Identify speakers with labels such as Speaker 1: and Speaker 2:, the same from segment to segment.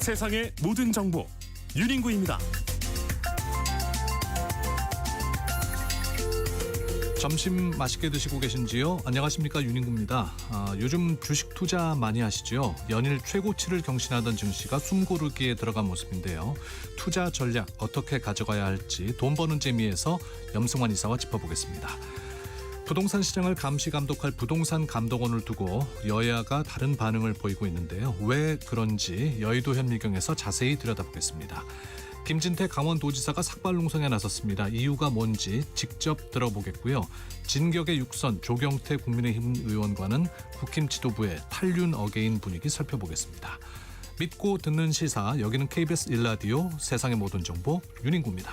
Speaker 1: 세상의 모든 정보 윤인구입니다.
Speaker 2: 점심 맛있게 드시고 계신지요? 안녕하십니까, 윤인구입니다. 요즘 주식 투자 많이 하시죠? 연일 최고치를 경신하던 증시가 숨고르기에 들어간 모습인데요. 투자 전략 어떻게 가져가야 할지 돈 버는 재미에서 염승환 이사와 짚어보겠습니다. 부동산 시장을 감시 감독할 부동산 감독원을 두고 여야가 다른 반응을 보이고 있는데요. 왜 그런지 여의도 현미경에서 자세히 들여다보겠습니다. 김진태 강원도지사가 삭발농성에 나섰습니다. 이유가 뭔지 직접 들어보겠고요. 진격의 육선 조경태 국민의힘 의원과는 국힘 지도부의 탈륜 어게인 분위기 살펴보겠습니다. 믿고 듣는 시사, 여기는 KBS 1라디오 세상의 모든 정보 윤인구입니다.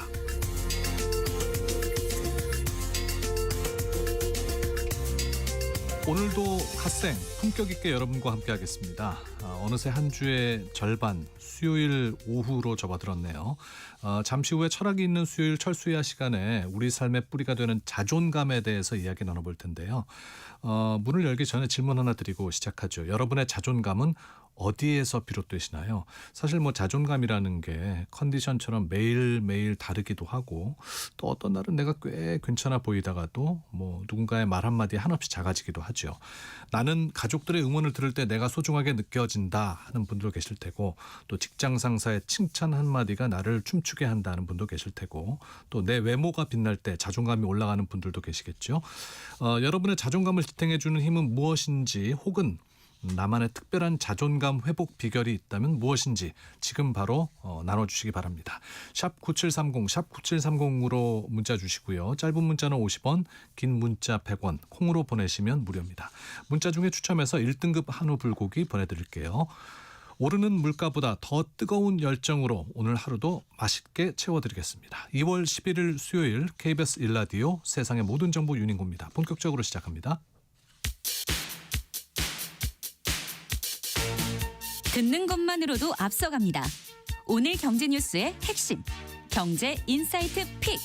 Speaker 2: 오늘도 핫생 품격 있게 여러분과 함께하겠습니다. 어느새 한 주의 절반 수요일 오후로 접어들었네요. 잠시 후에 철학이 있는 수요일 철수야 시간에 우리 삶의 뿌리가 되는 자존감에 대해서 이야기 나눠볼 텐데요. 문을 열기 전에 질문 하나 드리고 시작하죠. 여러분의 자존감은 어디에서 비롯되시나요? 사실 자존감이라는 게 컨디션처럼 매일매일 다르기도 하고, 또 어떤 날은 내가 꽤 괜찮아 보이다가도 누군가의 말 한마디에 한없이 작아지기도 하죠. 나는 가족들의 응원을 들을 때 내가 소중하게 느껴진다 하는 분도 계실 테고, 또 직장 상사의 칭찬 한마디가 나를 춤추게 한다는 분도 계실 테고, 또 내 외모가 빛날 때 자존감이 올라가는 분들도 계시겠죠. 여러분의 자존감을 지탱해주는 힘은 무엇인지, 혹은 나만의 특별한 자존감 회복 비결이 있다면 무엇인지 지금 바로 나눠주시기 바랍니다. 샵 9730, 샵 9730으로 문자 주시고요. 짧은 문자는 50원, 긴 문자 100원, 콩으로 보내시면 무료입니다. 문자 중에 추첨해서 1등급 한우 불고기 보내드릴게요. 오르는 물가보다 더 뜨거운 열정으로 오늘 하루도 맛있게 채워드리겠습니다. 2월 11일 수요일 KBS 1라디오 세상의 모든 정보 윤인구입니다. 본격적으로 시작합니다.
Speaker 3: 듣는 것만으로도 앞서갑니다. 오늘 경제 뉴스의 핵심, 경제 인사이트 픽.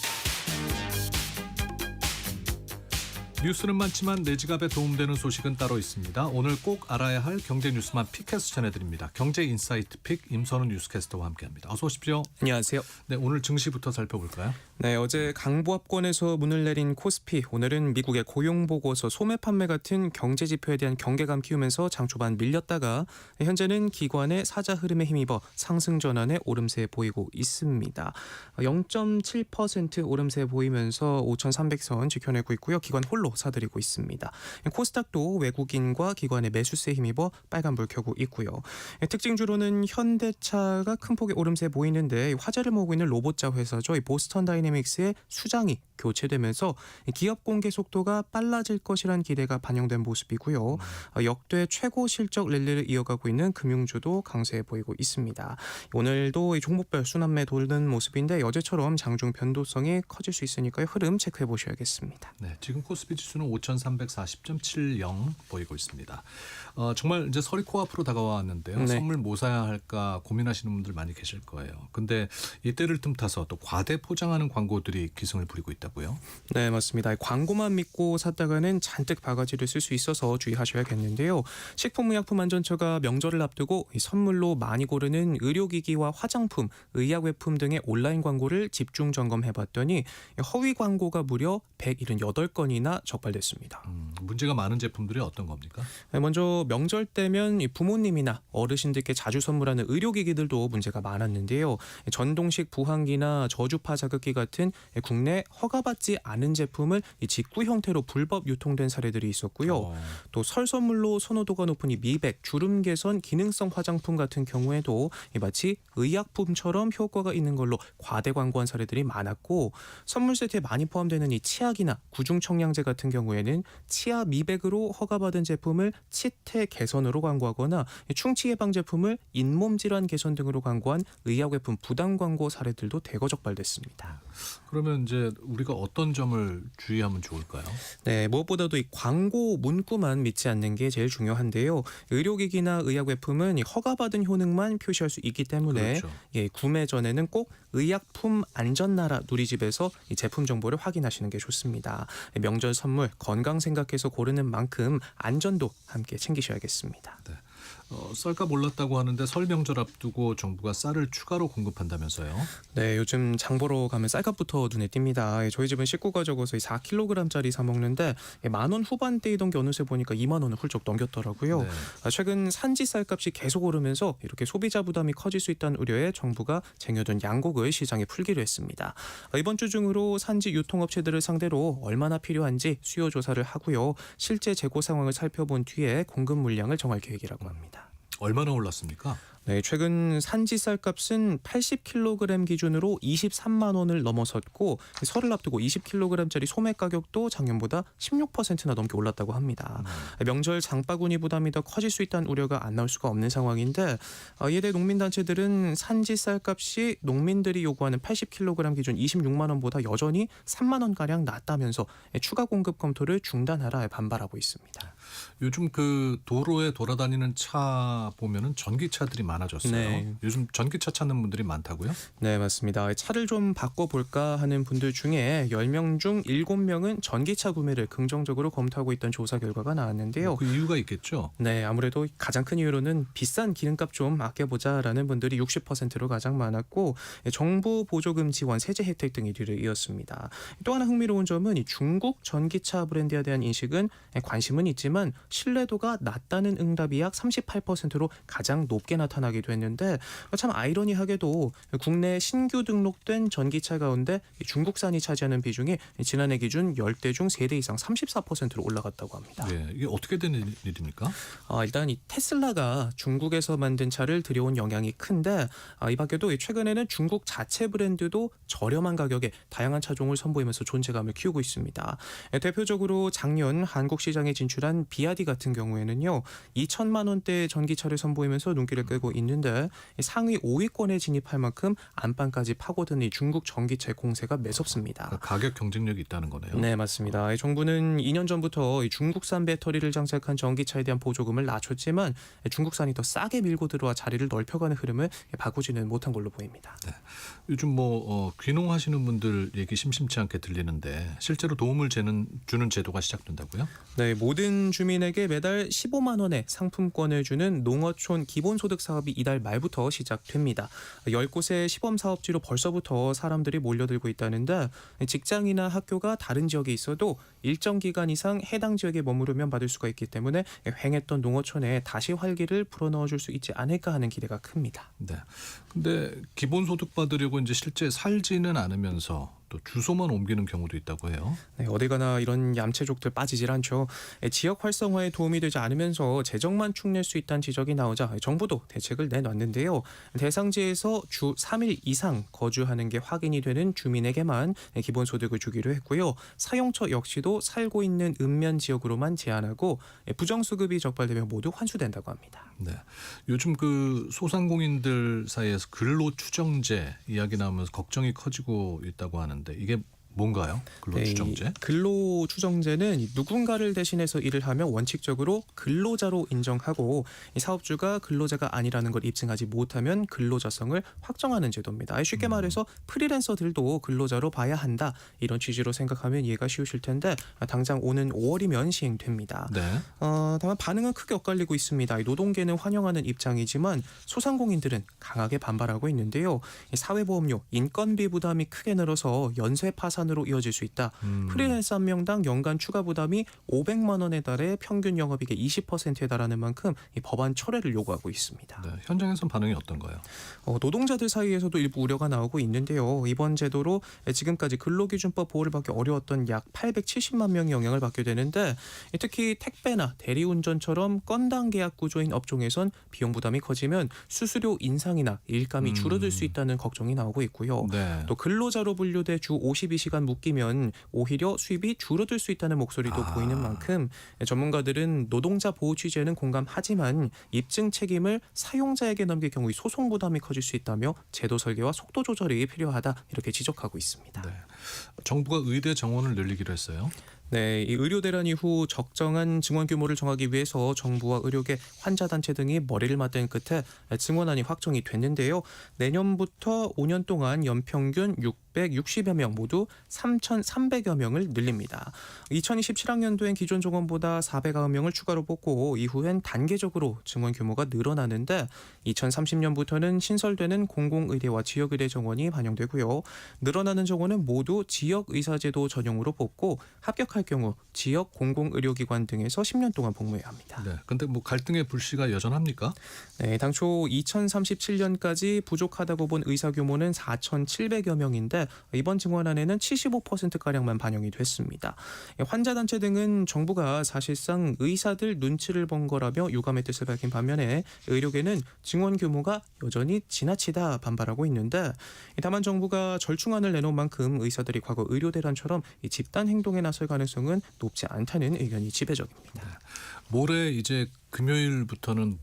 Speaker 2: 뉴스는 많지만 내 지갑에 도움되는 소식은 따로 있습니다. 오늘 꼭 알아야 할 경제 뉴스만 픽해서 전해드립니다. 경제 인사이트 픽 임선훈 뉴스캐스터와 함께합니다. 어서 오십시오.
Speaker 4: 안녕하세요.
Speaker 2: 네, 오늘 증시부터 살펴볼까요?
Speaker 4: 네, 어제 강보합권에서 문을 내린 코스피, 오늘은 미국의 고용보고서, 소매 판매 같은 경제 지표에 대한 경계감 키우면서 장 초반 밀렸다가 현재는 기관의 사자 흐름에 힘입어 상승 전환의 오름세 보이고 있습니다. 0.7% 오름세 보이면서 5,300선 지켜내고 있고요. 기관 홀로 사들이고 있습니다. 코스닥도 외국인과 기관의 매수세에 힘입어 빨간불 켜고 있고요. 특징주로는 현대차가 큰 폭의 오름세 보이는데, 화제를 모으고 있는 로봇자 회사죠. 보스턴 다이내믹스의 수장이 교체되면서 기업 공개 속도가 빨라질 것이란 기대가 반영된 모습이고요. 역대 최고 실적 랠리를 이어가고 있는 금융주도 강세 보이고 있습니다. 오늘도 종목별 순환매 돌는 모습인데, 어제처럼 장중 변동성이 커질 수 있으니까요. 흐름 체크해 보셔야겠습니다.
Speaker 2: 네, 지금 코스피 지수는 5,340.70 보이고 있습니다. 정말 이제 설이 코앞으로 다가왔는데요.
Speaker 4: 네.
Speaker 2: 선물 뭐 사야 할까 고민하시는 분들 많이 계실 거예요. 근데 이때를 틈타서 또 과대 포장하는 광고들이 기승을 부리고 있다고요?
Speaker 4: 네, 맞습니다. 광고만 믿고 샀다가는 잔뜩 바가지를 쓸 수 있어서 주의하셔야겠는데요. 식품의약품안전처가 명절을 앞두고 선물로 많이 고르는 의료기기와 화장품, 의약외품 등의 온라인 광고를 집중 점검해봤더니 허위 광고가 무려 178건이나 적발됐습니다.
Speaker 2: 문제가 많은 제품들이 어떤 겁니까?
Speaker 4: 먼저 명절 때면 부모님이나 어르신들께 자주 선물하는 의료기기들도 문제가 많았는데요. 전동식 부항기나 저주파 자극기 같은 국내 허가받지 않은 제품을 직구 형태로 불법 유통된 사례들이 있었고요. 또 설 선물로 선호도가 높은 미백, 주름 개선, 기능성 화장품 같은 경우에도 마치 의약품처럼 효과가 있는 걸로 과대 광고한 사례들이 많았고, 선물 세트에 많이 포함되는 이 치약이나 구중 청량제 같은 경우에는 치아 미백으로 허가받은 제품을 치태 개선으로 광고하거나 충치 예방 제품을 잇몸 질환 개선 등으로 광고한 의약외품 부당 광고 사례들도 대거 적발됐습니다.
Speaker 2: 그러면 이제 우리가 어떤 점을 주의하면 좋을까요?
Speaker 4: 네, 무엇보다도 이 광고 문구만 믿지 않는 게 제일 중요한데요. 의료기기나 의약외품은 허가받은 효능만 표시할 수 있기 때문에
Speaker 2: 그렇죠.
Speaker 4: 구매 전에는 꼭 의약품 안전나라 누리집에서 이 제품 정보를 확인하시는 게 좋습니다. 명절 선물 건강 생각해서 고르는 만큼 안전도 함께 챙기셔야겠습니다.
Speaker 2: 네. 쌀값 올랐다고 하는데 설 명절 앞두고 정부가 쌀을 추가로 공급한다면서요?
Speaker 4: 네, 요즘 장 보러 가면 쌀값부터 눈에 띕니다. 저희 집은 식구가 적어서 4kg짜리 사 먹는데 10,000원 후반대이던 게 어느새 보니까 20,000원을 훌쩍 넘겼더라고요.
Speaker 2: 네.
Speaker 4: 최근 산지 쌀값이 계속 오르면서 이렇게 소비자 부담이 커질 수 있다는 우려에 정부가 쟁여둔 양곡을 시장에 풀기로 했습니다. 이번 주 중으로 산지 유통업체들을 상대로 얼마나 필요한지 수요 조사를 하고요. 실제 재고 상황을 살펴본 뒤에 공급 물량을 정할 계획이라고 합니다.
Speaker 2: 얼마나 올랐습니까?
Speaker 4: 네, 최근 산지 쌀값은 80kg 기준으로 23만 원을 넘어섰고 설을 앞두고 20kg짜리 소매 가격도 작년보다 16%나 넘게 올랐다고 합니다. 명절 장바구니 부담이 더 커질 수 있다는 우려가 안 나올 수가 없는 상황인데 이에 대해 농민단체들은 산지 쌀값이 농민들이 요구하는 80kg 기준 26만 원보다 여전히 3만 원가량 낮다면서 추가 공급 검토를 중단하라 반발하고 있습니다.
Speaker 2: 요즘 그 도로에 돌아다니는 차 보면은 전기차들이 많아졌어요.
Speaker 4: 네.
Speaker 2: 요즘 전기차 찾는 분들이 많다고요?
Speaker 4: 네, 맞습니다. 차를 좀 바꿔볼까 하는 분들 중에 10명 중 7명은 전기차 구매를 긍정적으로 검토하고 있던 조사 결과가 나왔는데요.
Speaker 2: 그 이유가 있겠죠.
Speaker 4: 네, 아무래도 가장 큰 이유로는 비싼 기름값 좀 아껴보자라는 분들이 60%로 가장 많았고 정부 보조금 지원, 세제 혜택 등이 뒤를 이었습니다. 또 하나 흥미로운 점은 이 중국 전기차 브랜드에 대한 인식은 관심은 있지만 신뢰도가 낮다는 응답이 약 38%로 가장 높게 나타나기도 했는데 참 아이러니하게도 국내 신규 등록된 전기차 가운데 중국산이 차지하는 비중이 지난해 기준 10대 중 3대 이상 34%로 올라갔다고 합니다.
Speaker 2: 네, 이게 어떻게 된 일입니까?
Speaker 4: 일단 이 테슬라가 중국에서 만든 차를 들여온 영향이 큰데 이 밖에도 최근에는 중국 자체 브랜드도 저렴한 가격에 다양한 차종을 선보이면서 존재감을 키우고 있습니다. 대표적으로 작년 한국 시장에 진출한 비아디 같은 경우에는요 2천만 원대의 전기차를 선보이면서 눈길을 끌고 있는데 상위 5위권에 진입할 만큼 안방까지 파고든 이 중국 전기차 공세가 매섭습니다.
Speaker 2: 그러니까 가격 경쟁력이 있다는 거네요.
Speaker 4: 네, 맞습니다. 정부는 2년 전부터 중국산 배터리를 장착한 전기차에 대한 보조금을 낮췄지만 중국산이 더 싸게 밀고 들어와 자리를 넓혀가는 흐름을 바꾸지는 못한 걸로 보입니다.
Speaker 2: 요즘 귀농하시는 분들 얘기 심심치 않게 들리는데 실제로 도움을 주는 제도가 시작된다고요?
Speaker 4: 네, 모든 주민에게 매달 15만 원의 상품권을 주는 농어촌 기본소득 사업이 이달 말부터 시작됩니다. 10곳의 시범사업지로 벌써부터 사람들이 몰려들고 있다는데 직장이나 학교가 다른 지역에 있어도 일정 기간 이상 해당 지역에 머무르면 받을 수가 있기 때문에 횡했던 농어촌에 다시 활기를 불어넣어줄 수 있지 않을까 하는 기대가 큽니다.
Speaker 2: 네. 근데 기본소득 받으려고 이제 실제 살지는 않으면서 또 주소만 옮기는 경우도 있다고 해요.
Speaker 4: 네, 어디 가나 이런 얌체족들 빠지질 않죠. 지역 활성화에 도움이 되지 않으면서 재정만 축낼 수 있다는 지적이 나오자 정부도 대책을 내놨는데요. 대상지에서 주 3일 이상 거주하는 게 확인이 되는 주민에게만 기본소득을 주기로 했고요. 사용처 역시도 살고 있는 읍면 지역으로만 제한하고 부정수급이 적발되면 모두 환수된다고 합니다.
Speaker 2: 네. 요즘 그 소상공인들 사이에서 근로추정제 이야기 나오면서 걱정이 커지고 있다고 하는데 이게 뭔가요? 근로추정제?
Speaker 4: 네, 근로추정제는 누군가를 대신해서 일을 하면 원칙적으로 근로자로 인정하고 이 사업주가 근로자가 아니라는 걸 입증하지 못하면 근로자성을 확정하는 제도입니다. 쉽게 말해서 프리랜서들도 근로자로 봐야 한다. 이런 취지로 생각하면 이해가 쉬우실 텐데 당장 오는 5월이면 시행됩니다.
Speaker 2: 네.
Speaker 4: 다만 반응은 크게 엇갈리고 있습니다. 노동계는 환영하는 입장이지만 소상공인들은 강하게 반발하고 있는데요. 사회보험료, 인건비 부담이 크게 늘어서 연쇄 파산으로 이어질 수 있다. 프리랜서 한 명당 연간 추가 부담이 500만 원에 달해 평균 영업이익의 20%에 달하는 만큼 이 법안 철회를 요구하고 있습니다.
Speaker 2: 네. 현장에선 반응이 어떤가요?
Speaker 4: 노동자들 사이에서도 일부 우려가 나오고 있는데요. 이번 제도로 지금까지 근로기준법 보호를 받기 어려웠던 약 870만 명이 영향을 받게 되는데 특히 택배나 대리운전처럼 건당 계약 구조인 업종에선 비용 부담이 커지면 수수료 인상이나 일감이 줄어들 수 있다는 걱정이 나오고 있고요.
Speaker 2: 네.
Speaker 4: 또 근로자로 분류돼 주 52시간 묶이면 오히려 수입이 줄어들 수 있다는 목소리도 보이는 만큼 전문가들은 노동자 보호 취지에는 공감하지만 입증 책임을 사용자에게 넘길 경우 소송 부담이 커질 수 있다며 제도 설계와 속도 조절이 필요하다 이렇게 지적하고 있습니다.
Speaker 2: 네. 정부가 의대 정원을 늘리기로 했어요.
Speaker 4: 네, 이 의료 대란 이후 적정한 증원 규모를 정하기 위해서 정부와 의료계, 환자단체 등이 머리를 맞댄 끝에 증원안이 확정이 됐는데요. 내년부터 5년 동안 연평균 660여 명, 모두 3,300여 명을 늘립니다. 2027학년도엔 기존 정원보다 409명을 추가로 뽑고 이후엔 단계적으로 증원 규모가 늘어나는데 2030년부터는 신설되는 공공의대와 지역의대 정원이 반영되고요. 늘어나는 정원은 모두 지역의사제도 전용으로 뽑고 합격할 경우 지역 공공의료기관 등에서 10년 동안 복무해야 합니다.
Speaker 2: 네. 근데 뭐 갈등의 불씨가 여전합니까?
Speaker 4: 네, 당초 2037년까지 부족하다고 본 의사 규모는 4,700여 명인데 이번 증원안에는 75%가량만 반영이 됐습니다. 환자단체 등은 정부가 사실상 의사들 눈치를 본 거라며 유감의 뜻을 밝힌 반면에 의료계는 증원 규모가 여전히 지나치다 반발하고 있는데 다만 정부가 절충안을 내놓은 만큼 의사들이 과거 의료대란처럼 이 집단 행동에 나설 가능성은 높지 않다는 의견이 지배적입니다.
Speaker 2: 모레 이제 금요일부터는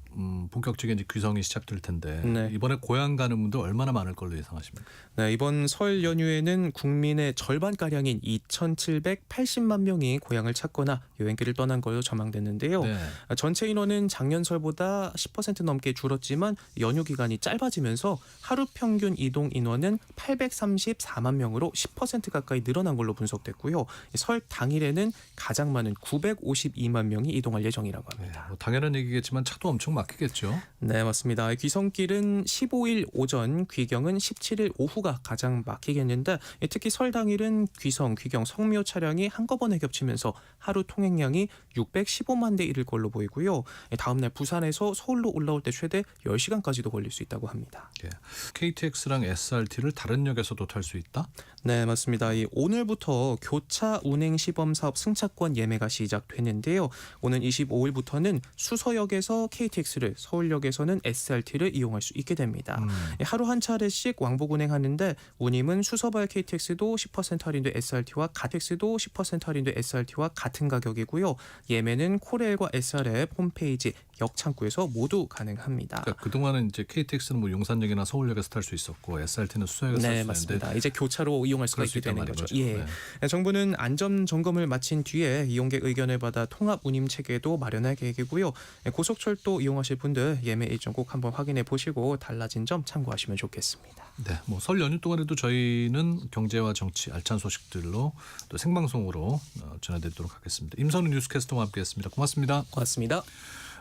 Speaker 2: 본격적인 이제 귀성이 시작될 텐데
Speaker 4: 네.
Speaker 2: 이번에 고향 가는 분들 얼마나 많을 걸로 예상하십니까?
Speaker 4: 네, 이번 설 연휴에는 국민의 절반가량인 2,780만 명이 고향을 찾거나 여행길을 떠난 걸로 전망됐는데요.
Speaker 2: 네.
Speaker 4: 전체 인원은 작년 설보다 10% 넘게 줄었지만 연휴 기간이 짧아지면서 하루 평균 이동 인원은 834만 명으로 10% 가까이 늘어난 걸로 분석됐고요. 설 당일에는 가장 많은 952만 명이 이동할 예정이라고 합니다.
Speaker 2: 뭐 당연한 얘기겠지만 차도 엄청 막히겠죠.
Speaker 4: 네, 맞습니다. 귀성길은 15일 오전, 귀경은 17일 오후가 가장 막히겠는데 특히 설 당일은 귀성, 귀경, 성묘 차량이 한꺼번에 겹치면서 하루 통행량이 615만 대 이를 걸로 보이고요. 다음 날 부산에서 서울로 올라올 때 최대 10시간까지도 걸릴 수 있다고 합니다.
Speaker 2: 예. KTX랑 SRT를 다른 역에서도 탈 수 있다?
Speaker 4: 네, 맞습니다. 오늘부터 교차 운행 시범 사업 승차권 예매가 시작되는데요. 오는 25일부터는 수서역에서 KTX를, 서울역에서는 SRT를 이용할 수 있게 됩니다. 하루 한 차례씩 왕복 운행하는데 운임은 수서발 KTX도 10% 할인된 SRT와 가텍스도 10% 할인된 SRT와 같은 가격이고요. 예매는 코레일과 SRF 홈페이지, 역 창구에서 모두 가능합니다.
Speaker 2: 그러니까 그동안은 이제 KTX는 뭐 용산역이나 서울역에서 탈 수 있었고 SRT는 수서역에서 탈 수
Speaker 4: 네,
Speaker 2: 있는데
Speaker 4: 맞습니다. 이제 교차로 이용할 수가
Speaker 2: 그럴 수
Speaker 4: 있게
Speaker 2: 있단
Speaker 4: 되는 거죠.
Speaker 2: 말인
Speaker 4: 예.
Speaker 2: 거죠.
Speaker 4: 정부는 안전 점검을 마친 뒤에 이용객 의견을 받아 통합 운임 체계도 마련할 계획이고요. 고속철도 이용하실 분들 예매 일정 꼭 한번 확인해 보시고 달라진 점 참고하시면 좋겠습니다.
Speaker 2: 네, 뭐 설 연휴 동안에도 저희는 경제와 정치 알찬 소식들로 또 생방송으로 전해드리도록 하겠습니다. 임선우 뉴스캐스터와 함께했습니다. 고맙습니다.
Speaker 4: 고맙습니다.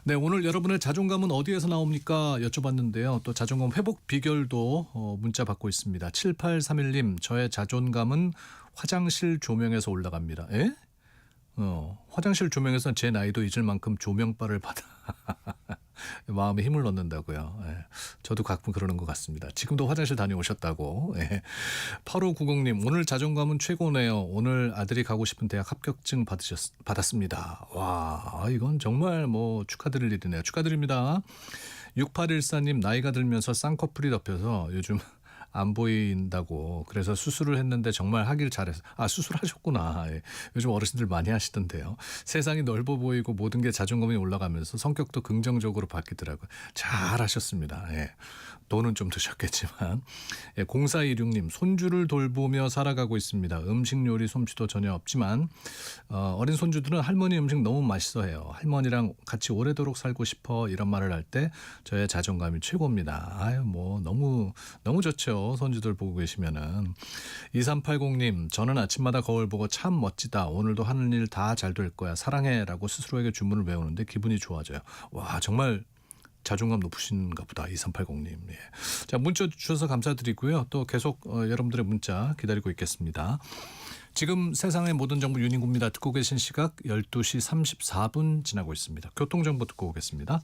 Speaker 2: 네, 오늘 여러분의 자존감은 어디에서 나옵니까? 여쭤봤는데요. 또 자존감 회복 비결도 문자 받고 있습니다. 7831님, 저의 자존감은 화장실 조명에서 올라갑니다. 에? 화장실 조명에서는 제 나이도 잊을 만큼 조명바를 받아 마음에 힘을 넣는다고요. 예. 저도 가끔 그러는 것 같습니다. 지금도 화장실 다녀오셨다고. 예. 8590님, 오늘 자존감은 최고네요. 오늘 아들이 가고 싶은 대학 합격증 받았습니다. 와, 이건 정말 뭐 축하드릴 일이네요. 축하드립니다. 6814님, 나이가 들면서 쌍꺼풀이 덮여서 요즘 안 보인다고 그래서 수술을 했는데 정말 하길 잘해서 수술하셨구나. 예. 요즘 어르신들 많이 하시던데요. 세상이 넓어 보이고 모든 게 자존감이 올라가면서 성격도 긍정적으로 바뀌더라고요. 잘하셨습니다. 예. 돈은 좀 드셨겠지만. 예. 0426님, 손주를 돌보며 살아가고 있습니다. 음식 요리 솜씨도 전혀 없지만 어린 손주들은 할머니 음식 너무 맛있어해요. 할머니랑 같이 오래도록 살고 싶어 이런 말을 할 때 저의 자존감이 최고입니다. 아유, 뭐 너무 좋죠. 손주들 보고 계시면은. 2380님, 저는 아침마다 거울 보고 참 멋지다. 오늘도 하는 일 다 잘 될 거야. 사랑해라고 스스로에게 주문을 외우는데 기분이 좋아져요. 와, 정말 자존감 높으신가 보다. 2380님. 예. 자, 문자 주셔서 감사드리고요. 또 계속 여러분들의 문자 기다리고 있겠습니다. 지금 세상의 모든 정보 윤인구입니다. 듣고 계신 시각 12시 34분 지나고 있습니다. 교통정보 듣고 오겠습니다.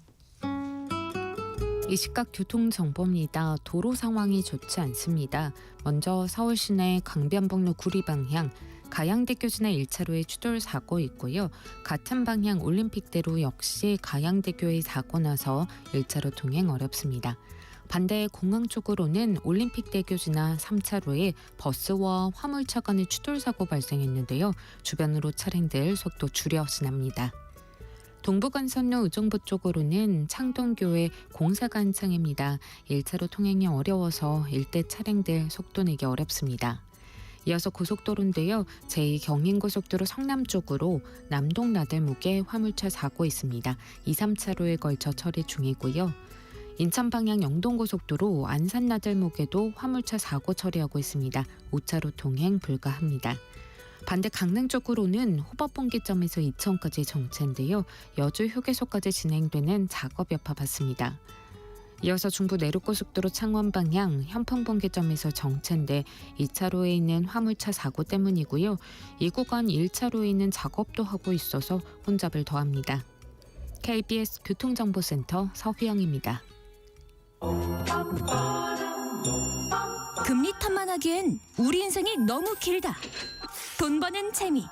Speaker 5: 이 시각 교통정보입니다. 도로 상황이 좋지 않습니다. 먼저 서울 시내 강변북로 구리 방향 가양대교 지나 1차로에 추돌 사고 있고요. 같은 방향 올림픽대로 역시 가양대교에 사고 나서 1차로 통행 어렵습니다. 반대 공항 쪽으로는 올림픽대교 지나 3차로에 버스와 화물차 간의 추돌 사고 발생했는데요. 주변으로 차량들 속도 줄여 지납니다. 동부간선로 의정부 쪽으로는 창동교회 공사가 한창입니다. 1차로 통행이 어려워서 일대 차량들 속도 내기 어렵습니다. 이어서 고속도로인데요. 제2경인고속도로 성남 쪽으로 남동 나들목에 화물차 사고 있습니다. 2, 3차로에 걸쳐 처리 중이고요. 인천 방향 영동고속도로 안산 나들목에도 화물차 사고 처리하고 있습니다. 5차로 통행 불가합니다. 반대 강릉 쪽으로는 호법분기점에서 이천까지 정체인데요. 여주 휴게소까지 진행되는 작업 여파 받습니다. 이어서 중부 내륙고속도로 창원 방향 현평분기점에서 정체인데 2차로에 있는 화물차 사고 때문이고요. 이 구간 1차로에 있는 작업도 하고 있어서 혼잡을 더합니다. KBS 교통정보센터 서휘영입니다.
Speaker 3: 금리 탓만 하기엔 우리 인생이 너무 길다. 돈 버는 재미.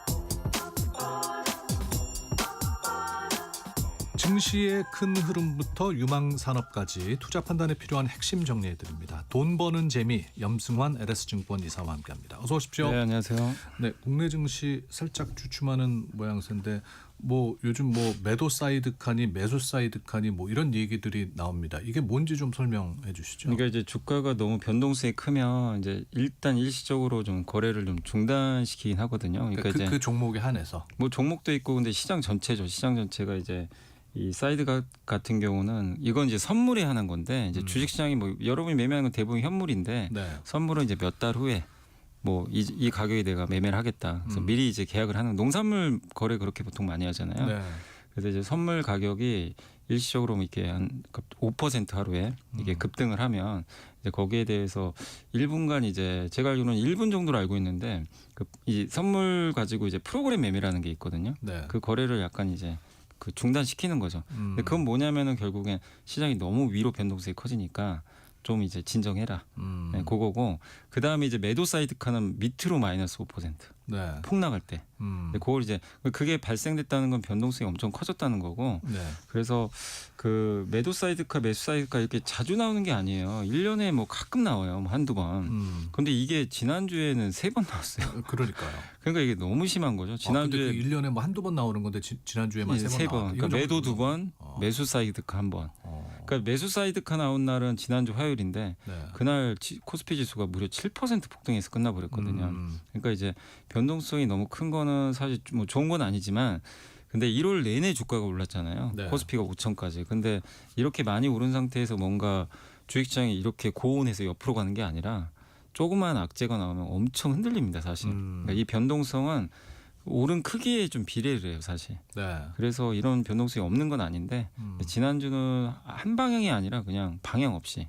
Speaker 2: 증시의 큰 흐름부터 유망 산업까지 투자 판단에 필요한 핵심 정리해드립니다. 돈 버는 재미 염승환 LS증권 이사와 함께합니다. 어서 오십시오.
Speaker 6: 네, 안녕하세요.
Speaker 2: 네, 국내 증시 살짝 주춤하는 모양새인데 뭐 요즘 뭐 매도 사이드 칸이 매수 사이드 칸이 뭐 이런 얘기들이 나옵니다. 이게 뭔지 좀 설명해 주시죠.
Speaker 6: 그러니까 이제 주가가 너무 변동성이 크면 이제 일단 일시적으로 좀 거래를 좀 중단시키긴 하거든요. 그러니까 이제
Speaker 2: 그 종목에 한해서
Speaker 6: 뭐 종목도 있고 근데 시장 전체죠. 시장 전체가 이제 이 사이드 같은 경우는 이건 이제 선물에 하는 건데 이제 주식시장이 뭐 여러분이 매매하는 건 대부분 현물인데
Speaker 2: 네.
Speaker 6: 선물은 이제 몇 달 후에 뭐 이 가격에 내가 매매를 하겠다. 그래서 미리 이제 계약을 하는 농산물 거래 그렇게 보통 많이 하잖아요.
Speaker 2: 네.
Speaker 6: 그래서 이제 선물 가격이 일시적으로 이렇게 한 5% 하루에 이게 급등을 하면 이제 거기에 대해서 1분간 이제 제가 알기로는 1분 정도로 알고 있는데 이 선물 가지고 이제 프로그램 매매라는 게 있거든요.
Speaker 2: 네.
Speaker 6: 그 거래를 약간 이제 그 중단시키는 거죠. 근데 그건 뭐냐면은 결국엔 시장이 너무 위로 변동성이 커지니까 좀 이제 진정해라. 네, 그거고 그 다음에 이제 매도 사이드 칸은 밑으로 마이너스 5%.
Speaker 2: 네.
Speaker 6: 폭락할 때. 근데 그걸 이제 그게 발생됐다는 건 변동성이 엄청 커졌다는 거고.
Speaker 2: 네.
Speaker 6: 그래서 그 매도 사이드카, 매수 사이드카 이렇게 자주 나오는 게 아니에요. 1년에 뭐 가끔 나와요. 뭐 한두 번. 근데 이게 지난주에는 3번 나왔어요.
Speaker 2: 그러니까요.
Speaker 6: 그러니까 이게 너무 심한 거죠.
Speaker 2: 지난주에
Speaker 6: 지난주에
Speaker 2: 1년에 뭐 한두 번 나오는 건데 지난주에만 3번
Speaker 6: 세 번.
Speaker 2: 나왔다.
Speaker 6: 그러니까 매도 2번, 매수 사이드카 1번. 그러니까 매수 사이드카 나온 날은 지난주 화요일인데
Speaker 2: 네.
Speaker 6: 그날 코스피 지수가 무려 7% 폭등해서 끝나버렸거든요. 그러니까 이제 변동성이 너무 큰 거는 사실 뭐 좋은 건 아니지만 근데 1월 내내 주가가 올랐잖아요.
Speaker 2: 네.
Speaker 6: 코스피가 5천까지. 근데 이렇게 많이 오른 상태에서 뭔가 주식시장이 이렇게 고온해서 옆으로 가는 게 아니라 조그만 악재가 나오면 엄청 흔들립니다. 사실. 그러니까 이 변동성은 오른 크기에 좀 비례를 해요. 사실.
Speaker 2: 네.
Speaker 6: 그래서 이런 변동성이 없는 건 아닌데 지난주는 한 방향이 아니라 그냥 방향 없이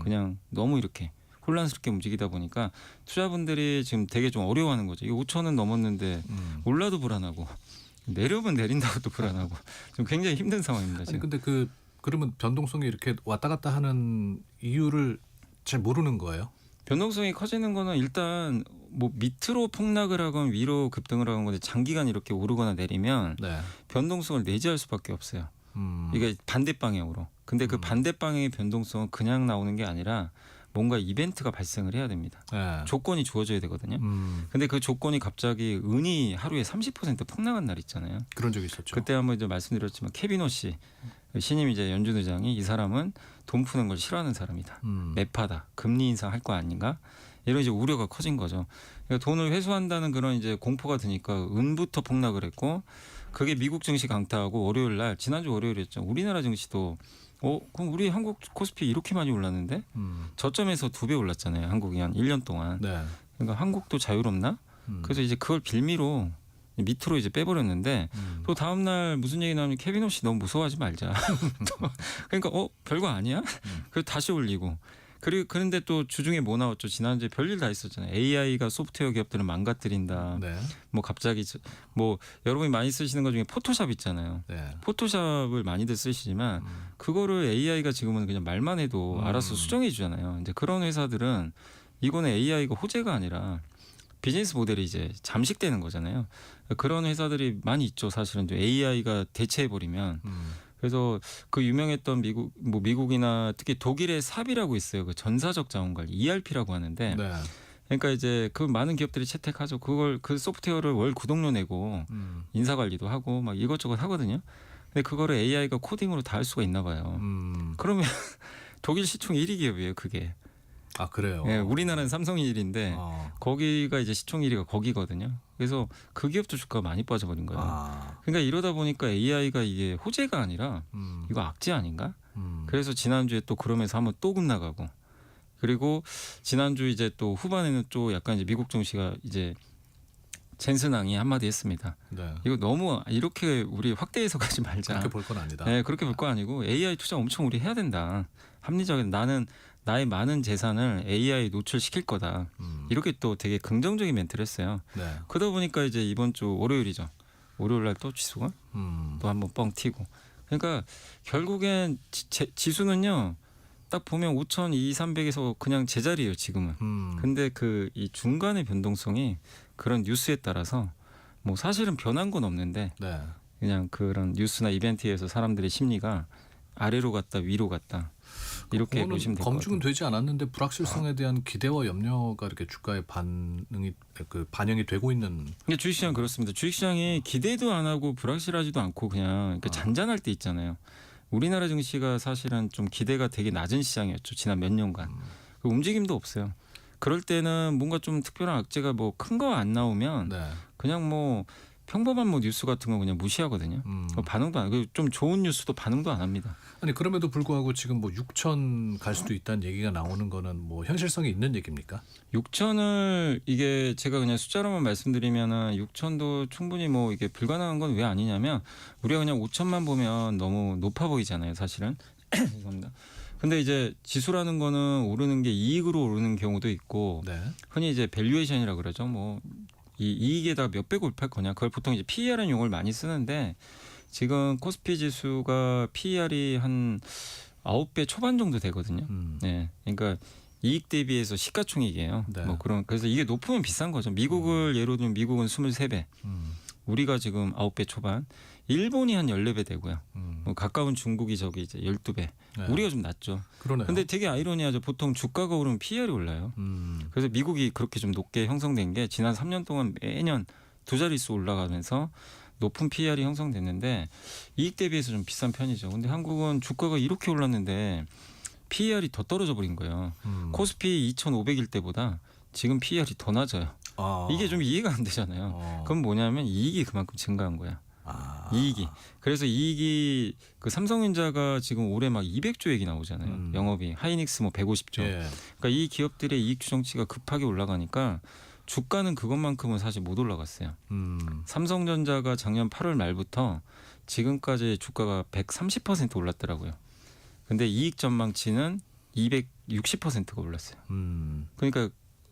Speaker 6: 그냥 너무 이렇게 혼란스럽게 움직이다 보니까 투자분들이 지금 되게 좀 어려워하는 거죠. 이 5천은 넘었는데 올라도 불안하고 내려면 내린다고도 불안하고 좀 굉장히 힘든 상황입니다.
Speaker 2: 아니
Speaker 6: 지금.
Speaker 2: 근데 그러면 변동성이 이렇게 왔다 갔다 하는 이유를 잘 모르는 거예요?
Speaker 6: 변동성이 커지는 거는 일단 뭐 밑으로 폭락을 하건 위로 급등을 하건 건데 장기간 이렇게 오르거나 내리면
Speaker 2: 네.
Speaker 6: 변동성을 내재할 수밖에 없어요. 이게 반대 방향으로. 근데 그 반대 방향의 변동성은 그냥 나오는 게 아니라 뭔가 이벤트가 발생을 해야 됩니다.
Speaker 2: 네.
Speaker 6: 조건이 주어져야 되거든요. 근데 그 조건이 갑자기 은이 하루에 30% 폭락한 날 있잖아요.
Speaker 2: 그런 적이 있었죠.
Speaker 6: 그때 한번 이제 말씀드렸지만 케비노 씨 신임 이제 연준 의장이 이 사람은 돈 푸는 걸 싫어하는 사람이다. 매파다. 금리 인상할 거 아닌가? 이런 이제 우려가 커진 거죠. 그러니까 돈을 회수한다는 그런 이제 공포가 드니까 은부터 폭락을 했고 그게 미국 증시 강타하고 월요일 날 지난주 월요일이었죠. 우리나라 증시도 그럼 우리 한국 코스피 이렇게 많이 올랐는데 저점에서 2배 올랐잖아요. 한국이 한 1년 동안.
Speaker 2: 네.
Speaker 6: 그러니까 한국도 자유롭나? 그래서 이제 그걸 빌미로 밑으로 이제 빼버렸는데 또 다음 날 무슨 얘기 나오면 케비노 씨 너무 무서워하지 말자. 그러니까 별거 아니야? 그래서 다시 올리고. 그런데 또 주중에 뭐 나왔죠? 지난주에 별일 다 있었잖아요. AI가 소프트웨어 기업들을 망가뜨린다.
Speaker 2: 네.
Speaker 6: 뭐 갑자기 뭐 여러분이 많이 쓰시는 것 중에 포토샵 있잖아요.
Speaker 2: 네.
Speaker 6: 포토샵을 많이들 쓰시지만 그거를 AI가 지금은 그냥 말만 해도 알아서 수정해 주잖아요. 이제 그런 회사들은 이거는 AI가 호재가 아니라 비즈니스 모델이 이제 잠식되는 거잖아요. 그런 회사들이 많이 있죠. 사실은 AI가 대체해 버리면. 그래서 그 유명했던 미국이나 특히 독일의 삽이라고 있어요. 그 전사적 자원 관리 ERP라고 하는데.
Speaker 2: 네.
Speaker 6: 그러니까 이제 그 많은 기업들이 채택하죠. 그 소프트웨어를 월 구독료 내고 인사 관리도 하고 막 이것저것 하거든요. 근데 그거를 AI가 코딩으로 다 할 수가 있나 봐요. 그러면 독일 시총 1위 기업이에요, 그게.
Speaker 2: 아 그래요.
Speaker 6: 예, 우리나라는 삼성이 1위인데 거기가 이제 시총 1위가 거기거든요. 그래서 그 기업도 주가가 많이 빠져버린 거예요. 그러니까 이러다 보니까 AI가 이게 호재가 아니라 이거 악재 아닌가? 그래서 지난주에 또 그러면서 한번 또 급나가고 그리고 지난주 이제 또 후반에는 또 약간 이제 미국 증시가 이제 젠슨왕이 한마디 했습니다.
Speaker 2: 네.
Speaker 6: 이거 너무 이렇게 우리 확대해서 가지 말자.
Speaker 2: 그렇게 볼 건 아니다.
Speaker 6: 네, 그렇게 볼 거 아니고 AI 투자 엄청 우리 해야 된다. 합리적인 나는 나의 많은 재산을 AI에 노출시킬 거다. 이렇게 또 되게 긍정적인 멘트를 했어요.
Speaker 2: 네.
Speaker 6: 그러다 보니까 이제 이번 주 월요일이죠. 월요일 날 또 지수가 또 한번 뻥 튀고. 그러니까 결국엔 지수는요. 딱 보면 5,200에서 그냥 제자리예요, 지금은. 근데 그 이 중간의 변동성이 그런 뉴스에 따라서 뭐 사실은 변한 건 없는데
Speaker 2: 네.
Speaker 6: 그냥 그런 뉴스나 이벤트에서 사람들의 심리가 아래로 갔다 위로 갔다 이렇게
Speaker 2: 그거는
Speaker 6: 보시면 될 것 같아요.
Speaker 2: 검증은 되지 않았는데 불확실성에 대한 기대와 염려가 이렇게 주가에 반영이 되고 있는.
Speaker 6: 근데 주식시장 그렇습니다. 주식시장이 기대도 안 하고 불확실하지도 않고 그냥 잔잔할 때 있잖아요. 우리나라 증시가 사실은 좀 기대가 되게 낮은 시장이었죠. 지난 몇 년간. 그 움직임도 없어요. 그럴 때는 뭔가 좀 특별한 악재가 뭐 큰 거 안 나오면
Speaker 2: 네.
Speaker 6: 그냥 뭐 평범한 뭐 뉴스 같은 거 그냥 무시하거든요. 반응도 안 하고 좀 좋은 뉴스도 반응도 안 합니다.
Speaker 2: 아니 그럼에도 불구하고 지금 뭐 6천 갈 수도 있다는 얘기가 나오는 거는 뭐 현실성이 있는 얘기입니까?
Speaker 6: 6천을 이게 제가 그냥 숫자로만 말씀드리면은 6천도 충분히 뭐 이게 불가능한 건 왜 아니냐면 우리가 그냥 5천만 보면 너무 높아 보이잖아요, 사실은. 죄송합니다. 근데 이제 지수라는 거는 오르는 게 이익으로 오르는 경우도 있고
Speaker 2: 네.
Speaker 6: 흔히 이제 밸류에이션이라 그러죠. 뭐 이 이익에다가 몇 배 곱할 거냐. 그걸 보통 이제 PER이라는 용어를 많이 쓰는데 지금 코스피 지수가 PER이 한 9배 초반 정도 되거든요. 네. 그러니까 이익 대비해서 시가총액이에요.
Speaker 2: 네.
Speaker 6: 뭐 그런 그래서 이게 높으면 비싼 거죠. 미국을 예로 들면 미국은 23배. 우리가 지금 9배 초반. 일본이 한 14배 되고요. 뭐 가까운 중국이 저기 이제 12배.
Speaker 2: 네.
Speaker 6: 우리가 좀 낮죠.
Speaker 2: 그러네요.
Speaker 6: 근데 되게 아이러니하죠. 보통 주가가 오르면 PER이 올라요. 그래서 미국이 그렇게 좀 높게 형성된 게 지난 3년 동안 매년 두 자릿수 올라가면서 높은 PER이 형성됐는데 이익 대비해서 좀 비싼 편이죠. 근데 한국은 주가가 이렇게 올랐는데 PER이 더 떨어져 버린 거예요. 코스피 2,500일 때보다 지금 PER이 더 낮아요. 이게 좀 이해가 안 되잖아요. 그럼 뭐냐면 이익이 그만큼 증가한 거야. 이익이. 그래서 이익이 그 삼성전자가 지금 올해 막 200조액이 나오잖아요. 영업이. 하이닉스 뭐 150조.
Speaker 2: 예.
Speaker 6: 그러니까 이 기업들의 이익 추정치가 급하게 올라가니까 주가는 그것만큼은 사실 못 올라갔어요. 삼성전자가 작년 8월 말부터 지금까지 주가가 130% 올랐더라고요. 근데 이익 전망치는 260%가 올랐어요. 그러니까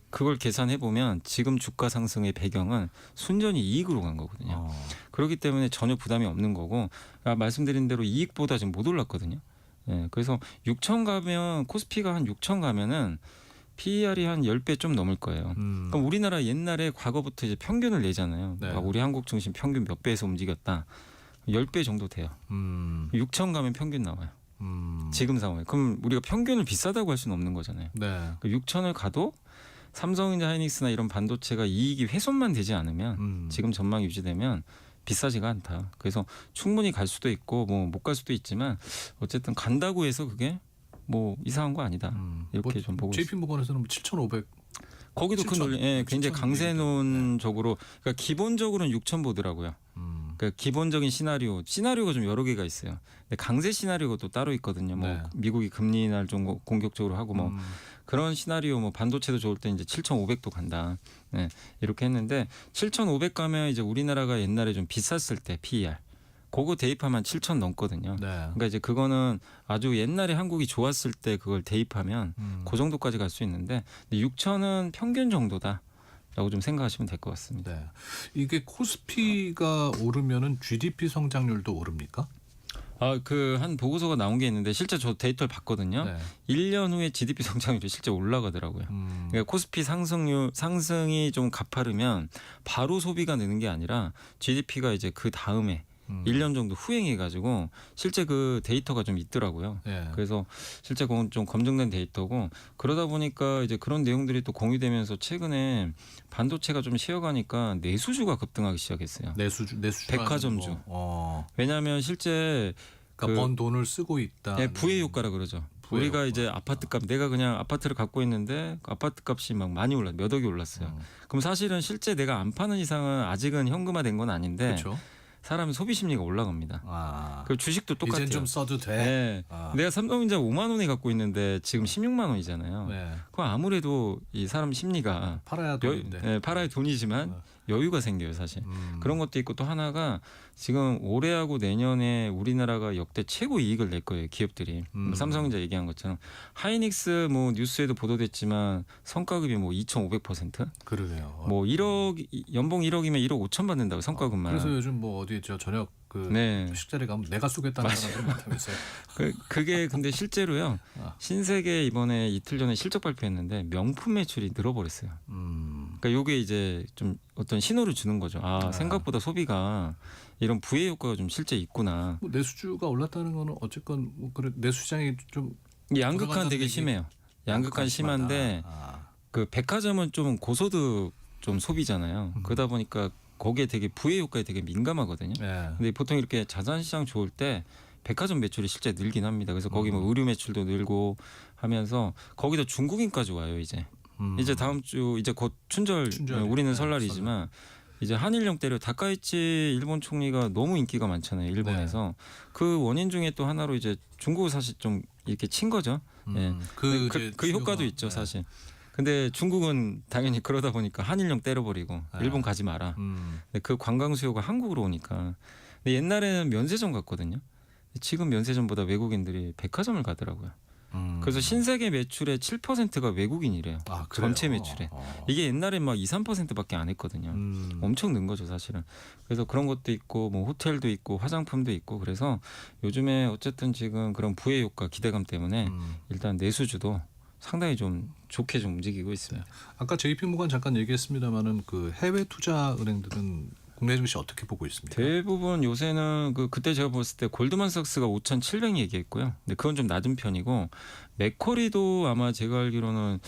Speaker 6: 그걸 계산해 보면 지금 주가 상승의 배경은 순전히 이익으로 간 거거든요. 그렇기 때문에 전혀 부담이 없는 거고 말씀드린 대로 이익보다 지금 못 올랐거든요. 예, 그래서 6천 가면 코스피가 한 6천 가면은 PER이 한 10배 좀 넘을 거예요. 그럼 우리나라 옛날에 과거부터 이제 평균을 내잖아요.
Speaker 2: 네.
Speaker 6: 우리 한국 증시 평균 몇 배에서 움직였다. 10배 정도 돼요. 6천 가면 평균 나와요. 지금 상황에. 그럼 우리가 평균을 비싸다고 할 수는 없는 거잖아요.
Speaker 2: 네.
Speaker 6: 6천을 가도 삼성전자, 하이닉스나 이런 반도체가 이익이 훼손만 되지 않으면 지금 전망이 유지되면 비싸지가 않다. 그래서 충분히 갈 수도 있고 뭐 못 갈 수도 있지만 어쨌든 간다고 해서 그게 뭐 이상한 거 아니다. 이렇게
Speaker 2: 뭐
Speaker 6: 좀 보고 있습니다.
Speaker 2: JP모건에서는 7,500.
Speaker 6: 거기도 큰
Speaker 2: 7,000,
Speaker 6: 논리, 예, 굉장히
Speaker 2: 7,000
Speaker 6: 강세론적으로 그러니까 기본적으로는 6천 보더라고요. 그러니까 기본적인 시나리오가 좀 여러 개가 있어요. 근데 강세 시나리오가 또 따로 있거든요. 뭐
Speaker 2: 네.
Speaker 6: 미국이 금리 인하를 좀 공격적으로 하고 뭐 그런 시나리오 뭐 반도체도 좋을 때 이제 7,500도 간다. 네, 이렇게 했는데 7,500 가면 이제 우리나라가 옛날에 좀 비쌌을 때 PER 그거 대입하면 7,000 넘거든요.
Speaker 2: 네.
Speaker 6: 그러니까 이제 그거는 아주 옛날에 한국이 좋았을 때 그걸 대입하면 그 정도까지 갈 수 있는데 6,000은 평균 정도다라고 좀 생각하시면 될 것 같습니다.
Speaker 2: 네. 이게 코스피가 오르면은 GDP 성장률도 오릅니까?
Speaker 6: 그 한 보고서가 나온 게 있는데 실제 저 데이터를 봤거든요.
Speaker 2: 네.
Speaker 6: 1년 후에 GDP 성장률이 실제 올라가더라고요. 그러니까 코스피 상승이 좀 가파르면 바로 소비가 느는 게 아니라 GDP가 이제 그 다음에 1년 정도 후행해가지고 실제 그 데이터가 좀 있더라고요.
Speaker 2: 네.
Speaker 6: 그래서 실제 그건 좀 검증된 데이터고 그러다 보니까 이제 그런 내용들이 또 공유되면서 최근에 반도체가 좀 쉬어가니까 내수주가 급등하기 시작했어요.
Speaker 2: 내수주
Speaker 6: 백화점주. 왜냐하면 실제
Speaker 2: 그러니까 번 돈을 쓰고 있다.
Speaker 6: 부의 효과라 그러죠. 우리가 이제 아파트값 내가 그냥 아파트를 갖고 있는데 그 아파트값이 막 많이 올라 몇 억이 올랐어요. 그럼 사실은 실제 내가 안 파는 이상은 아직은 현금화된 건 아닌데
Speaker 2: 그렇죠.
Speaker 6: 사람 소비 심리가 올라갑니다.
Speaker 2: 아.
Speaker 6: 그 주식도 똑같아요.
Speaker 2: 이젠 좀 써도 돼.
Speaker 6: 네.
Speaker 2: 아.
Speaker 6: 내가 삼성전자 5만 원에 갖고 있는데 지금 16만 원이잖아요.
Speaker 2: 네.
Speaker 6: 그럼 아무래도 이 사람 심리가
Speaker 2: 팔아야 돈인데.
Speaker 6: 네, 팔아야 돈이지만 여유가 생겨요, 사실. 그런 것도 있고 또 하나가 지금 올해하고 내년에 우리나라가 역대 최고 이익을 낼 거예요, 기업들이. 삼성전자 얘기한 것처럼 하이닉스 뭐 뉴스에도 보도됐지만 성과급이 뭐 2,500%?
Speaker 2: 그러네요.
Speaker 6: 뭐 1억 연봉 1억이면 1억 5천 받는다고 성과급만.
Speaker 2: 그래서 요즘 뭐 어디 저 저녁 그
Speaker 6: 네.
Speaker 2: 식자리 가면 내가 쏘겠다는 사람들 많다면서요.
Speaker 6: 그게 근데 실제로요.
Speaker 2: 아.
Speaker 6: 신세계 이번에 이틀 전에 실적 발표했는데 명품 매출이 늘어버렸어요. 그러니까 요게 이제 좀 어떤 신호를 주는 거죠. 아, 생각보다 소비가 이런 부의 효과가 좀 실제 있구나.
Speaker 2: 뭐 내수주가 올랐다는 거는 어쨌건 뭐 그래 내수시장이 좀
Speaker 6: 이 양극화
Speaker 2: 돌아간다는
Speaker 6: 되게
Speaker 2: 얘기-
Speaker 6: 심해요. 양극화 심한데 그 백화점은 좀 고소득 좀 소비잖아요. 그러다 보니까 거기에 되게 부의 효과에 되게 민감하거든요.
Speaker 2: 네.
Speaker 6: 근데 보통 이렇게 자산시장 좋을 때 백화점 매출이 실제 늘긴 합니다. 그래서 거기 뭐 의류 매출도 늘고 하면서 거기다 중국인까지 와요 이제. 이제 다음 주 이제 곧 춘절, 우리는
Speaker 2: 네,
Speaker 6: 설날이지만 이제 한일령 때려 다카이치 일본 총리가 너무 인기가 많잖아요 일본에서. 그 원인 중에 또 하나로 이제 중국을 사실 좀 이렇게 친 거죠. 예. 그 효과도 있죠 사실. 근데 중국은 당연히 그러다 보니까 한일령 때려버리고 일본 가지 마라. 근데 그 관광 수요가 한국으로 오니까. 근데 옛날에는 면세점 갔거든요. 지금 면세점보다 외국인들이 백화점을 가더라고요. 그래서 신세계 매출의 7%가 외국인이래요.
Speaker 2: 아,
Speaker 6: 전체 매출에. 이게 옛날에 막 2, 3%밖에 안 했거든요. 엄청 는 거죠, 사실은. 그래서 그런 것도 있고 뭐 호텔도 있고 화장품도 있고 그래서 요즘에 어쨌든 지금 그런 부의 효과 기대감 때문에 일단 내수주도 상당히 좀 좋게 좀 움직이고 있습니다.
Speaker 2: 아까 JP모건 잠깐 얘기했습니다마는 그 해외 투자 은행들은 국내 증시 어떻게 보고 있습니까?
Speaker 6: 대부분 요새는 그때 제가 봤을 때 골드만삭스가 5,700 얘기했고요. 근데 그건 좀 낮은 편이고 맥쿼리도 아마 제가 알기로는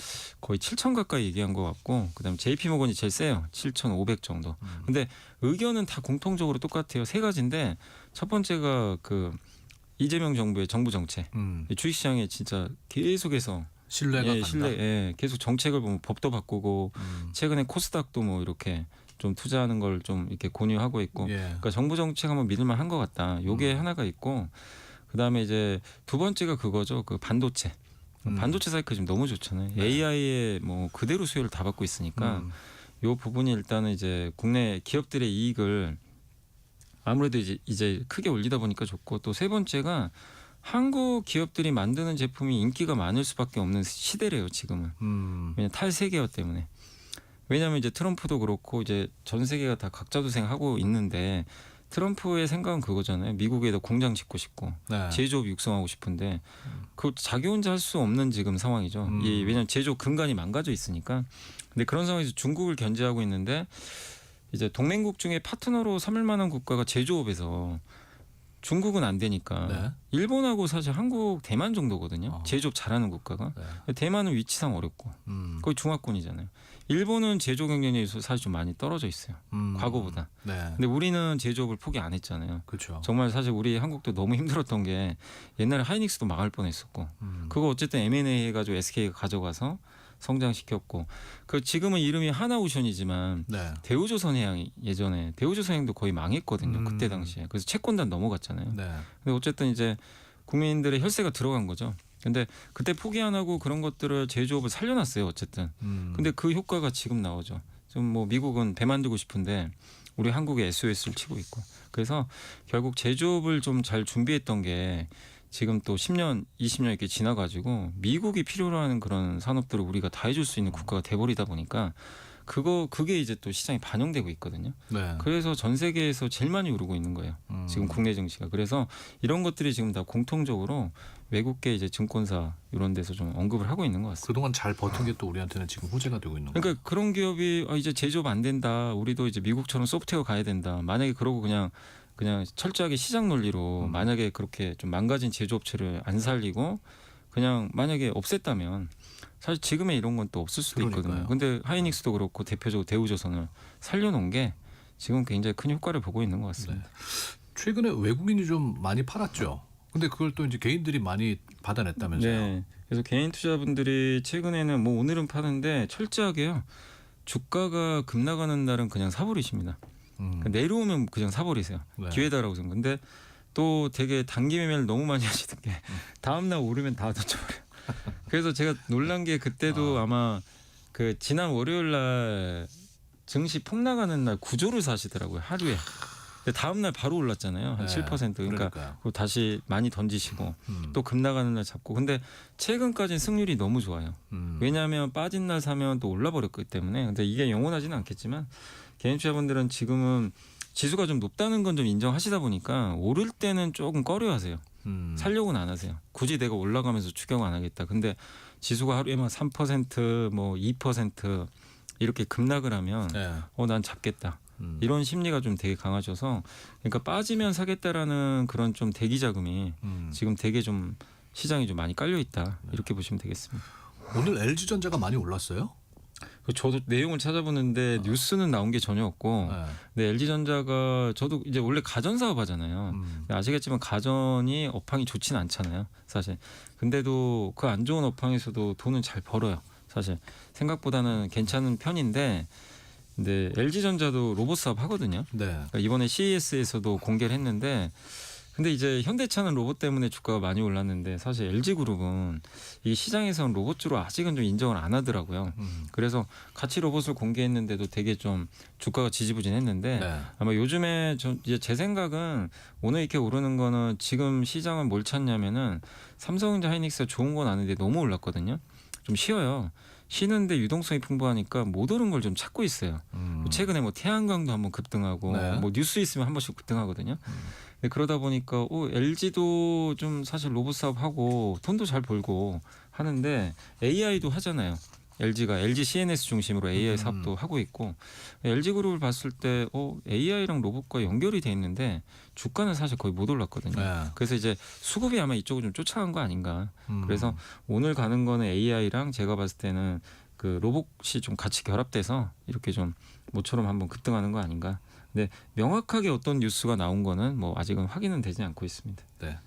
Speaker 6: 거의 7,000 가까이 얘기한 것 같고 그다음에 JP모건이 제일 세요. 7,500 정도. 근데 의견은 다 공통적으로 똑같아요. 세 가지인데 첫 번째가 그 이재명 정부의 정부 정책. 주식시장에 진짜 계속해서
Speaker 2: 신뢰가 간다.
Speaker 6: 계속 정책을 보면 법도 바꾸고 최근에 코스닥도 뭐 이렇게 좀 투자하는 걸 좀 이렇게 권유하고 있고, 그러니까 정부 정책 한번 믿을만 한 것 같다. 요게 하나가 있고, 그 다음에 이제 두 번째가 그거죠. 그 반도체. 반도체 사이클 지금 너무 좋잖아요. AI에 뭐 그대로 수요를 다 받고 있으니까 요 부분이 일단은 이제 국내 기업들의 이익을 아무래도 이제 크게 올리다 보니까 좋고 또 세 번째가 한국 기업들이 만드는 제품이 인기가 많을 수밖에 없는 시대래요 지금은. 왜냐면 탈세계화 때문에. 왜냐하면 이제 트럼프도 그렇고 이제 전 세계가 다 각자 도생하고 있는데 트럼프의 생각은 그거잖아요. 미국에다 공장 짓고 싶고 제조업 육성하고 싶은데 그 자기 혼자 할 수 없는 지금 상황이죠. 왜냐하면 제조업 근간이 망가져 있으니까. 근데 그런 상황에서 중국을 견제하고 있는데 이제 동맹국 중에 파트너로 삼을 만한 국가가 제조업에서 중국은 안 되니까 일본하고 사실 한국, 대만 정도거든요. 제조업 잘하는 국가가. 대만은 위치상 어렵고 거의 중화권이잖아요. 일본은 제조업 경쟁력이 사실 좀 많이 떨어져 있어요. 과거보다. 근데 우리는 제조업을 포기 안 했잖아요.
Speaker 2: 그렇죠.
Speaker 6: 정말 사실 우리 한국도 너무 힘들었던 게 옛날에 하이닉스도 망할 뻔했었고 그거 어쨌든 M&A 해가지고 SK가 가져가서 성장시켰고 그 지금은 이름이 하나오션이지만 대우조선해양이 예전에 대우조선해양도 거의 망했거든요. 그때 당시에. 그래서 채권단 넘어갔잖아요. 근데 어쨌든 이제 국민들의 혈세가 들어간 거죠. 근데 그때 포기 안 하고 그런 것들을 제조업을 살려놨어요. 어쨌든. 근데 그 효과가 지금 나오죠. 좀 뭐 미국은 배 만들고 싶은데 우리 한국에 SOS를 치고 있고. 그래서 결국 제조업을 좀 잘 준비했던 게 지금 또 10년, 20년 이렇게 지나가지고 미국이 필요로 하는 그런 산업들을 우리가 다 해줄 수 있는 국가가 돼버리다 보니까 그게 이제 또 시장에 반영되고 있거든요. 그래서 전 세계에서 제일 많이 오르고 있는 거예요. 지금 국내 증시가. 그래서 이런 것들이 지금 다 공통적으로 외국계 이제 증권사 이런 데서 좀 언급을 하고 있는 것 같습니다.
Speaker 2: 그동안 잘 버틴 게 또 우리한테는 지금 호재가 되고 있는 거예요.
Speaker 6: 그러니까 그런 기업이 이제 제조업 안 된다. 우리도 이제 미국처럼 소프트웨어 가야 된다. 만약에 그러고 그냥 철저하게 시장 논리로 만약에 그렇게 좀 망가진 제조업체를 안 살리고 그냥 만약에 없앴다면 사실 지금의 이런 건 또 없을 수도 있거든요. 근데 하이닉스도 그렇고 대표적으로 대우조선을 살려놓은 게 지금 굉장히 큰 효과를 보고 있는 것 같습니다.
Speaker 2: 최근에 외국인이 좀 많이 팔았죠. 근데 그걸 또 이제 개인들이 많이 받아냈다면서요?
Speaker 6: 네. 그래서 개인 투자분들이 최근에는 뭐 오늘은 파는데 철저하게요. 주가가 급락하는 날은 그냥 사버리십니다. 그러니까 내려오면 그냥 사버리세요.
Speaker 2: 네.
Speaker 6: 기회다라고 생각. 근데 또 되게 단기 매매를 너무 많이 하시던 게 다음 날 오르면 다 던져버려요. 그래서 제가 놀란 게 그때도 아마 그 지난 월요일 날 증시 폭락하는 날 구조를 사시더라고요. 하루에. 근데 다음 날 바로 올랐잖아요. 한
Speaker 2: 네.
Speaker 6: 7%. 그러니까
Speaker 2: 그러니까요.
Speaker 6: 그거 다시 많이 던지시고 또 급락하는 날 잡고. 근데 최근까지는 승률이 너무 좋아요. 왜냐하면 빠진 날 사면 또 올라버렸기 때문에. 근데 이게 영원하지는 않겠지만 개인 투자분들은 지금은 지수가 좀 높다는 건 좀 인정하시다 보니까 오를 때는 조금 꺼려하세요. 살려고는 안 하세요. 굳이 내가 올라가면서 추격 안 하겠다. 근데 지수가 하루에 막 3% 뭐 2% 이렇게 급락을 하면
Speaker 2: 네.
Speaker 6: 난 잡겠다. 이런 심리가 좀 되게 강하셔서 그러니까 빠지면 사겠다라는 그런 좀 대기 자금이 지금 되게 좀 시장이 좀 많이 깔려 있다. 이렇게 보시면 되겠습니다.
Speaker 2: 오늘 LG전자가 많이 올랐어요?
Speaker 6: 저도 내용을 찾아보는데 뉴스는 나온 게 전혀 없고
Speaker 2: 네.
Speaker 6: 네, LG전자가 저도 이제 원래 가전 사업 하잖아요. 아시겠지만 가전이 업황이 좋진 않잖아요. 사실. 근데도 그 안 좋은 업황에서도 돈은 잘 벌어요. 사실. 생각보다는 괜찮은 편인데 근데 LG전자도 로봇 사업 하거든요.
Speaker 2: 네.
Speaker 6: 그러니까 이번에 CES에서도 공개를 했는데 근데 이제 현대차는 로봇 때문에 주가가 많이 올랐는데 사실 LG그룹은 이 시장에서는 로봇주로 아직은 좀 인정을 안 하더라고요. 그래서 같이 로봇을 공개했는데도 되게 좀 주가가 지지부진했는데
Speaker 2: 네.
Speaker 6: 아마 요즘에 이제 제 생각은 오늘 이렇게 오르는 거는 지금 시장은 뭘 찾냐면은 삼성전자 하이닉스가 좋은 건 아는데 너무 올랐거든요. 좀 쉬어요. 쉬는데 유동성이 풍부하니까 못 오른 걸 좀 찾고 있어요. 최근에 뭐 태양광도 한번 급등하고
Speaker 2: 네.
Speaker 6: 뭐 뉴스 있으면 한 번씩 급등하거든요. 네, 그러다 보니까 LG도 좀 사실 로봇 사업하고 돈도 잘 벌고 하는데 AI도 하잖아요. LG가 LG CNS 중심으로 AI 사업도 하고 있고 LG그룹을 봤을 때 AI랑 로봇과 연결이 돼 있는데 주가는 사실 거의 못 올랐거든요.
Speaker 2: 네.
Speaker 6: 그래서 이제 수급이 아마 이쪽을 좀 쫓아간 거 아닌가. 그래서 오늘 가는 거는 AI랑 제가 봤을 때는 그 로봇이 좀 같이 결합돼서 이렇게 좀 모처럼 한번 급등하는 거 아닌가. 근데 명확하게 어떤 뉴스가 나온 거는 뭐 아직은 확인은 되지 않고 있습니다.
Speaker 2: 네.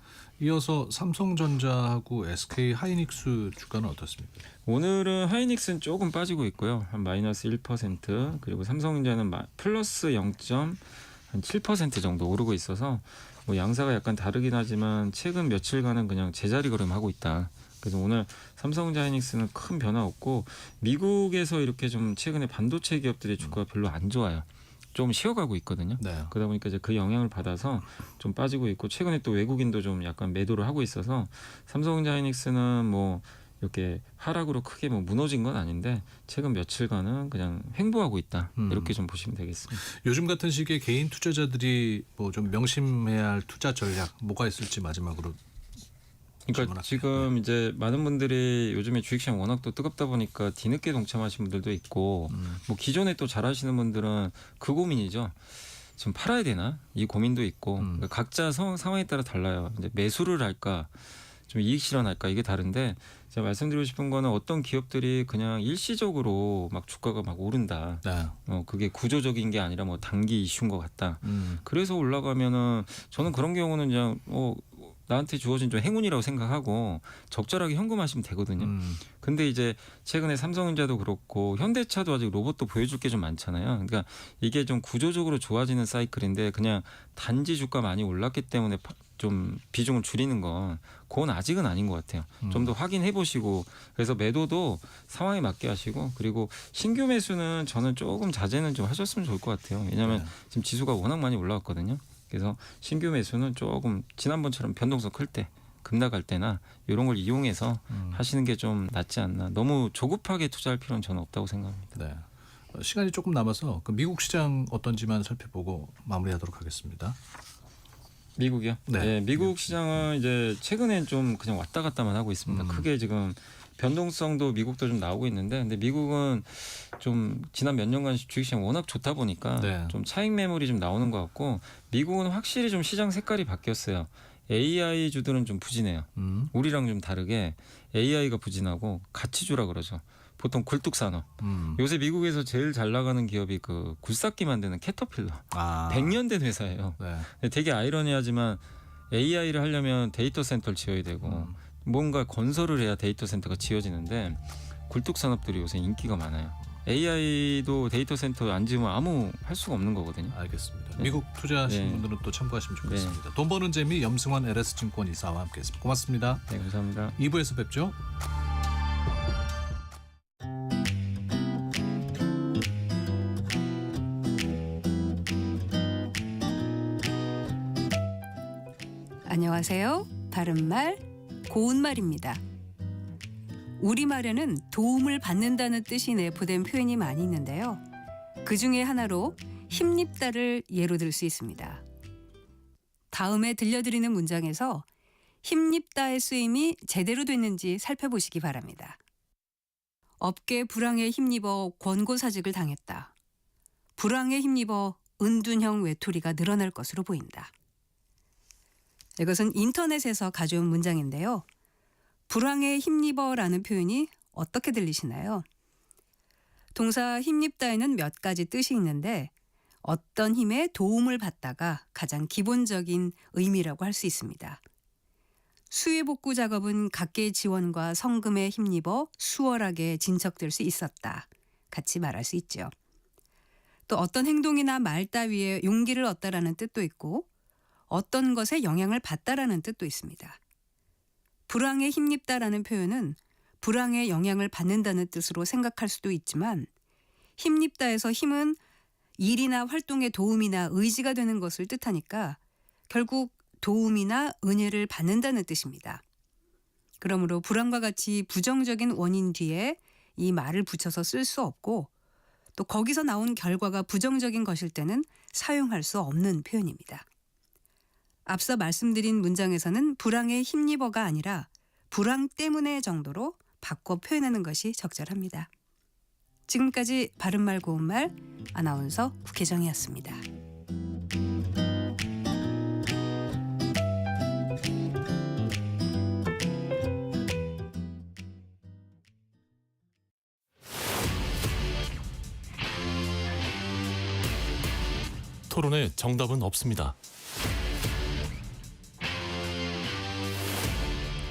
Speaker 2: 이어서 삼성전자하고 SK 하이닉스 주가는 어떻습니까?
Speaker 6: 오늘은 하이닉스는 조금 빠지고 있고요. 한 마이너스 1% 그리고 삼성전자는 플러스 0.7% 정도 오르고 있어서 뭐 양사가 약간 다르긴 하지만 최근 며칠간은 그냥 제자리 걸음하고 있다. 그래서 오늘 삼성전자 하이닉스는 큰 변화 없고 미국에서 이렇게 좀 최근에 반도체 기업들의 주가가 별로 안 좋아요. 좀 쉬어가고 있거든요.
Speaker 2: 네.
Speaker 6: 그러다 보니까 이제 그 영향을 받아서 좀 빠지고 있고 최근에 또 외국인도 좀 약간 매도를 하고 있어서 삼성전자 하이닉스는 뭐 이렇게 하락으로 크게 뭐 무너진 건 아닌데 최근 며칠간은 그냥 횡보하고 있다. 이렇게 좀 보시면 되겠습니다.
Speaker 2: 요즘 같은 시기에 개인 투자자들이 뭐 좀 명심해야 할 투자 전략 뭐가 있을지 마지막으로.
Speaker 6: 그러니까
Speaker 2: 질문할게요.
Speaker 6: 지금 이제 많은 분들이 요즘에 주식시장 워낙 또 뜨겁다 보니까 뒤늦게 동참하신 분들도 있고 뭐 기존에 또 잘하시는 분들은 그 고민이죠. 지금 팔아야 되나? 이 고민도 있고 그러니까 각자 상황에 따라 달라요. 이제 매수를 할까, 좀 이익 실현할까 이게 다른데 제가 말씀드리고 싶은 거는 어떤 기업들이 그냥 일시적으로 막 주가가 막 오른다.
Speaker 2: 네.
Speaker 6: 그게 구조적인 게 아니라 뭐 단기 이슈인 것 같다. 그래서 올라가면은 저는 그런 경우는 그냥 나한테 주어진 좀 행운이라고 생각하고 적절하게 현금하시면 되거든요. 근데 이제 최근에 삼성전자도 그렇고 현대차도 아직 로봇도 보여줄 게 좀 많잖아요. 그러니까 이게 좀 구조적으로 좋아지는 사이클인데 그냥 단지 주가 많이 올랐기 때문에 좀 비중을 줄이는 건 그건 아직은 아닌 것 같아요. 좀 더 확인해 보시고 그래서 매도도 상황에 맞게 하시고 그리고 신규 매수는 저는 조금 자제는 좀 하셨으면 좋을 것 같아요. 왜냐하면
Speaker 2: 네.
Speaker 6: 지금 지수가 워낙 많이 올라왔거든요. 그래서 신규 매수는 조금 지난번처럼 변동성 클 때 급락할 때나 이런 걸 이용해서 하시는 게 좀 낫지 않나. 너무 조급하게 투자할 필요는 저는 없다고 생각합니다.
Speaker 2: 네. 시간이 조금 남아서 그 미국 시장 어떤지만 살펴보고 마무리하도록 하겠습니다.
Speaker 6: 미국이요?
Speaker 2: 네.
Speaker 6: 네, 미국 시장은 이제 최근엔 좀 그냥 왔다 갔다만 하고 있습니다. 크게 지금 변동성도 미국도 좀 나오고 있는데 근데 미국은 좀 지난 몇 년간 주식시장 워낙 좋다 보니까
Speaker 2: 네.
Speaker 6: 좀 차익 매물이 좀 나오는 것 같고 미국은 확실히 좀 시장 색깔이 바뀌었어요. AI 주들은 좀 부진해요. 우리랑 좀 다르게 AI가 부진하고 가치주라 그러죠. 보통 굴뚝산업. 요새 미국에서 제일 잘 나가는 기업이 그 굴삭기 만드는 캐터필러. 100년 된 회사예요.
Speaker 2: 네.
Speaker 6: 근데 되게 아이러니하지만 AI를 하려면 데이터 센터를 지어야 되고 뭔가 건설을 해야 데이터 센터가 지어지는데 굴뚝 산업들이 요새 인기가 많아요. AI도 데이터 센터 안 지으면 아무 할 수가 없는 거거든요.
Speaker 2: 알겠습니다.
Speaker 6: 네.
Speaker 2: 미국 투자하신
Speaker 6: 네.
Speaker 2: 분들은 또 참고하시면 좋겠습니다. 돈 버는 재미 염승환 LS증권 이사와 함께했습니다. 고맙습니다.
Speaker 6: 네, 감사합니다.
Speaker 2: 2부에서 뵙죠.
Speaker 7: 안녕하세요. 바른말, 고운말입니다. 우리말에는 도움을 받는다는 뜻이 내포된 표현이 많이 있는데요. 그 중에 하나로 힘입다를 예로 들 수 있습니다. 다음에 들려드리는 문장에서 힘입다의 쓰임이 제대로 됐는지 살펴보시기 바랍니다. 업계 불황에 힘입어 권고사직을 당했다. 불황에 힘입어 은둔형 외톨이가 늘어날 것으로 보인다. 이것은 인터넷에서 가져온 문장인데요. 불황에 힘입어라는 표현이 어떻게 들리시나요? 동사 힘입다에는 몇 가지 뜻이 있는데 어떤 힘에 도움을 받다가 가장 기본적인 의미라고 할 수 있습니다. 수혜복구 작업은 각계의 지원과 성금에 힘입어 수월하게 진척될 수 있었다. 같이 말할 수 있죠. 또 어떤 행동이나 말 따위에 용기를 얻다라는 뜻도 있고 어떤 것에 영향을 받다라는 뜻도 있습니다. 불황에 힘입다라는 표현은 불황에 영향을 받는다는 뜻으로 생각할 수도 있지만 힘입다에서 힘은 일이나 활동에 도움이나 의지가 되는 것을 뜻하니까 결국 도움이나 은혜를 받는다는 뜻입니다. 그러므로 불황과 같이 부정적인 원인 뒤에 이 말을 붙여서 쓸 수 없고 또 거기서 나온 결과가 부정적인 것일 때는 사용할 수 없는 표현입니다. 앞서 말씀드린 문장에서는 불황에 힘입어가 아니라 불황 때문에 정도로 바꿔 표현하는 것이 적절합니다. 지금까지 바른말 고운말 아나운서 국혜정이었습니다.
Speaker 1: 토론에 정답은 없습니다.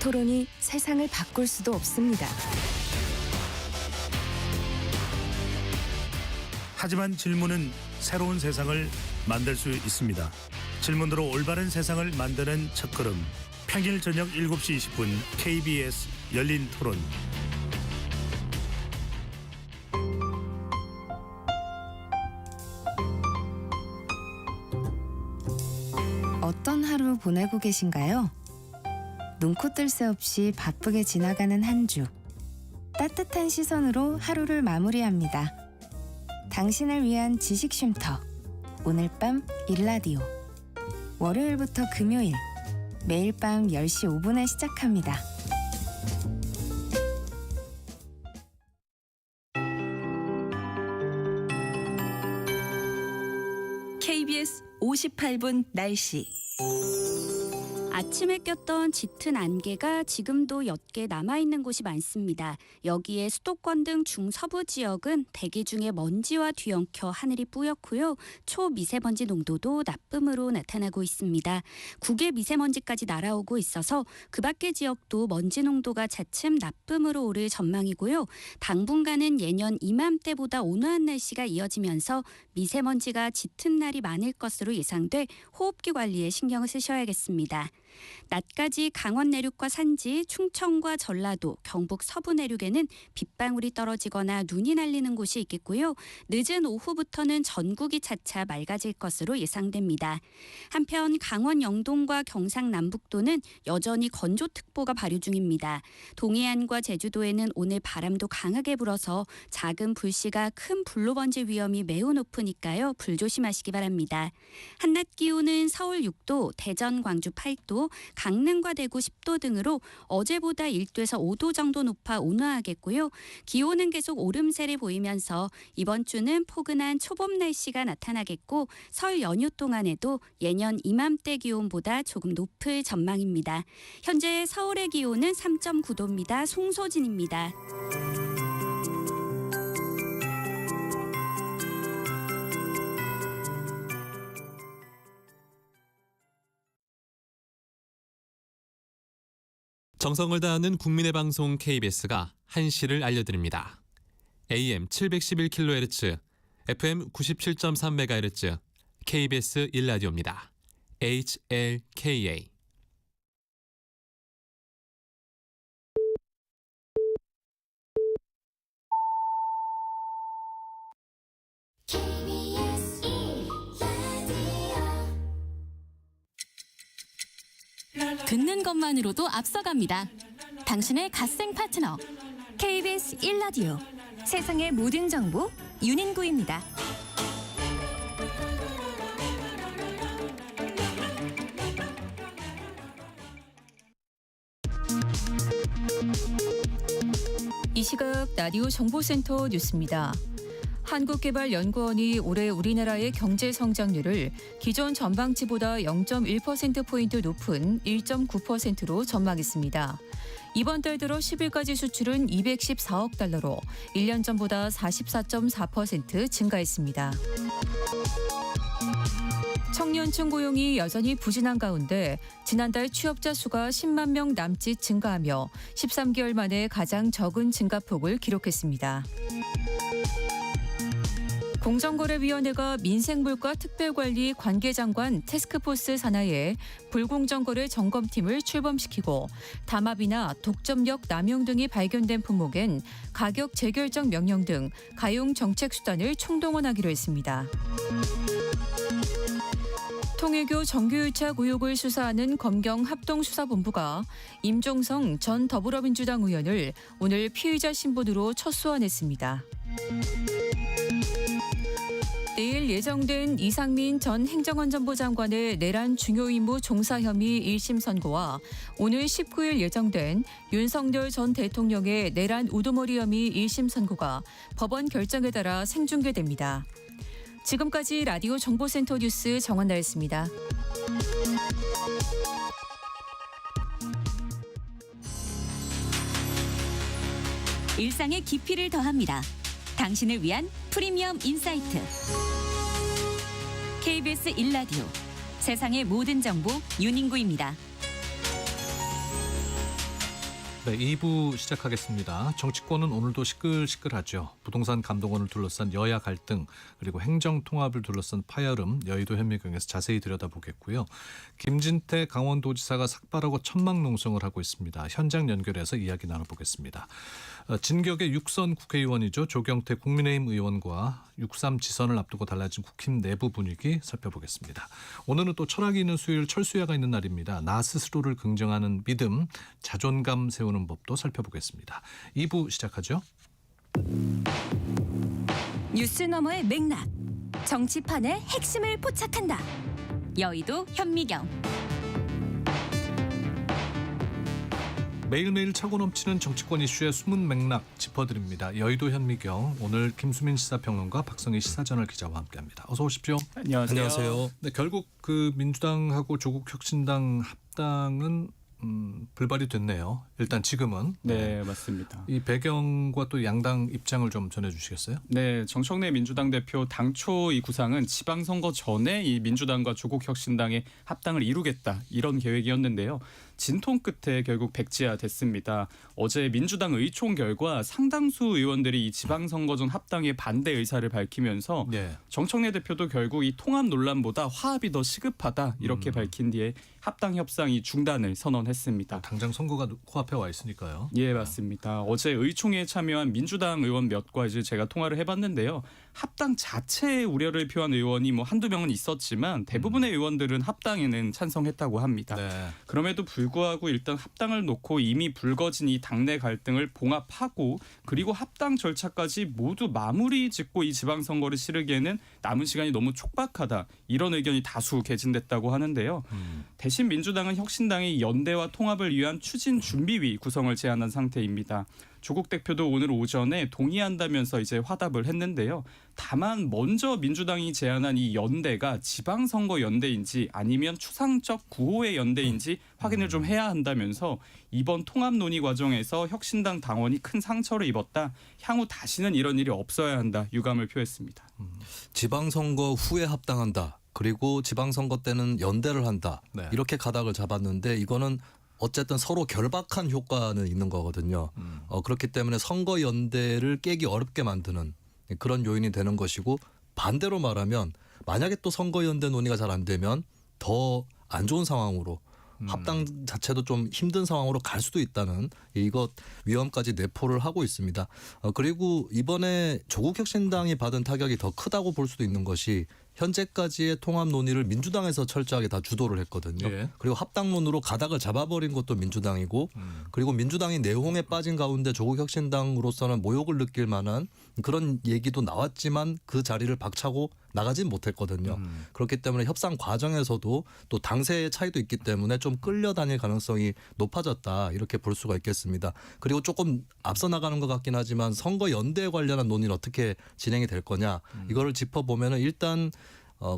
Speaker 8: 토론이 세상을 바꿀 수도 없습니다.
Speaker 9: 하지만 질문은 새로운 세상을 만들 수 있습니다. 질문으로 올바른 세상을 만드는 첫걸음. 평일 저녁 7시 20분 KBS 열린 토론.
Speaker 8: 어떤 하루 보내고 계신가요? 눈코 뜰 새 없이 바쁘게 지나가는 한 주. 따뜻한 시선으로 하루를 마무리합니다. 당신을 위한 지식 쉼터. 오늘 밤 일라디오. 월요일부터 금요일. 매일 밤 10시 5분에 시작합니다.
Speaker 7: KBS 58분 날씨.
Speaker 10: 아침에 꼈던 짙은 안개가 지금도 옅게 남아있는 곳이 많습니다. 여기에 수도권 등 중서부 지역은 대기 중에 먼지와 뒤엉켜 하늘이 뿌옇고요. 초미세먼지 농도도 나쁨으로 나타나고 있습니다. 국외 미세먼지까지 날아오고 있어서 그 밖의 지역도 먼지 농도가 차츰 나쁨으로 오를 전망이고요. 당분간은 예년 이맘때보다 온화한 날씨가 이어지면서 미세먼지가 짙은 날이 많을 것으로 예상돼 호흡기 관리에 신경을 쓰셔야겠습니다. 낮까지 강원 내륙과 산지, 충청과 전라도, 경북 서부 내륙에는 빗방울이 떨어지거나 눈이 날리는 곳이 있겠고요. 늦은 오후부터는 전국이 차차 맑아질 것으로 예상됩니다. 한편 강원 영동과 경상 남북도는 여전히 건조특보가 발효 중입니다. 동해안과 제주도에는 오늘 바람도 강하게 불어서 작은 불씨가 큰 불로 번질 위험이 매우 높으니까요. 불조심하시기 바랍니다. 한낮 기온은 서울 6도, 대전, 광주 8도, 강릉과 대구 10도 등으로 어제보다 1도에서 5도 정도 높아 온화하겠고요. 기온은 계속 오름세를 보이면서 이번 주는 포근한 초봄 날씨가 나타나겠고 설 연휴 동안에도 예년 이맘때 기온보다 조금 높을 전망입니다. 현재 서울의 기온은 3.9도입니다. 송소진입니다.
Speaker 1: 정성을 다하는 국민의 방송 KBS가 한시를 알려드립니다. AM 711kHz, FM 97.3MHz, KBS 1라디오입니다. HLKA.
Speaker 3: 듣는 것만으로도 앞서갑니다. 당신의 갓생 파트너 KBS 1라디오 세상의 모든 정보 윤인구입니다. 이 시각 라디오 정보센터 뉴스입니다. 한국개발연구원이 올해 우리나라의 경제 성장률을 기존 전망치보다 0.1%포인트 높은 1.9%로 전망했습니다. 이번 달 들어 10일까지 수출은 214억 달러로 1년 전보다 44.4% 증가했습니다. 청년층 고용이 여전히 부진한 가운데 지난달 취업자 수가 10만 명 남짓 증가하며 13개월 만에 가장 적은 증가폭을 기록했습니다. 공정거래위원회가 민생물가 특별관리 관계장관 태스크포스 산하에 불공정거래 점검팀을 출범시키고 담합이나 독점력 남용 등이 발견된 품목엔 가격 재결정 명령 등 가용 정책 수단을 총동원하기로 했습니다. 통일교 정규유착 의혹을 수사하는 검경합동수사본부가 임종성 전 더불어민주당 의원을 오늘 피의자 신분으로 첫 소환했습니다. 내일 예정된 이상민 전 행정안전부 장관의 내란 중요임무 종사 혐의 1심 선고와 오늘 19일 예정된 윤석열 전 대통령의 내란 우두머리 혐의 1심 선고가 법원 결정에 따라 생중계됩니다. 지금까지 라디오 정보센터 뉴스 정원나였습니다. 일상의 깊이를 더합니다. 당신을 위한 프리미엄 인사이트. KBS 1라디오 세상의 모든 정보 윤인구입니다.
Speaker 2: 네, 2부 시작하겠습니다. 정치권은 오늘도 시끌시끌하죠. 부동산 감독원을 둘러싼 여야 갈등 그리고 행정통합을 둘러싼 파열음 여의도 현미경에서 자세히 들여다보겠고요. 김진태 강원도지사가 삭발하고 천막농성을 하고 있습니다. 현장 연결해서 이야기 나눠보겠습니다. 진격의 6선 국회의원이죠. 조경태 국민의힘 의원과 6.3 지선을 앞두고 달라진 국힘 내부 분위기 살펴보겠습니다. 오늘은 또 철학이 있는 수요일 철수야가 있는 날입니다. 나 스스로를 긍정하는 믿음, 자존감 세우는 법도 살펴보겠습니다. 2부 시작하죠.
Speaker 3: 뉴스 너머의 맥락, 정치판의 핵심을 포착한다. 여의도 현미경.
Speaker 2: 매일매일 차고 넘치는 정치권 이슈의 숨은 맥락 짚어드립니다. 여의도 현미경, 오늘 김수민 시사평론가 박성희 시사저널 기자와 함께합니다. 어서 오십시오.
Speaker 11: 안녕하세요.
Speaker 2: 네, 결국 그 민주당하고 조국혁신당 합당은 불발이 됐네요. 일단 지금은.
Speaker 11: 네, 맞습니다.
Speaker 2: 이 배경과 또 양당 입장을 좀 전해주시겠어요?
Speaker 11: 네, 정청래 민주당 대표 당초 이 구상은 지방선거 전에 이 민주당과 조국혁신당의 합당을 이루겠다 이런 계획이었는데요. 진통 끝에 결국 백지화됐습니다. 어제 민주당 의총 결과 상당수 의원들이 이 지방선거 전 합당에 반대 의사를 밝히면서
Speaker 2: 네.
Speaker 11: 정청래 대표도 결국 이 통합 논란보다 화합이 더 시급하다 이렇게 밝힌 뒤에 합당 협상이 중단을 선언했습니다.
Speaker 2: 당장 선거가 코앞에 와 있으니까요.
Speaker 11: 예, 맞습니다. 어제 의총에 참여한 민주당 의원 몇과 이제 제가 통화를 해봤는데요. 합당 자체의 우려를 표한 의원이 뭐 한두 명은 있었지만 대부분의 의원들은 합당에는 찬성했다고 합니다.
Speaker 2: 네.
Speaker 11: 그럼에도 불구하고 일단 합당을 놓고 이미 불거진 이 당내 갈등을 봉합하고 그리고 합당 절차까지 모두 마무리 짓고 이 지방선거를 치르기에는 남은 시간이 너무 촉박하다. 이런 의견이 다수 개진됐다고 하는데요. 대신 민주당은 혁신당의 연대와 통합을 위한 추진준비위 구성을 제안한 상태입니다. 조국 대표도 오늘 오전에 동의한다면서 이제 화답을 했는데요. 다만 먼저 민주당이 제안한 이 연대가 지방선거 연대인지 아니면 추상적 구호의 연대인지 확인을 좀 해야 한다면서 이번 통합 논의 과정에서 혁신당 당원이 큰 상처를 입었다. 향후 다시는 이런 일이 없어야 한다. 유감을 표했습니다.
Speaker 12: 지방선거 후에 합당한다. 그리고 지방선거 때는 연대를 한다.
Speaker 2: 네.
Speaker 12: 이렇게 가닥을 잡았는데 이거는 어쨌든 서로 결박한 효과는 있는 거거든요. 그렇기 때문에 선거 연대를 깨기 어렵게 만드는 그런 요인이 되는 것이고, 반대로 말하면 만약에 또 선거 연대 논의가 잘 안 되면 더 안 좋은 상황으로 합당 자체도 좀 힘든 상황으로 갈 수도 있다는 이것 위험까지 내포를 하고 있습니다. 그리고 이번에 조국혁신당이 받은 타격이 더 크다고 볼 수도 있는 것이, 현재까지의 통합 논의를 민주당에서 철저하게 다 주도를 했거든요.
Speaker 2: 예.
Speaker 12: 그리고 합당론으로 가닥을 잡아버린 것도 민주당이고, 그리고 민주당이 내홍에 빠진 가운데 조국혁신당으로서는 모욕을 느낄 만한 그런 얘기도 나왔지만 그 자리를 박차고 나가진 못했거든요. 그렇기 때문에 협상 과정에서도 또 당세의 차이도 있기 때문에 좀 끌려다닐 가능성이 높아졌다, 이렇게 볼 수가 있겠습니다. 그리고 조금 앞서 나가는 것 같긴 하지만 선거 연대에 관련한 논의는 어떻게 진행이 될 거냐, 이거를 짚어보면은 일단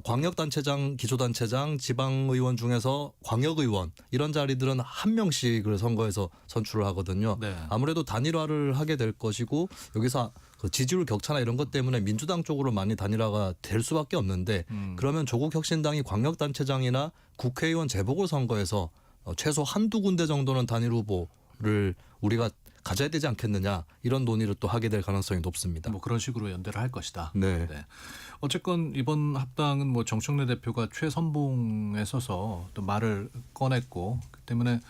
Speaker 12: 광역단체장, 기초단체장, 지방의원 중에서 광역의원 이런 자리들은 한 명씩을 선거에서 선출을 하거든요.
Speaker 2: 네.
Speaker 12: 아무래도 단일화를 하게 될 것이고, 여기서 그 지지율 격차나 이런 것 때문에 민주당 쪽으로 많이 단일화가 될 수밖에 없는데, 그러면 조국혁신당이 광역단체장이나 국회의원 재보궐선거에서 최소 한두 군데 정도는 단일 후보를 우리가 가져야 되지 않겠느냐, 이런 논의를 또 하게 될 가능성이 높습니다.
Speaker 2: 뭐 그런 식으로 연대를 할 것이다.
Speaker 12: 네.
Speaker 2: 어쨌건 이번 합당은 뭐 정청래 대표가 최선봉에 서서 또 말을 꺼냈고, 그 때문에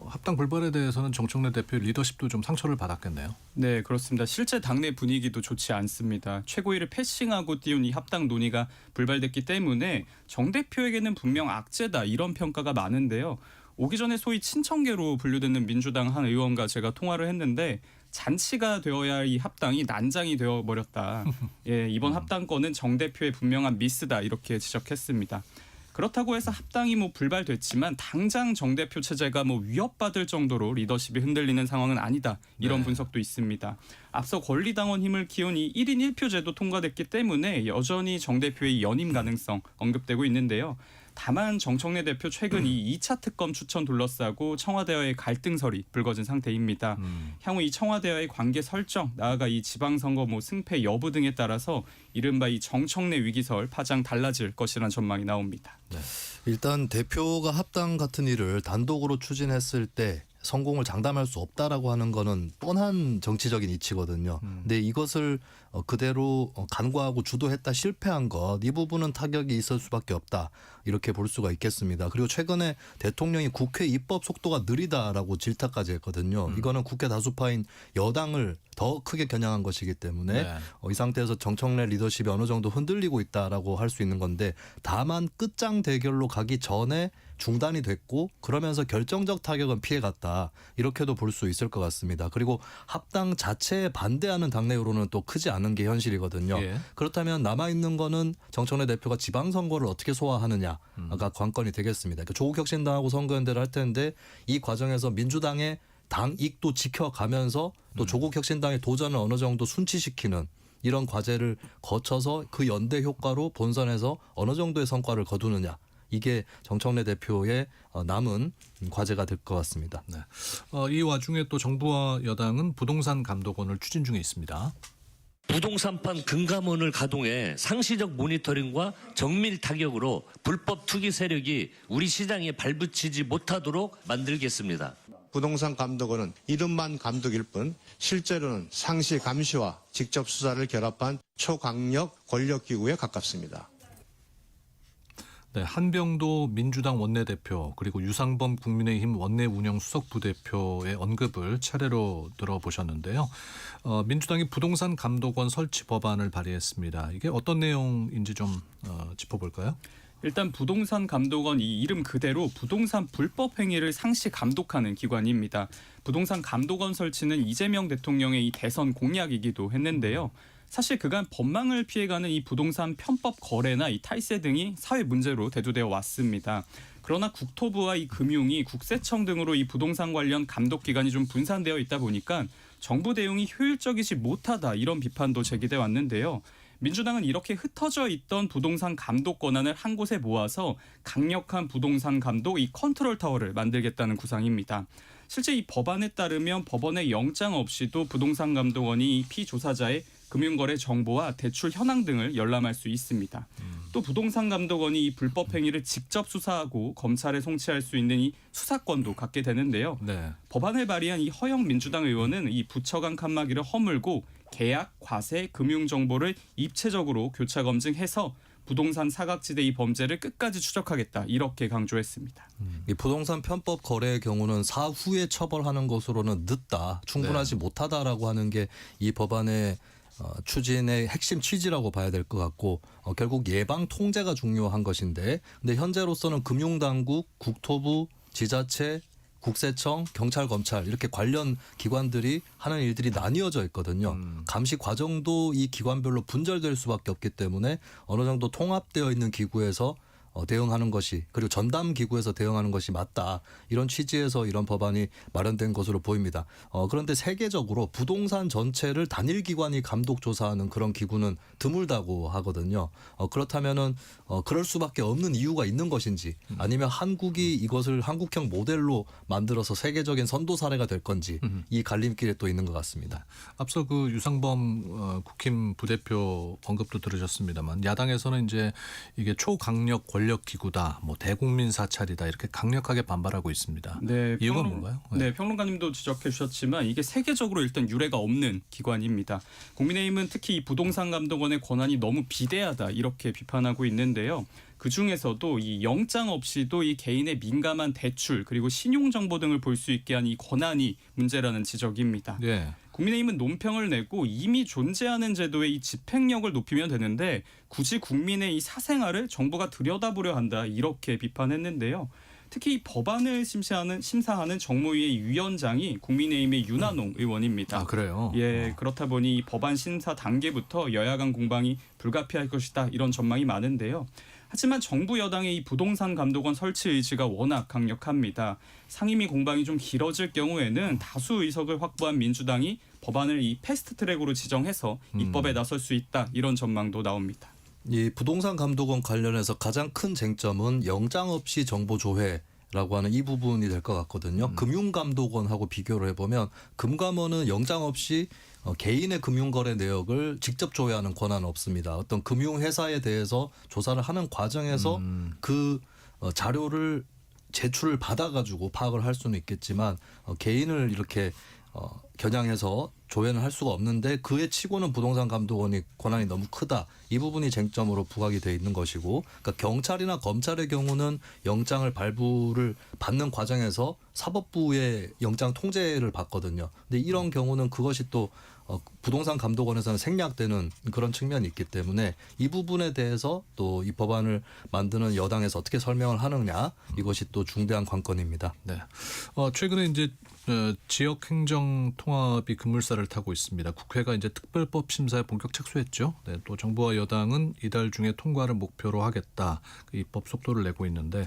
Speaker 2: 합당 불발에 대해서는 정청래 대표의 리더십도 좀 상처를 받았겠네요.
Speaker 11: 네, 그렇습니다. 실제 당내 분위기도 좋지 않습니다. 최고위를 패싱하고 띄운 이 합당 논의가 불발됐기 때문에 정 대표에게는 분명 악재다, 이런 평가가 많은데요. 오기 전에 소위 친청계로 분류되는 민주당 한 의원과 제가 통화를 했는데, 잔치가 되어야 할 이 합당이 난장이 되어버렸다. 예, 이번 합당권은 정 대표의 분명한 미스다, 이렇게 지적했습니다. 그렇다고 해서 합당이 뭐 불발됐지만 당장 정 대표 체제가 뭐 위협받을 정도로 리더십이 흔들리는 상황은 아니다, 이런 분석도 있습니다. 앞서 권리당원 힘을 키운 이 1인 1표제도 통과됐기 때문에 여전히 정 대표의 연임 가능성 언급되고 있는데요. 다만 정청래 대표 최근 이 2차 특검 추천 둘러싸고 청와대와의 갈등설이 불거진 상태입니다. 향후 이 청와대와의 관계 설정, 나아가 이 지방선거 뭐 승패 여부 등에 따라서 이른바 이 정청래 위기설 파장 달라질 것이라는 전망이 나옵니다.
Speaker 12: 네. 일단 대표가 합당 같은 일을 단독으로 추진했을 때 성공을 장담할 수 없다라고 하는 거는 뻔한 정치적인 이치거든요. 근데 이것을 그대로 간과하고 주도했다 실패한 것, 이 부분은 타격이 있을 수밖에 없다, 이렇게 볼 수가 있겠습니다. 그리고 최근에 대통령이 국회 입법 속도가 느리다라고 질타까지 했거든요. 이거는 국회 다수파인 여당을 더 크게 겨냥한 것이기 때문에 이 상태에서 정청래 리더십이 어느 정도 흔들리고 있다라고 할 수 있는 건데, 다만 끝장 대결로 가기 전에 중단이 됐고 그러면서 결정적 타격은 피해갔다, 이렇게도 볼 수 있을 것 같습니다. 그리고 합당 자체에 반대하는 당내 여론은 또 크지 않은 게 현실이거든요.
Speaker 2: 예.
Speaker 12: 그렇다면 남아있는 거는 정청래 대표가 지방선거를 어떻게 소화하느냐가 관건이 되겠습니다. 그러니까 조국혁신당하고 선거연대를 할 텐데, 이 과정에서 민주당의 당 이익도 지켜가면서 또 조국혁신당의 도전을 어느 정도 순치시키는 이런 과제를 거쳐서 그 연대 효과로 본선에서 어느 정도의 성과를 거두느냐, 이게 정청래 대표의 남은 과제가 될 것 같습니다.
Speaker 2: 네. 이 와중에 또 정부와 여당은 부동산 감독원을 추진 중에 있습니다.
Speaker 13: 부동산판 금감원을 가동해 상시적 모니터링과 정밀 타격으로 불법 투기 세력이 우리 시장에 발붙이지 못하도록 만들겠습니다.
Speaker 14: 부동산 감독원은 이름만 감독일 뿐 실제로는 상시 감시와 직접 수사를 결합한 초강력 권력기구에 가깝습니다.
Speaker 2: 네, 한병도 민주당 원내대표, 그리고 유상범 국민의힘 원내운영수석부대표의 언급을 차례로 들어보셨는데요. 민주당이 부동산 감독원 설치 법안을 발의했습니다. 이게 어떤 내용인지 좀 짚어볼까요?
Speaker 11: 일단 부동산 감독원, 이 이름 그대로 부동산 불법 행위를 상시 감독하는 기관입니다. 부동산 감독원 설치는 이재명 대통령의 이 대선 공약이기도 했는데요. 사실 그간 법망을 피해가는 이 부동산 편법 거래나 이 탈세 등이 사회 문제로 대두되어 왔습니다. 그러나 국토부와 이 금융위, 국세청 등으로 이 부동산 관련 감독 기관이 좀 분산되어 있다 보니까 정부 대응이 효율적이지 못하다, 이런 비판도 제기돼 왔는데요. 민주당은 이렇게 흩어져 있던 부동산 감독 권한을 한 곳에 모아서 강력한 부동산 감독, 이 컨트롤 타워를 만들겠다는 구상입니다. 실제 이 법안에 따르면 법원의 영장 없이도 부동산 감독원이 이 피조사자의 금융거래 정보와 대출 현황 등을 열람할 수 있습니다. 또 부동산감독원이 이 불법 행위를 직접 수사하고 검찰에 송치할 수 있는 이 수사권도 갖게 되는데요.
Speaker 2: 네.
Speaker 11: 법안을 발의한 이 허영 민주당 의원은 이 부처 간 칸막이를 허물고 계약, 과세, 금융 정보를 입체적으로 교차 검증해서 부동산 사각지대 이 범죄를 끝까지 추적하겠다 이렇게 강조했습니다.
Speaker 12: 이 부동산 편법 거래의 경우는 사후에 처벌하는 것으로는 늦다, 충분하지 못하다라고 하는 게 이 법안의 추진의 핵심 취지라고 봐야 될 것 같고 결국 예방 통제가 중요한 것인데 근데 현재로서는 금융당국, 국토부, 지자체, 국세청, 경찰, 검찰 이렇게 관련 기관들이 하는 일들이 나뉘어져 있거든요. 감시 과정도 이 기관별로 분절될 수밖에 없기 때문에 어느 정도 통합되어 있는 기구에서 대응하는 것이 그리고 전담 기구에서 대응하는 것이 맞다. 이런 취지에서 이런 법안이 마련된 것으로 보입니다. 그런데 세계적으로 부동산 전체를 단일 기관이 감독 조사하는 그런 기구는 드물다고 하거든요. 그렇다면은 그럴 수밖에 없는 이유가 있는 것인지 아니면 한국이 이것을 한국형 모델로 만들어서 세계적인 선도 사례가 될 건지 이 갈림길에 또 있는 것 같습니다.
Speaker 2: 앞서 그 유상범 국힘 부대표 언급도 들으셨습니다만 야당에서는 이제 이게 초강력 권력 기구다, 뭐 대국민 사찰이다 이렇게 강력하게 반발하고 있습니다.
Speaker 11: 네,
Speaker 2: 이유가 뭔가요?
Speaker 11: 네, 평론가님도 지적해 주셨지만 이게 세계적으로 일단 유례가 없는 기관입니다. 국민의힘은 특히 이 부동산감독원의 권한이 너무 비대하다 이렇게 비판하고 있는데요. 그중에서도 이 영장 없이도 이 개인의 민감한 대출 그리고 신용 정보 등을 볼 수 있게 한 이 권한이 문제라는 지적입니다.
Speaker 2: 네.
Speaker 11: 국민의힘은 논평을 내고 이미 존재하는 제도의 이 집행력을 높이면 되는데 굳이 국민의 이 사생활을 정부가 들여다보려 한다 이렇게 비판했는데요. 특히 이 법안을 심사하는 정무위의 위원장이 국민의힘의 윤한홍 의원입니다.
Speaker 2: 아, 그래요?
Speaker 11: 예, 그렇다 보니 이 법안 심사 단계부터 여야 간 공방이 불가피할 것이다 이런 전망이 많은데요. 하지만 정부 여당의 이 부동산 감독원 설치 의지가 워낙 강력합니다. 상임위 공방이 좀 길어질 경우에는 다수 의석을 확보한 민주당이 법안을 이 패스트트랙으로 지정해서 입법에 나설 수 있다 이런 전망도 나옵니다.
Speaker 12: 이 부동산 감독원 관련해서 가장 큰 쟁점은 영장 없이 정보 조회라고 하는 이 부분이 될 것 같거든요. 금융감독원하고 비교를 해보면 금감원은 영장 없이 개인의 금융거래 내역을 직접 조회하는 권한은 없습니다. 어떤 금융회사에 대해서 조사를 하는 과정에서 그 자료를 제출을 받아가지고 파악을 할 수는 있겠지만 개인을 이렇게 겨냥해서 조회는 할 수가 없는데 그에 치고는 부동산 감독원이 권한이 너무 크다. 이 부분이 쟁점으로 부각이 돼 있는 것이고 그러니까 경찰이나 검찰의 경우는 영장을 발부를 받는 과정에서 사법부의 영장 통제를 받거든요. 근데 이런 경우는 그것이 또 부동산 감독원에서는 생략되는 그런 측면이 있기 때문에 이 부분에 대해서 또 이 법안을 만드는 여당에서 어떻게 설명을 하느냐 이것이 또 중대한 관건입니다.
Speaker 2: 네. 최근에 이제 지역 행정 통합이 급물살을 타고 있습니다. 국회가 이제 특별법 심사에 본격 착수했죠. 네, 또 정부와 여당은 이달 중에 통과를 목표로 하겠다. 그 입법 속도를 내고 있는데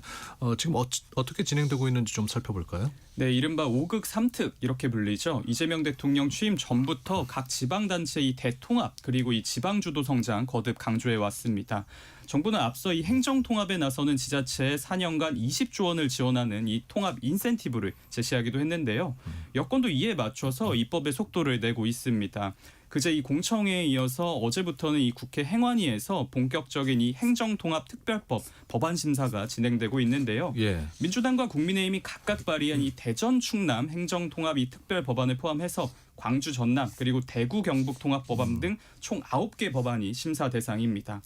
Speaker 2: 지금 어떻게 진행되고 있는지 좀 살펴볼까요?
Speaker 11: 네, 이른바 5극 3특 이렇게 불리죠. 이재명 대통령 취임 전부터 각 지방단체의 이 대통합 그리고 이 지방주도 성장 거듭 강조해 왔습니다. 정부는 앞서 이 행정통합에 나서는 지자체에 4년간 20조 원을 지원하는 이 통합 인센티브를 제시하기도 했는데요. 여권도 이에 맞춰서 입법의 속도를 내고 있습니다. 그제 이 공청회에 이어서 어제부터는 이 국회 행안위에서 본격적인 이 행정통합특별법 법안 심사가 진행되고 있는데요.
Speaker 2: 예.
Speaker 11: 민주당과 국민의힘이 각각 발의한 이 대전 충남 행정통합 이 특별 법안을 포함해서 광주 전남 그리고 대구 경북 통합 법안 등 총 9개 법안이 심사 대상입니다.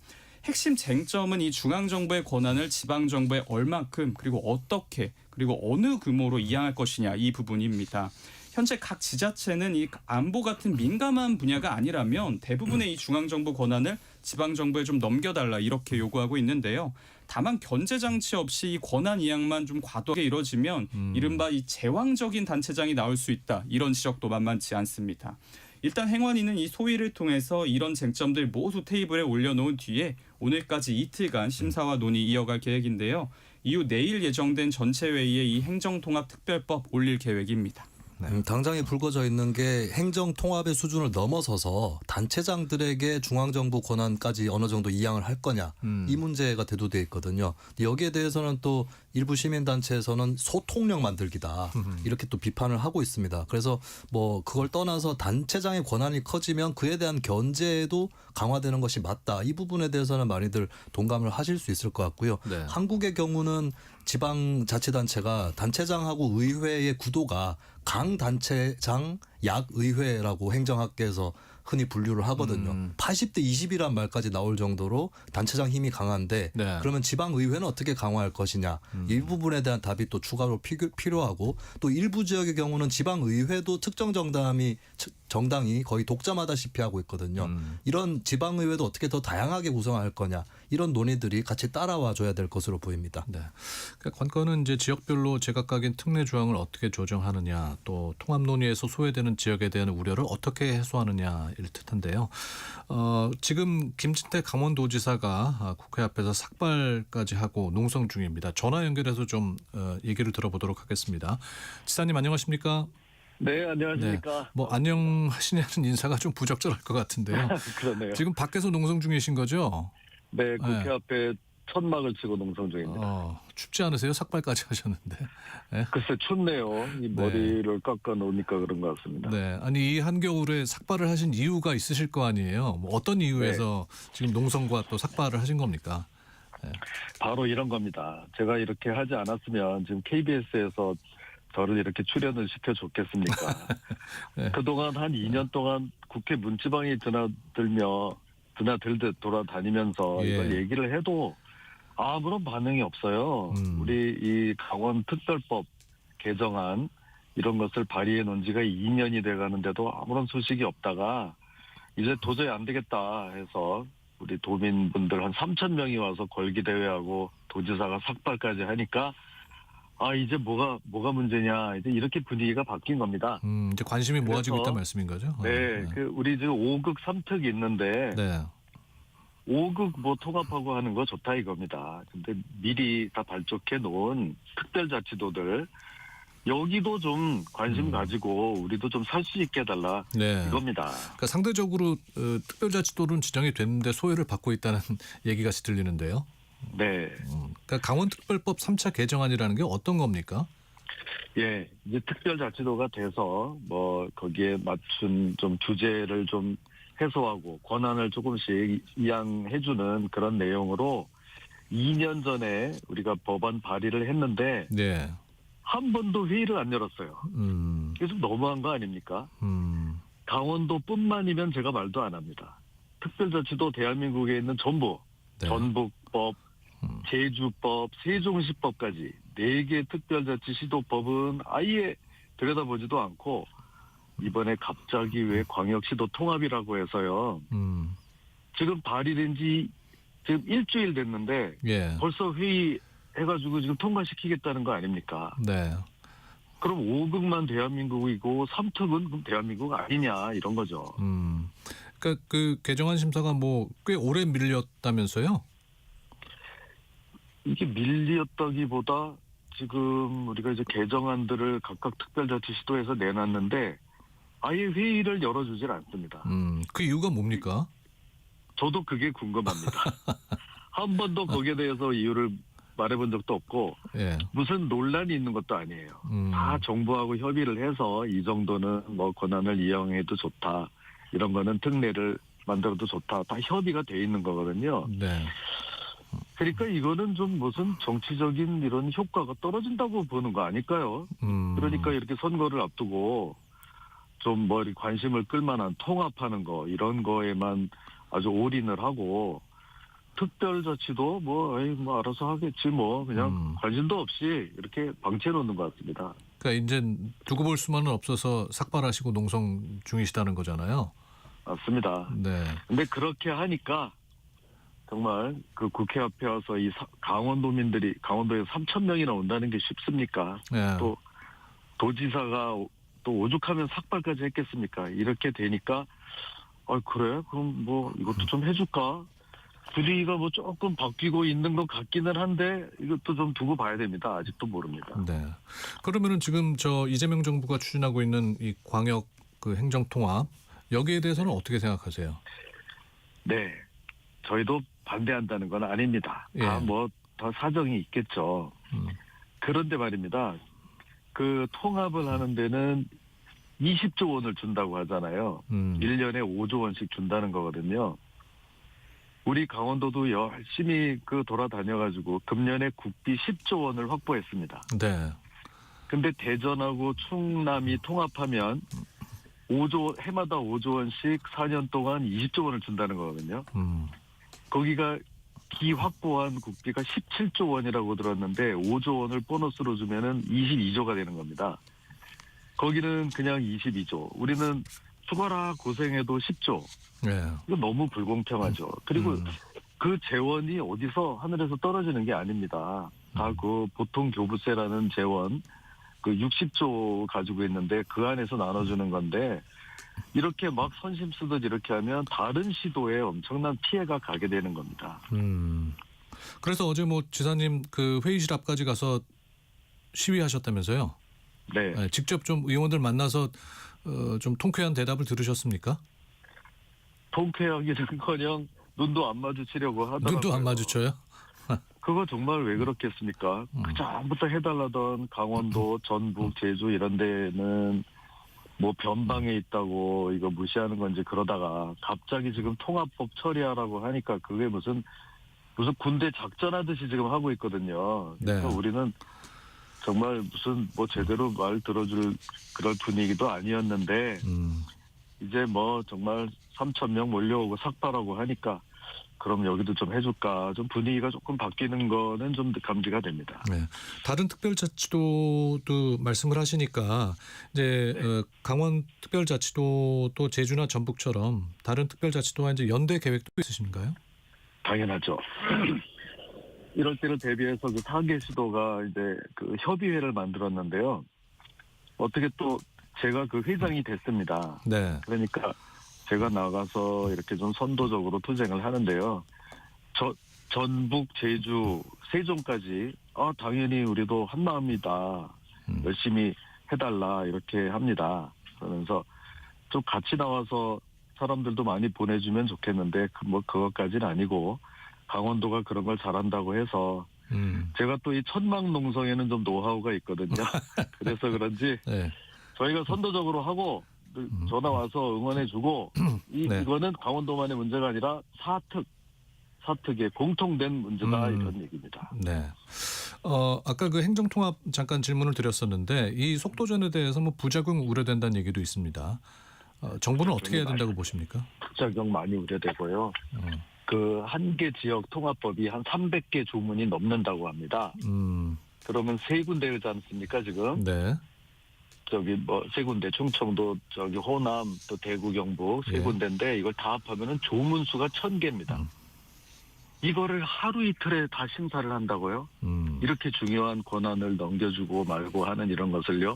Speaker 11: 핵심 쟁점은 이 중앙정부의 권한을 지방정부에 얼만큼 그리고 어떻게 그리고 어느 규모로 이양할 것이냐 이 부분입니다. 현재 각 지자체는 이 안보 같은 민감한 분야가 아니라면 대부분의 이 중앙정부 권한을 지방정부에 좀 넘겨달라 이렇게 요구하고 있는데요. 다만 견제장치 없이 이 권한 이양만 좀 과도하게 이뤄지면 이른바 이 제왕적인 단체장이 나올 수 있다 이런 지적도 만만치 않습니다. 일단 행안위는 이 소위를 통해서 이런 쟁점들 모두 테이블에 올려놓은 뒤에 오늘까지 이틀간 심사와 논의 이어갈 계획인데요. 이후 내일 예정된 전체 회의에 이 행정통합특별법 올릴 계획입니다.
Speaker 12: 당장에 불거져 있는 게 행정통합의 수준을 넘어서서 단체장들에게 중앙정부 권한까지 어느 정도 이양을 할 거냐 이 문제가 대두돼 있거든요. 여기에 대해서는 또 일부 시민단체에서는 소통력 만들기다 이렇게 또 비판을 하고 있습니다. 그래서 뭐 그걸 떠나서 단체장의 권한이 커지면 그에 대한 견제도 강화되는 것이 맞다. 이 부분에 대해서는 많이들 동감을 하실 수 있을 것 같고요.
Speaker 2: 네.
Speaker 12: 한국의 경우는 지방자치단체가 단체장하고 의회의 구도가 강단체장 약의회라고 행정학계에서 흔히 분류를 하거든요. 80대 20이란 말까지 나올 정도로 단체장 힘이 강한데
Speaker 2: 네.
Speaker 12: 그러면 지방의회는 어떻게 강화할 것이냐. 이 부분에 대한 답이 또 추가로 필요하고 또 일부 지역의 경우는 지방의회도 특정 정당이 거의 독점하다시피 하고 있거든요. 이런 지방의회도 어떻게 더 다양하게 구성할 거냐. 이런 논의들이 같이 따라와 줘야 될 것으로 보입니다.
Speaker 2: 네. 그러니까 관건은 이제 지역별로 제각각인 특례 조항을 어떻게 조정하느냐, 또 통합 논의에서 소외되는 지역에 대한 우려를 어떻게 해소하느냐일 듯한데요. 지금 김진태 강원도지사가 국회 앞에서 삭발까지 하고 농성 중입니다. 전화 연결해서 좀 얘기를 들어보도록 하겠습니다. 지사님 안녕하십니까?
Speaker 15: 네, 안녕하십니까?
Speaker 2: 네. 뭐 안녕하시냐는 인사가 좀 부적절할 것 같은데요.
Speaker 15: 그러네요.
Speaker 2: 지금 밖에서 농성 중이신 거죠?
Speaker 15: 네, 국회
Speaker 2: 네.
Speaker 15: 앞에 천막을 치고 농성 중입니다.
Speaker 2: 춥지 않으세요? 삭발까지 하셨는데. 네.
Speaker 15: 글쎄 춥네요. 이 머리를 깎아 놓으니까 그런 것 같습니다.
Speaker 2: 네, 아니 이 한겨울에 삭발을 하신 이유가 있으실 거 아니에요? 뭐 어떤 이유에서 지금 농성과 또 삭발을 하신 겁니까? 네.
Speaker 15: 바로 이런 겁니다. 제가 이렇게 하지 않았으면 지금 KBS에서 저를 이렇게 출연을 시켜줬겠습니까?
Speaker 2: 네.
Speaker 15: 그동안 한 2년 동안 국회 문지방에 드나들듯 돌아다니면서
Speaker 2: 예.
Speaker 15: 이걸 얘기를 해도 아무런 반응이 없어요. 우리 이 강원특별법 개정안 이런 것을 발의해 놓은 지가 2년이 돼가는데도 아무런 소식이 없다가 이제 도저히 안 되겠다 해서 우리 도민분들 한 3,000명이 와서 걸기대회하고 도지사가 삭발까지 하니까 이제 뭐가 문제냐 이제 이렇게 분위기가 바뀐 겁니다.
Speaker 2: 이제 관심이 모아지고
Speaker 15: 그래서,
Speaker 2: 있다는 말씀인 거죠?
Speaker 15: 네, 우리 지금 5극 3특이 있는데
Speaker 2: 네.
Speaker 15: 5극 뭐 통합하고 하는 거 좋다 이겁니다. 근데 미리 다 발족해 놓은 특별자치도들 여기도 좀 관심 가지고 우리도 좀 살 수 있게 해달라
Speaker 2: 네.
Speaker 15: 이겁니다.
Speaker 2: 그러니까 상대적으로 특별자치도는 지정이 됐는데 소외를 받고 있다는 얘기가 들리는데요.
Speaker 15: 네.
Speaker 2: 그러니까 강원특별법 3차 개정안이라는 게 어떤 겁니까?
Speaker 15: 예, 이제 특별자치도가 돼서 뭐 거기에 맞춘 좀 규제를 좀 해소하고 권한을 조금씩 이양해주는 그런 내용으로 2년 전에 우리가 법안 발의를 했는데
Speaker 2: 네.
Speaker 15: 한 번도 회의를 안 열었어요. 이게 좀 너무한 거 아닙니까? 강원도뿐만이면 제가 말도 안 합니다. 특별자치도 대한민국에 있는 전부
Speaker 2: 네.
Speaker 15: 전북법, 제주법, 세종시법까지 4개 특별자치 시도법은 아예 들여다보지도 않고 이번에 갑자기 왜 광역시도 통합이라고 해서요. 지금 발의된 지 지금 일주일 됐는데
Speaker 2: 예.
Speaker 15: 벌써 회의해가지고 지금 통과시키겠다는 거 아닙니까?
Speaker 2: 네.
Speaker 15: 그럼 5극만 대한민국이고 3특은 그럼 대한민국 아니냐 이런 거죠.
Speaker 2: 그러니까 그 개정안 심사가 뭐 꽤 오래 밀렸다면서요?
Speaker 15: 이게 밀렸다기보다 지금 우리가 이제 개정안들을 각각 특별자치 시도에서 내놨는데 아예 회의를 열어주질 않습니다.
Speaker 2: 그 이유가 뭡니까?
Speaker 15: 저도 그게 궁금합니다. 한 번도 거기에 대해서 이유를 말해본 적도 없고
Speaker 2: 예.
Speaker 15: 무슨 논란이 있는 것도 아니에요. 다 정부하고 협의를 해서 이 정도는 뭐 권한을 이용해도 좋다. 이런 거는 특례를 만들어도 좋다. 다 협의가 돼 있는 거거든요.
Speaker 2: 네.
Speaker 15: 그러니까 이거는 좀 무슨 정치적인 이런 효과가 떨어진다고 보는 거 아닐까요? 그러니까 이렇게 선거를 앞두고 좀 뭐 관심을 끌만한 통합하는 거 이런 거에만 아주 올인을 하고 특별자치도 뭐 알아서 하겠지 뭐 그냥 관심도 없이 이렇게 방치해 놓는 것 같습니다.
Speaker 2: 그러니까 이제 두고 볼 수만은 없어서 삭발하시고 농성 중이시다는 거잖아요.
Speaker 15: 맞습니다.
Speaker 2: 네.
Speaker 15: 근데 그렇게 하니까 정말 그 국회 앞에 와서 이 강원도민들이 강원도에 3,000명이나 온다는 게 쉽습니까?
Speaker 2: 네.
Speaker 15: 또 도지사가 또 오죽하면 삭발까지 했겠습니까? 이렇게 되니까 그래? 그럼 뭐 이것도 좀 해줄까? 분위기가 뭐 조금 바뀌고 있는 것 같기는 한데 이것도 좀 두고 봐야 됩니다. 아직도 모릅니다.
Speaker 2: 네. 그러면은 지금 이재명 정부가 추진하고 있는 이 광역 그 행정 통합 여기에 대해서는 어떻게 생각하세요?
Speaker 15: 네. 저희도 반대한다는 건 아닙니다.
Speaker 2: 예.
Speaker 15: 다 뭐 더 사정이 있겠죠. 그런데 말입니다. 그 통합을 하는 데는 20조 원을 준다고 하잖아요. 1년에 5조 원씩 준다는 거거든요. 우리 강원도도 열심히 그 돌아다녀가지고 금년에 국비 10조 원을 확보했습니다.
Speaker 2: 네.
Speaker 15: 근데 대전하고 충남이 통합하면 해마다 5조 원씩 4년 동안 20조 원을 준다는 거거든요. 거기가 기확보한 국비가 17조 원이라고 들었는데 5조 원을 보너스로 주면은 22조가 되는 겁니다. 거기는 그냥 22조. 우리는 죽어라 고생해도 10조.
Speaker 2: 네.
Speaker 15: 이거 너무 불공평하죠. 그리고 그 재원이 어디서 하늘에서 떨어지는 게 아닙니다. 다 그 보통 교부세라는 재원 그 60조 가지고 있는데 그 안에서 나눠주는 건데 이렇게 막 선심 쓰듯 이렇게 하면 다른 시도에 엄청난 피해가 가게 되는 겁니다.
Speaker 2: 그래서 어제 뭐 지사님 그 회의실 앞까지 가서 시위하셨다면서요?
Speaker 15: 네.
Speaker 2: 네, 직접 좀 의원들 만나서 좀 통쾌한 대답을 들으셨습니까?
Speaker 15: 통쾌하기는커녕 눈도 안 마주치려고 하더라고요.
Speaker 2: 눈도 안 마주쳐요?
Speaker 15: 그거 정말 왜 그렇겠습니까? 그 전부터 해달라던 강원도, 전북, 제주 이런 데는 뭐 변방에 있다고 이거 무시하는 건지 그러다가 갑자기 지금 통합법 처리하라고 하니까 그게 무슨 군대 작전하듯이 지금 하고 있거든요. 그래서
Speaker 2: 네.
Speaker 15: 우리는 정말 무슨 뭐 제대로 말 들어줄 그런 분위기도 아니었는데 이제 뭐 정말 3,000명 몰려오고 삭발하고 하니까 그럼 여기도 좀 해줄까. 좀 분위기가 조금 바뀌는 거는 좀 감지가 됩니다.
Speaker 2: 네. 다른 특별자치도도 말씀을 하시니까 이제 강원 특별자치도 또 제주나 전북처럼 다른 특별자치도와 이제 연대 계획도 있으신가요?
Speaker 15: 당연하죠. 이럴 때를 대비해서 그 4개 시도가 이제 그 협의회를 만들었는데요. 어떻게 또 제가 그 회장이 됐습니다.
Speaker 2: 네.
Speaker 15: 그러니까 제가 나가서 이렇게 좀 선도적으로 투쟁을 하는데요. 전북, 제주, 세종까지 당연히 우리도 한마음이다. 열심히 해달라 이렇게 합니다. 그러면서 좀 같이 나와서 사람들도 많이 보내주면 좋겠는데 뭐 그것까지는 아니고 강원도가 그런 걸 잘한다고 해서 제가 또 이 천막농성에는 좀 노하우가 있거든요. 그래서 그런지
Speaker 2: 네.
Speaker 15: 저희가 선도적으로 하고 전화 와서 응원해주고
Speaker 2: 네.
Speaker 15: 이거는 강원도만의 문제가 아니라 사특의 공통된 문제다 이런 얘기입니다.
Speaker 2: 네. 아까 그 행정통합 잠깐 질문을 드렸었는데 이 속도전에 대해서 뭐 부작용 우려된다는 얘기도 있습니다. 정부는 어떻게 해야 된다고 보십니까?
Speaker 15: 부작용 많이 우려되고요. 그 한 개 지역 통합법이 한 300개 조문이 넘는다고 합니다. 그러면 세 군데이지 않습니까 지금?
Speaker 2: 네.
Speaker 15: 저기 뭐 세 군데 충청도 저기 호남 또 대구 경북 세
Speaker 2: 예.
Speaker 15: 군데인데 이걸 다 합하면은 조문 수가 1,000개입니다. 이거를 하루 이틀에 다 심사를 한다고요? 이렇게 중요한 권한을 넘겨주고 말고 하는 이런 것을요?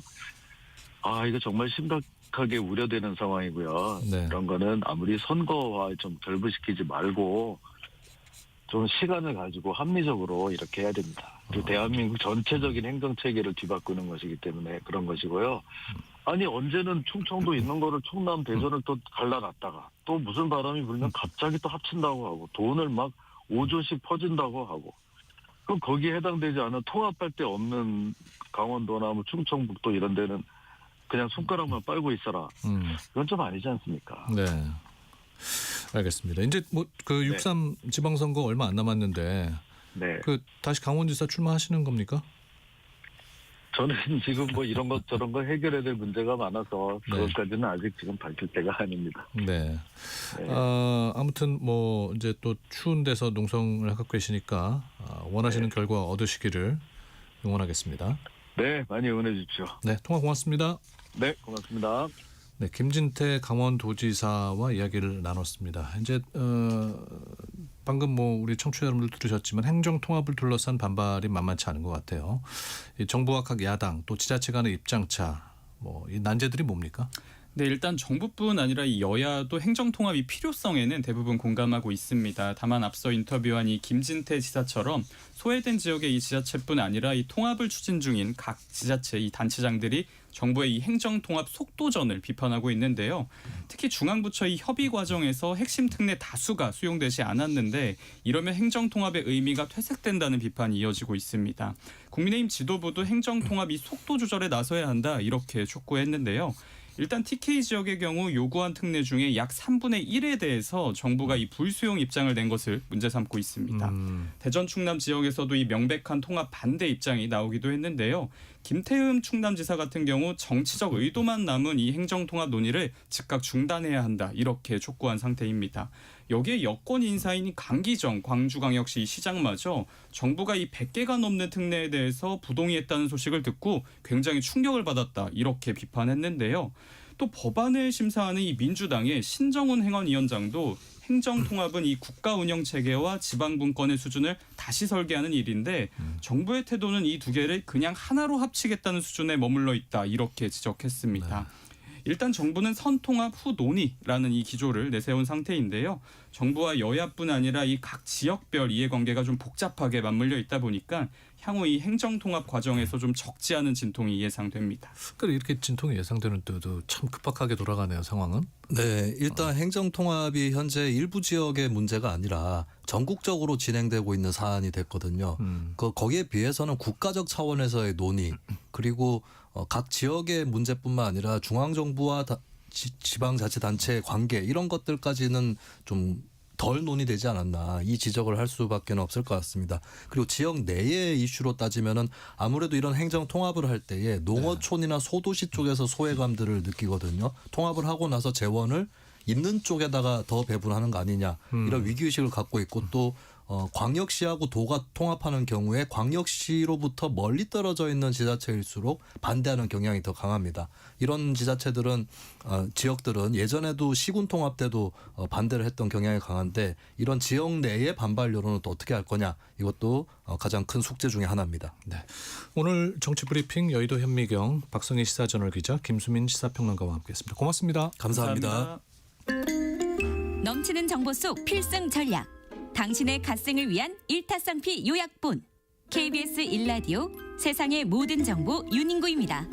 Speaker 15: 이거 정말 심각하게 우려되는 상황이고요.
Speaker 2: 네.
Speaker 15: 이런 거는 아무리 선거와 좀 결부시키지 말고 좀 시간을 가지고 합리적으로 이렇게 해야 됩니다. 그리고 대한민국 전체적인 행정체계를 뒤바꾸는 것이기 때문에 그런 것이고요. 아니 언제는 충청도 있는 거를 충남 대전을 또 갈라놨다가 또 무슨 바람이 불면 갑자기 또 합친다고 하고 돈을 막 5조씩 퍼진다고 하고 그럼 거기에 해당되지 않은 통합할 데 없는 강원도나 뭐 충청북도 이런 데는 그냥 손가락만 빨고 있어라. 그건 좀 아니지 않습니까?
Speaker 2: 네. 알겠습니다. 이제 뭐 그 6.3 지방선거 얼마 안 남았는데
Speaker 15: 네.
Speaker 2: 그 다시 강원지사 출마하시는 겁니까?
Speaker 15: 저는 지금 뭐 이런 것 저런 거 해결해야 될 문제가 많아서 그것까지는 아직 지금 밝힐 때가 아닙니다.
Speaker 2: 네. 아무튼 뭐 이제 또 추운 데서 농성을 하고 계시니까 원하시는 결과 얻으시기를 응원하겠습니다.
Speaker 15: 네, 많이 응원해 주십시오.
Speaker 2: 네, 통화 고맙습니다.
Speaker 15: 네, 고맙습니다.
Speaker 2: 네, 김진태 강원도지사와 이야기를 나눴습니다. 이제 방금 뭐 우리 청취자 여러분들 들으셨지만 행정 통합을 둘러싼 반발이 만만치 않은 것 같아요. 이 정부와 각 야당 또 지자체 간의 입장차 뭐 이 난제들이 뭡니까?
Speaker 11: 네, 일단 정부뿐 아니라 이 여야도 행정통합이 필요성에는 대부분 공감하고 있습니다. 다만 앞서 인터뷰한 이 김진태 지사처럼 소외된 지역의 이 지자체뿐 아니라 이 통합을 추진 중인 각 지자체 이 단체장들이 정부의 이 행정통합 속도전을 비판하고 있는데요. 특히 중앙부처의 협의 과정에서 핵심 특례 다수가 수용되지 않았는데 이러면 행정통합의 의미가 퇴색된다는 비판이 이어지고 있습니다. 국민의힘 지도부도 행정통합 이 속도 조절에 나서야 한다 이렇게 촉구했는데요. 일단 TK 지역의 경우 요구한 특례 중에 약 3분의 1에 대해서 정부가 이 불수용 입장을 낸 것을 문제 삼고 있습니다. 대전 충남 지역에서도 이 명백한 통합 반대 입장이 나오기도 했는데요. 김태흠 충남지사 같은 경우 정치적 의도만 남은 이 행정통합 논의를 즉각 중단해야 한다 이렇게 촉구한 상태입니다. 여기에 여권 인사인 강기정 광주광역시 시장마저 정부가 이 100개가 넘는 특례에 대해서 부동의했다는 소식을 듣고 굉장히 충격을 받았다 이렇게 비판했는데요. 또 법안을 심사하는 이 민주당의 신정훈 행안위원장도 행정통합은 이 국가 운영 체계와 지방 분권의 수준을 다시 설계하는 일인데 정부의 태도는 이 두 개를 그냥 하나로 합치겠다는 수준에 머물러 있다 이렇게 지적했습니다. 일단 정부는 선통합 후 논의라는 이 기조를 내세운 상태인데요. 정부와 여야뿐 아니라 이 각 지역별 이해관계가 좀 복잡하게 맞물려 있다 보니까 향후 이 행정통합 과정에서 좀 적지 않은 진통이 예상됩니다.
Speaker 2: 그러니까 이렇게 진통이 예상되는 때도 참 급박하게 돌아가네요, 상황은.
Speaker 12: 네, 일단 행정통합이 현재 일부 지역의 문제가 아니라 전국적으로 진행되고 있는 사안이 됐거든요. 거기에 비해서는 국가적 차원에서의 논의 그리고 각 지역의 문제뿐만 아니라 중앙정부와 지방자치단체의 관계 이런 것들까지는 좀 덜 논의되지 않았나 이 지적을 할 수밖에 없을 것 같습니다. 그리고 지역 내의 이슈로 따지면은 아무래도 이런 행정 통합을 할 때에 농어촌이나 소도시 쪽에서 소외감들을 느끼거든요. 통합을 하고 나서 재원을 있는 쪽에다가 더 배분하는 거 아니냐 이런 위기의식을 갖고 있고 또 광역시하고 도가 통합하는 경우에 광역시로부터 멀리 떨어져 있는 지자체일수록 반대하는 경향이 더 강합니다. 이런 지자체들은 지역들은 예전에도 시군 통합 때도 반대를 했던 경향이 강한데 이런 지역 내의 반발 여론은 또 어떻게 할 거냐 이것도 가장 큰 숙제 중에 하나입니다.
Speaker 2: 네. 오늘 정치브리핑 여의도 현미경 박성희 시사저널 기자 김수민 시사평론가와 함께했습니다. 고맙습니다.
Speaker 12: 감사합니다.
Speaker 16: 넘치는 정보 속 필승 전략. 당신의 갓생을 위한 일타쌍피 요약본 KBS 1라디오 세상의 모든 정보 윤인구입니다.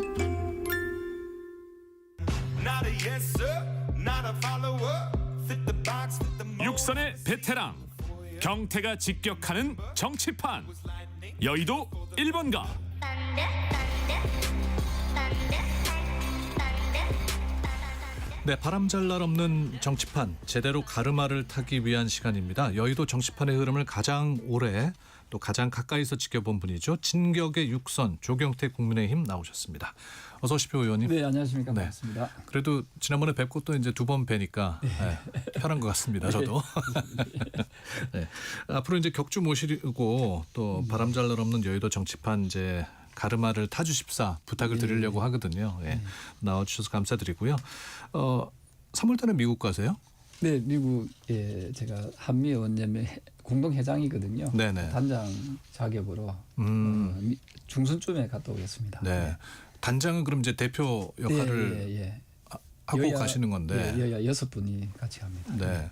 Speaker 17: 육선의 베테랑 경태가 직격하는 정치판 여의도 1번가.
Speaker 2: 네, 바람잘 날 없는 정치판 제대로 가르마를 타기 위한 시간입니다. 여의도 정치판의 흐름을 가장 오래 또 가장 가까이서 지켜본 분이죠. 진격의 육선 조경태 국민의힘 나오셨습니다. 어서 오십시오, 의원님.
Speaker 18: 네, 안녕하십니까. 반갑습니다.
Speaker 2: 그래도 지난번에 뵙고 또 이제 두 번 뵈니까 편한 것 같습니다. 저도. 네. 앞으로 이제 격주 모시고 또 바람잘 날 없는 여의도 정치판 이제 가르마를 타주십사 부탁을 드리려고 하거든요. 나와주셔서 감사드리고요. 3월 달에 미국 가세요?
Speaker 18: 네, 미국에 제가 한미 원내매 공동 회장이거든요.
Speaker 2: 네네.
Speaker 18: 단장 자격으로 중순쯤에 갔다 오겠습니다.
Speaker 2: 네. 단장은 그럼 이제 대표 역할을 하고 가시는 건데.
Speaker 18: 여야 6분이 같이 합니다.
Speaker 2: 네.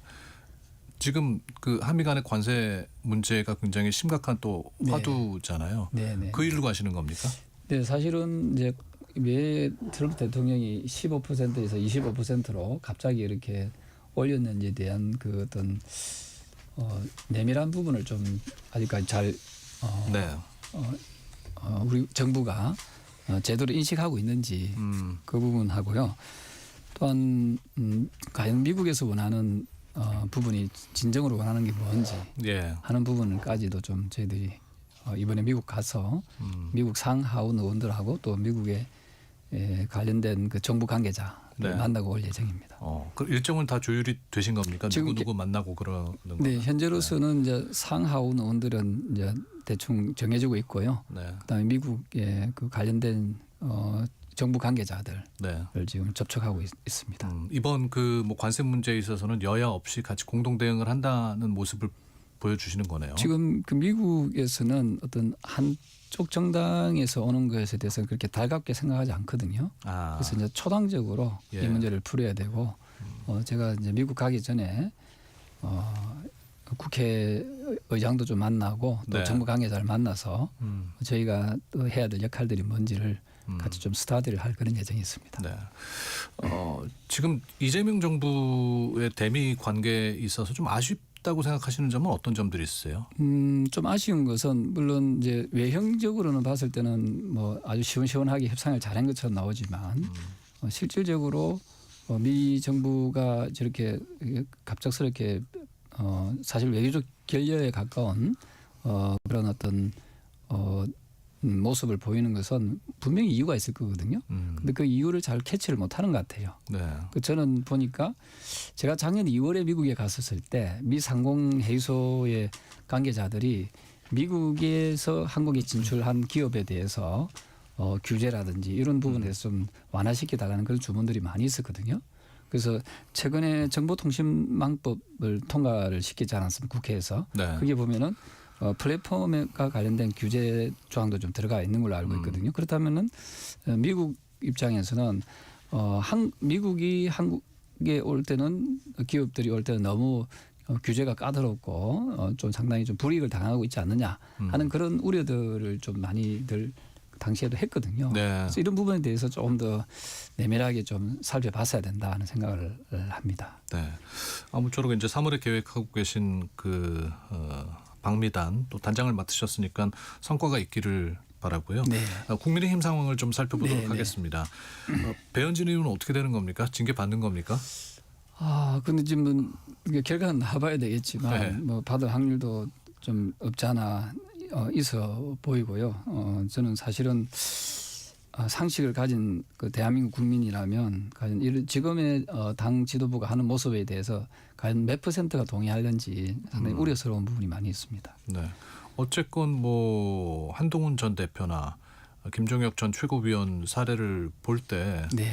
Speaker 2: 지금 그 한미 간의 관세 문제가 굉장히 심각한 또 화두잖아요.
Speaker 18: 네.
Speaker 2: 그 일로 가시는 겁니까?
Speaker 18: 네, 사실은 이제 왜 트럼프 대통령이 15%에서 25%로 갑자기 이렇게 올렸는지에 대한 그 어떤 내밀한 부분을 좀 아직까지 잘 우리 정부가 제대로 인식하고 있는지 그 부분하고요. 또한 과연 미국에서 원하는 부분이 진정으로 원하는 게 뭔지 하는 부분까지도 좀 저희들이 이번에 미국 가서 미국 상하원 의원들하고 또 미국에 관련된 그 정부 관계자 만나고 올 예정입니다.
Speaker 2: 그 일정은 다 조율이 되신 겁니까?
Speaker 18: 지금
Speaker 2: 누구 만나고 그러는 거?
Speaker 18: 네, 현재로서는 이제 상하원 의원들은 이제 대충 정해지고 있고요. 그다음에 미국에 그 관련된 정부 관계자들을 지금 접촉하고 있습니다.
Speaker 2: 이번 그 뭐 관세 문제에 있어서는 여야 없이 같이 공동 대응을 한다는 모습을 보여주시는 거네요.
Speaker 18: 지금 그 미국에서는 어떤 한쪽 정당에서 오는 것에 대해서 그렇게 달갑게 생각하지 않거든요. 그래서 이제 초당적으로 이 문제를 풀어야 되고 제가 이제 미국 가기 전에 국회의장도 좀 만나고 또 정부 관계자를 만나서 저희가 또 해야 될 역할들이 뭔지를 같이 좀 스터디를 할 그런 예정이 있습니다.
Speaker 2: 네. 지금 이재명 정부의 대미 관계에 있어서 좀 아쉽다고 생각하시는 점은 어떤 점들이 있으세요?
Speaker 18: 좀 아쉬운 것은 물론 이제 외형적으로는 봤을 때는 뭐 아주 시원시원하게 협상을 잘한 것처럼 나오지만 실질적으로 미 정부가 저렇게 갑작스럽게 사실 외교적 결여에 가까운 그런 어떤 모습을 보이는 것은 분명히 이유가 있을 거거든요. 근데 그 이유를 잘 캐치를 못하는 것 같아요.
Speaker 2: 네.
Speaker 18: 저는 보니까 제가 작년 2월에 미국에 갔었을 때 미 상공회의소의 관계자들이 미국에서 한국에 진출한 기업에 대해서 규제라든지 이런 부분에 대해서 좀 완화시켜달라는 그런 주문들이 많이 있었거든요. 그래서 최근에 정보통신망법을 통과를 시키지 않았습니까? 국회에서.
Speaker 2: 네.
Speaker 18: 그게 보면은 플랫폼과 관련된 규제 조항도 좀 들어가 있는 걸로 알고 있거든요. 그렇다면은 미국 입장에서는 미국이 한국에 올 때는 기업들이 올 때는 너무 규제가 까다롭고 좀 상당히 좀 불이익을 당하고 있지 않느냐 하는 그런 우려들을 좀 많이들 당시에도 했거든요.
Speaker 2: 네.
Speaker 18: 그래서 이런 부분에 대해서 조금 더 내밀하게 좀 살펴봤어야 된다 하는 생각을 합니다.
Speaker 2: 네. 아무쪼록 이제 3월에 계획하고 계신 그 방미단 또 단장을 맡으셨으니까 성과가 있기를 바라고요.
Speaker 18: 네.
Speaker 2: 국민의힘 상황을 좀 살펴보도록
Speaker 18: 네,
Speaker 2: 하겠습니다. 배현진 의원은 어떻게 되는 겁니까? 징계 받는 겁니까?
Speaker 18: 근데 지금 결과는 나와봐야 되겠지만
Speaker 2: 네.
Speaker 18: 뭐 받을 확률도 좀 없지 않아 있어 보이고요. 저는 사실은 상식을 가진 그 대한민국 국민이라면 과연 이런 지금의 당 지도부가 하는 모습에 대해서 과연 몇 %가 동의하는지 상당히 우려스러운 부분이 많이 있습니다.
Speaker 2: 네. 어쨌건 뭐 한동훈 전 대표나 김종혁 전 최고위원 사례를 볼 때
Speaker 18: 네.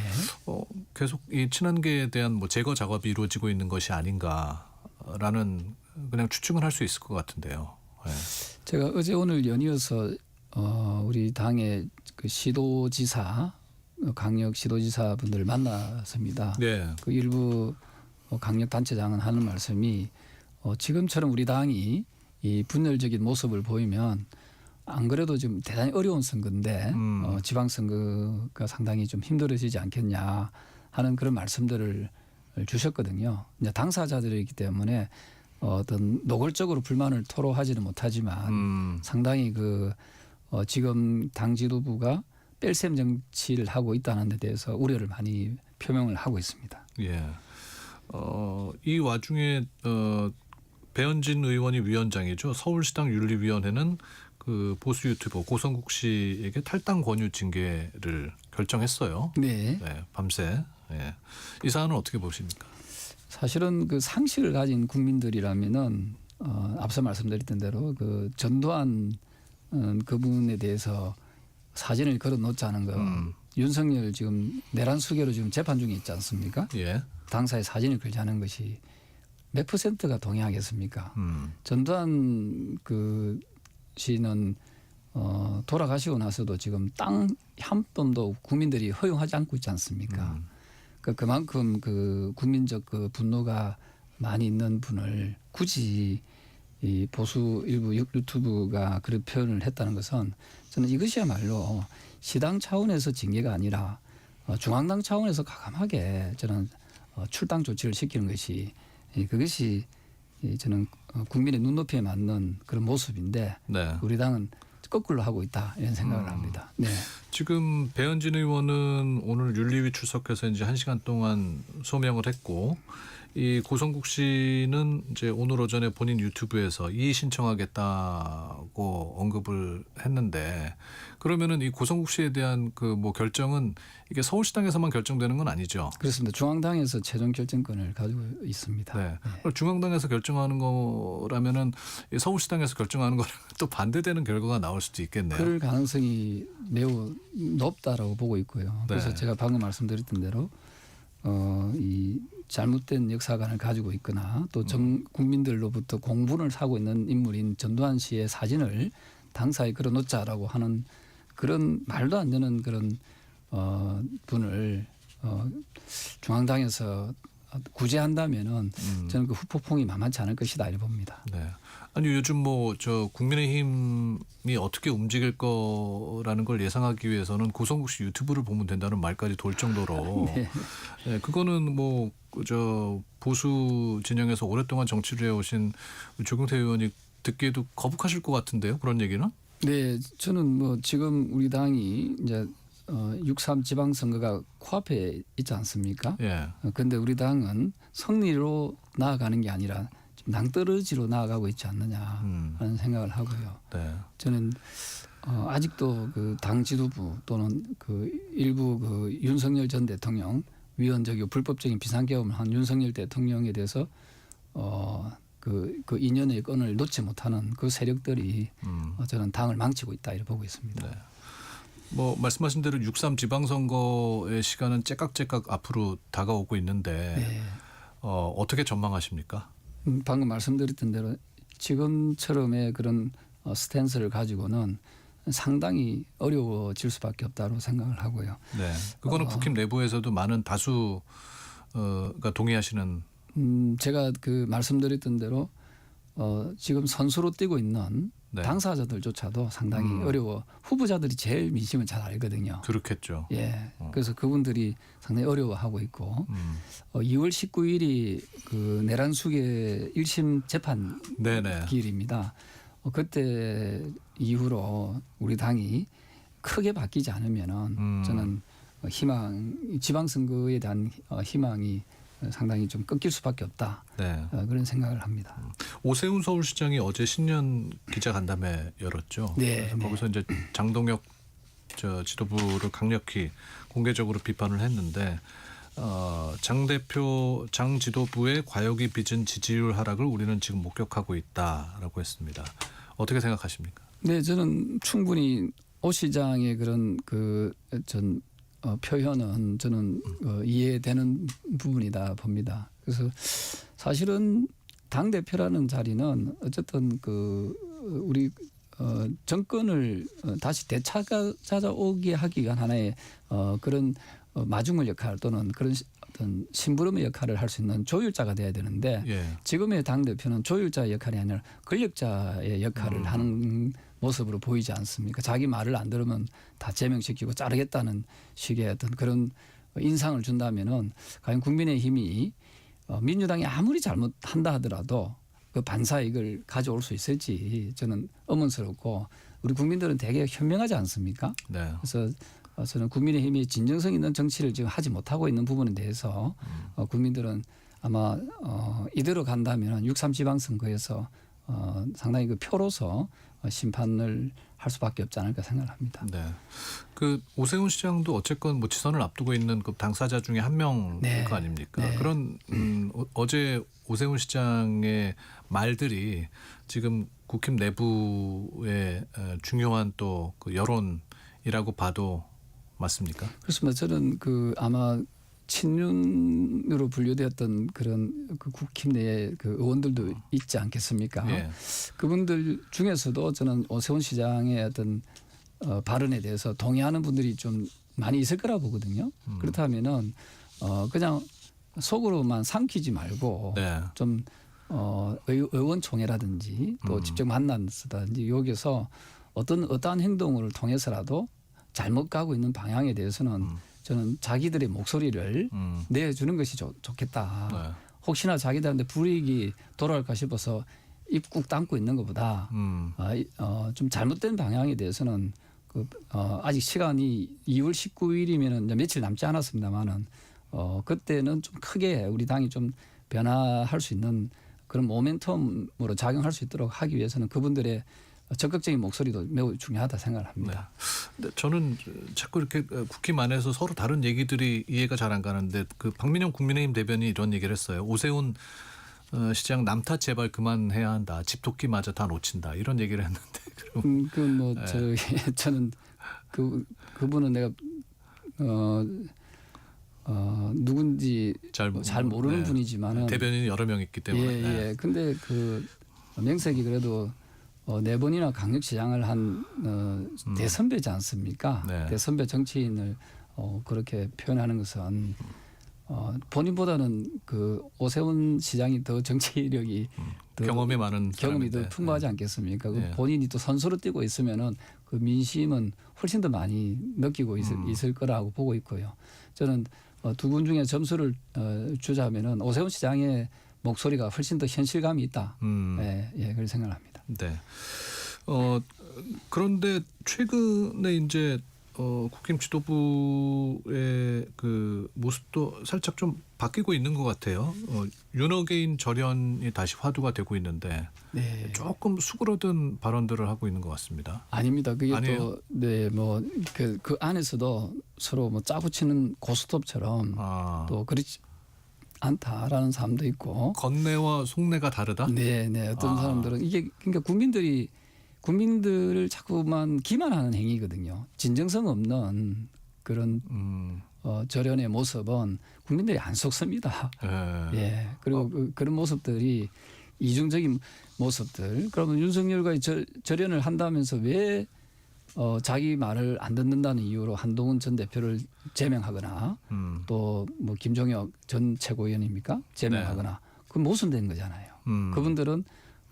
Speaker 2: 계속 이 친한계에 대한 뭐 제거 작업이 이루어지고 있는 것이 아닌가라는 그냥 추측은 할 수 있을 것 같은데요. 네.
Speaker 18: 제가 어제 오늘 연이어서 우리 당의 그 시도지사 강력 시도지사 분들을 만났습니다.
Speaker 2: 네.
Speaker 18: 그 일부 강력 단체장은 하는 말씀이 지금처럼 우리 당이 이 분열적인 모습을 보이면 안 그래도 지금 대단히 어려운 선거인데 지방선거가 상당히 좀 힘들어지지 않겠냐 하는 그런 말씀들을 주셨거든요. 이제 당사자들이기 때문에 어떤 노골적으로 불만을 토로하지는 못하지만 상당히 지금 당 지도부가 뺄셈 정치를 하고 있다는 데 대해서 우려를 많이 표명을 하고 있습니다.
Speaker 2: 예. 이 와중에 배현진 의원이 위원장이죠. 서울시당 윤리위원회는 그 보수 유튜버 고성국 씨에게 탈당 권유 징계를 결정했어요.
Speaker 18: 네.
Speaker 2: 네, 밤새. 예. 이 사안은 어떻게 보십니까?
Speaker 18: 사실은 그 상식을 가진 국민들이라면은 앞서 말씀드렸던 대로 그 전두환 그분에 대해서 사진을 걸어 놓자는 거 윤석열 지금 내란 수개로 지금 재판 중에 있지 않습니까?
Speaker 2: 예.
Speaker 18: 당사에 사진을 걸자는 것이 몇 %가 동의하겠습니까? 전두환 그 씨는 돌아가시고 나서도 지금 땅 한 뼘도 국민들이 허용하지 않고 있지 않습니까? 그만큼 그 국민적 그 분노가 많이 있는 분을 굳이 이 보수 일부 유튜브가 그런 표현을 했다는 것은 저는 이것이야말로 시당 차원에서 징계가 아니라 중앙당 차원에서 과감하게 저는 출당 조치를 시키는 것이 그것이 저는 국민의 눈높이에 맞는 그런 모습인데
Speaker 2: 네.
Speaker 18: 우리 당은 거꾸로 하고 있다 이런 생각을 합니다. 네.
Speaker 2: 지금 배현진 의원은 오늘 윤리위 출석해서 이제 1시간 동안 소명을 했고 이 고성국 씨는 이제 오늘 오전에 본인 유튜브에서 이의 신청하겠다고 언급을 했는데 그러면은 이 고성국 씨에 대한 그 뭐 결정은 이게 서울시당에서만 결정되는 건 아니죠?
Speaker 18: 그렇습니다. 중앙당에서 최종 결정권을 가지고 있습니다.
Speaker 2: 네. 중앙당에서 결정하는 거라면은 서울시당에서 결정하는 거랑 또 반대되는 결과가 나올 수도 있겠네요.
Speaker 18: 그럴 가능성이 매우 높다라고 보고 있고요. 그래서
Speaker 2: 네.
Speaker 18: 제가 방금 말씀드렸던 대로 이 잘못된 역사관을 가지고 있거나 또 국민들로부터 공분을 사고 있는 인물인 전두환 씨의 사진을 당사에 걸어놓자라고 하는 그런 말도 안 되는 그런 분을 중앙당에서 구제한다면은 저는 그 후폭풍이 만만치 않을 것이다 이렇게 봅니다.
Speaker 2: 네. 아니 요즘 뭐 저 국민의힘이 어떻게 움직일 거라는 걸 예상하기 위해서는 고성국 씨 유튜브를 보면 된다는 말까지 돌 정도로
Speaker 18: 네.
Speaker 2: 네, 그거는 뭐 저 보수 진영에서 오랫동안 정치를 해오신 조경태 의원이 듣기에도 거북하실 것 같은데요. 그런 얘기는?
Speaker 18: 네, 저는 뭐 지금 우리 당이 이제 6.3 지방선거가 코앞에 있지 않습니까?
Speaker 2: 예.
Speaker 18: 그런데 우리 당은 승리로 나아가는 게 아니라 좀 낭떠러지로 나아가고 있지 않느냐 하는 생각을 하고요.
Speaker 2: 네.
Speaker 18: 저는 아직도 그 당 지도부 또는 그 일부 그 윤석열 전 대통령 위헌적이고 불법적인 비상계엄을 한 윤석열 대통령에 대해서 그 인연의 끈을 놓지 못하는 그 세력들이 저는 당을 망치고 있다 이렇게 보고 있습니다.
Speaker 2: 네. 뭐 말씀하신 대로 6.3 지방선거의 시간은 째깍째깍 앞으로 다가오고 있는데
Speaker 18: 네.
Speaker 2: 어떻게 전망하십니까?
Speaker 18: 방금 말씀드렸던 대로 지금처럼의 그런 스탠스를 가지고는 상당히 어려워질 수밖에 없다고 생각을 하고요.
Speaker 2: 네, 그거는 국힘 내부에서도 많은 다수가 동의하시는.
Speaker 18: 제가 그 말씀드렸던 대로 지금 선수로 뛰고 있는
Speaker 2: 네.
Speaker 18: 당사자들조차도 상당히 어려워. 후보자들이 제일 민심을 잘 알거든요.
Speaker 2: 그렇겠죠.
Speaker 18: 예, 그래서 그분들이 상당히 어려워하고 있고 2월 19일이 그 내란 수계 1심 재판
Speaker 2: 네네.
Speaker 18: 기일입니다. 그때 이후로 우리 당이 크게 바뀌지 않으면은 저는 지방선거에 대한 희망이 상당히 좀 꺾일 수밖에 없다.
Speaker 2: 네.
Speaker 18: 그런 생각을 합니다.
Speaker 2: 오세훈 서울시장이 어제 신년 기자간담회 열었죠.
Speaker 18: 네, 네.
Speaker 2: 거기서 이제 장동혁 지도부를 강력히 공개적으로 비판을 했는데 장 대표, 장 지도부의 과욕이 빚은 지지율 하락을 우리는 지금 목격하고 있다라고 했습니다. 어떻게 생각하십니까?
Speaker 18: 네, 저는 충분히 오 시장의 그런 표현은 저는 이해되는 부분이다 봅니다. 그래서 사실은 당 대표라는 자리는 어쨌든 우리 정권을 다시 되찾아오게 하기 위한 하나의 그런 마중물 역할 또는 그런 어떤 심부름의 역할을 할 수 있는 조율자가 돼야 되는데 지금의 당 대표는 조율자의 역할이 아니라 권력자의 역할을 하는 모습으로 보이지 않습니까? 자기 말을 안 들으면 다 제명시키고 자르겠다는 식의 어떤 그런 인상을 준다면은 과연 국민의힘이 민주당이 아무리 잘못한다 하더라도 그 반사이익을 가져올 수 있을지 저는 의문스럽고 우리 국민들은 되게 현명하지 않습니까?
Speaker 2: 네.
Speaker 18: 그래서 저는 국민의힘이 진정성 있는 정치를 지금 하지 못하고 있는 부분에 대해서 국민들은 아마 이대로 간다면 6.3 지방선거에서 상당히 그 표로서 심판을 할 수밖에 없지 않을까 생각을 합니다.
Speaker 2: 네. 그 오세훈 시장도 어쨌건 뭐 지선을 앞두고 있는 그 당사자 중에 한 명일 거 아닙니까?
Speaker 18: 네.
Speaker 2: 그런 어제 오세훈 시장의 말들이 지금 국힘 내부의 중요한 또 그 여론이라고 봐도 맞습니까?
Speaker 18: 그렇습니다. 저는 아마 친윤으로 분류되었던 그런 그 국힘 내의 그 의원들도 있지 않겠습니까?
Speaker 2: 예.
Speaker 18: 그분들 중에서도 저는 오세훈 시장의 어떤 발언에 대해서 동의하는 분들이 좀 많이 있을 거라 보거든요. 그렇다면은 그냥 속으로만 삼키지 말고 좀 의원총회라든지 또 직접 만나서든지 여기서 어떠한 행동을 통해서라도 잘못 가고 있는 방향에 대해서는 저는 자기들의 목소리를 내주는 것이 좋겠다. 혹시나 자기들한테 불이익이 돌아올까 싶어서 입 꾹 담고 있는 것보다 좀 잘못된 방향에 대해서는 아직 시간이 2월 19일이면 며칠 남지 않았습니다만은 그때는 좀 크게 우리 당이 좀 변화할 수 있는 그런 모멘텀으로 작용할 수 있도록 하기 위해서는 그분들의 적극적인 목소리도 매우 중요하다 생각을 합니다.
Speaker 2: 네. 저는 자꾸 이렇게 국힘 안에서 서로 다른 얘기들이 이해가 잘 안 가는데 그 박민영 국민의힘 대변인이 이런 얘기를 했어요. 오세훈 시장 남탓 제발 그만해야 한다. 집토끼마저 다 놓친다. 이런 얘기를 했는데.
Speaker 18: 저는 그분은 내가 누군지 잘 모르는 분이지만은
Speaker 2: 대변인이 여러 명 있기 때문에.
Speaker 18: 예. 근데 명색이 그래도 4번이나 강력시장을 한 대선배지 않습니까? 대선배 정치인을 그렇게 표현하는 것은 본인보다는 그 오세훈 시장이 더 정치력이 더
Speaker 2: 경험이 많은
Speaker 18: 경험이 더
Speaker 2: 사람인데.
Speaker 18: 풍부하지 않겠습니까? 그
Speaker 2: 예.
Speaker 18: 본인이 또 선수로 뛰고 있으면은 그 민심은 훨씬 더 많이 느끼고 있을 거라고 보고 있고요. 저는 두 분 중에 점수를 주자면은 오세훈 시장의 목소리가 훨씬 더 현실감이 있다. 그런 생각을 합니다.
Speaker 2: 네. 그런데 최근에 이제 국힘 지도부의 그 모습도 살짝 좀 바뀌고 있는 것 같아요. 윤어게인 절연이 다시 화두가 되고 있는데
Speaker 18: 네.
Speaker 2: 조금 수그러든 발언들을 하고 있는 것 같습니다.
Speaker 18: 아닙니다. 그게
Speaker 2: 아니에요?
Speaker 18: 또 네 뭐 그 안에서도 서로 뭐 짜붙이는 고스톱처럼 또 그렇지 않다라는 사람도 있고
Speaker 2: 겉내와 속내가 다르다.
Speaker 18: 네, 어떤 사람들은 이게 그러니까 국민들을 자꾸만 기만하는 행위거든요. 진정성 없는 그런 절연의 모습은 국민들이 안 속습니다. 예. 그리고 그런 모습들이 이중적인 모습들. 그러면 윤석열과의 절연을 한다면서 왜 자기 말을 안 듣는다는 이유로 한동훈 전 대표를 제명하거나 또 뭐 김종혁 전 최고위원입니까? 제명하거나 그건 모순된 거잖아요. 그분들은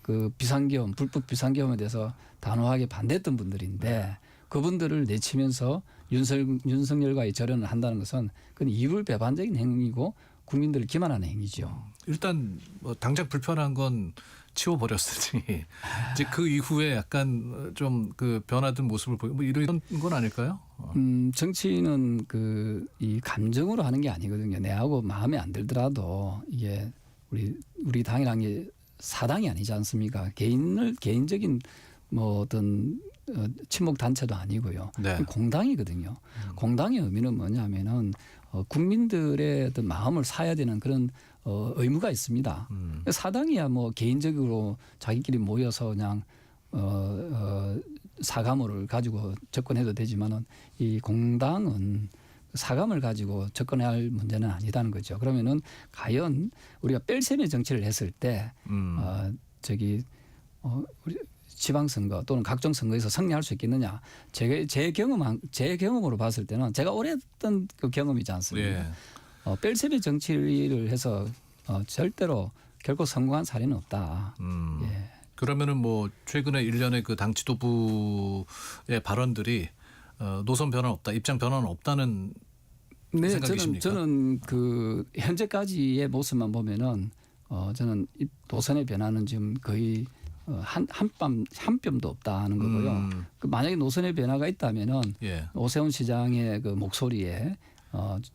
Speaker 18: 그 비상계엄, 불법 비상계엄에 대해서 단호하게 반대했던 분들인데 그분들을 내치면서 윤석열과의 절연을 한다는 것은 그건 이율배반적인 행위고 국민들을 기만하는 행위죠.
Speaker 2: 일단 뭐 당장 불편한 건 치워버렸으니 이제 그 이후에 약간 좀 그 변화된 모습을 보이고 뭐 이런 건 아닐까요?
Speaker 18: 정치는 그 이 감정으로 하는 게 아니거든요. 내하고 마음에 안 들더라도 이게 우리 당이란 게 사당이 아니지 않습니까? 개인적인 뭐 어떤 친목 단체도 아니고요.
Speaker 2: 네.
Speaker 18: 공당이거든요. 공당의 의미는 뭐냐면은 국민들의 어떤 마음을 사야 되는 그런 의무가 있습니다. 사당이야 뭐 개인적으로 자기끼리 모여서 그냥 사과모를 가지고 접근해도 되지만은 이 공당은 사감을 가지고 접근해야 할 문제는 아니다는 거죠. 그러면은 과연 우리가 뺄셈의 정치를 했을 때 우리 지방선거 또는 각종 선거에서 승리할 수 있겠느냐? 제 경험으로 봤을 때는 제가 오래 했던 그 경험이지 않습니까?
Speaker 2: 예.
Speaker 18: 뺄셈의 정치를 해서 절대로 결코 성공한 사례는 없다. 예.
Speaker 2: 그러면은 뭐 최근에 일련의 그 당 지도부의 발언들이 노선 변화는 없다, 입장 변화는 없다는 생각이십니까?
Speaker 18: 저는 그 현재까지의 모습만 보면은 저는 이 노선의 변화는 지금 거의 한 뼘도 없다는 거고요. 그 만약에 노선의 변화가 있다면은 오세훈 시장의 그 목소리에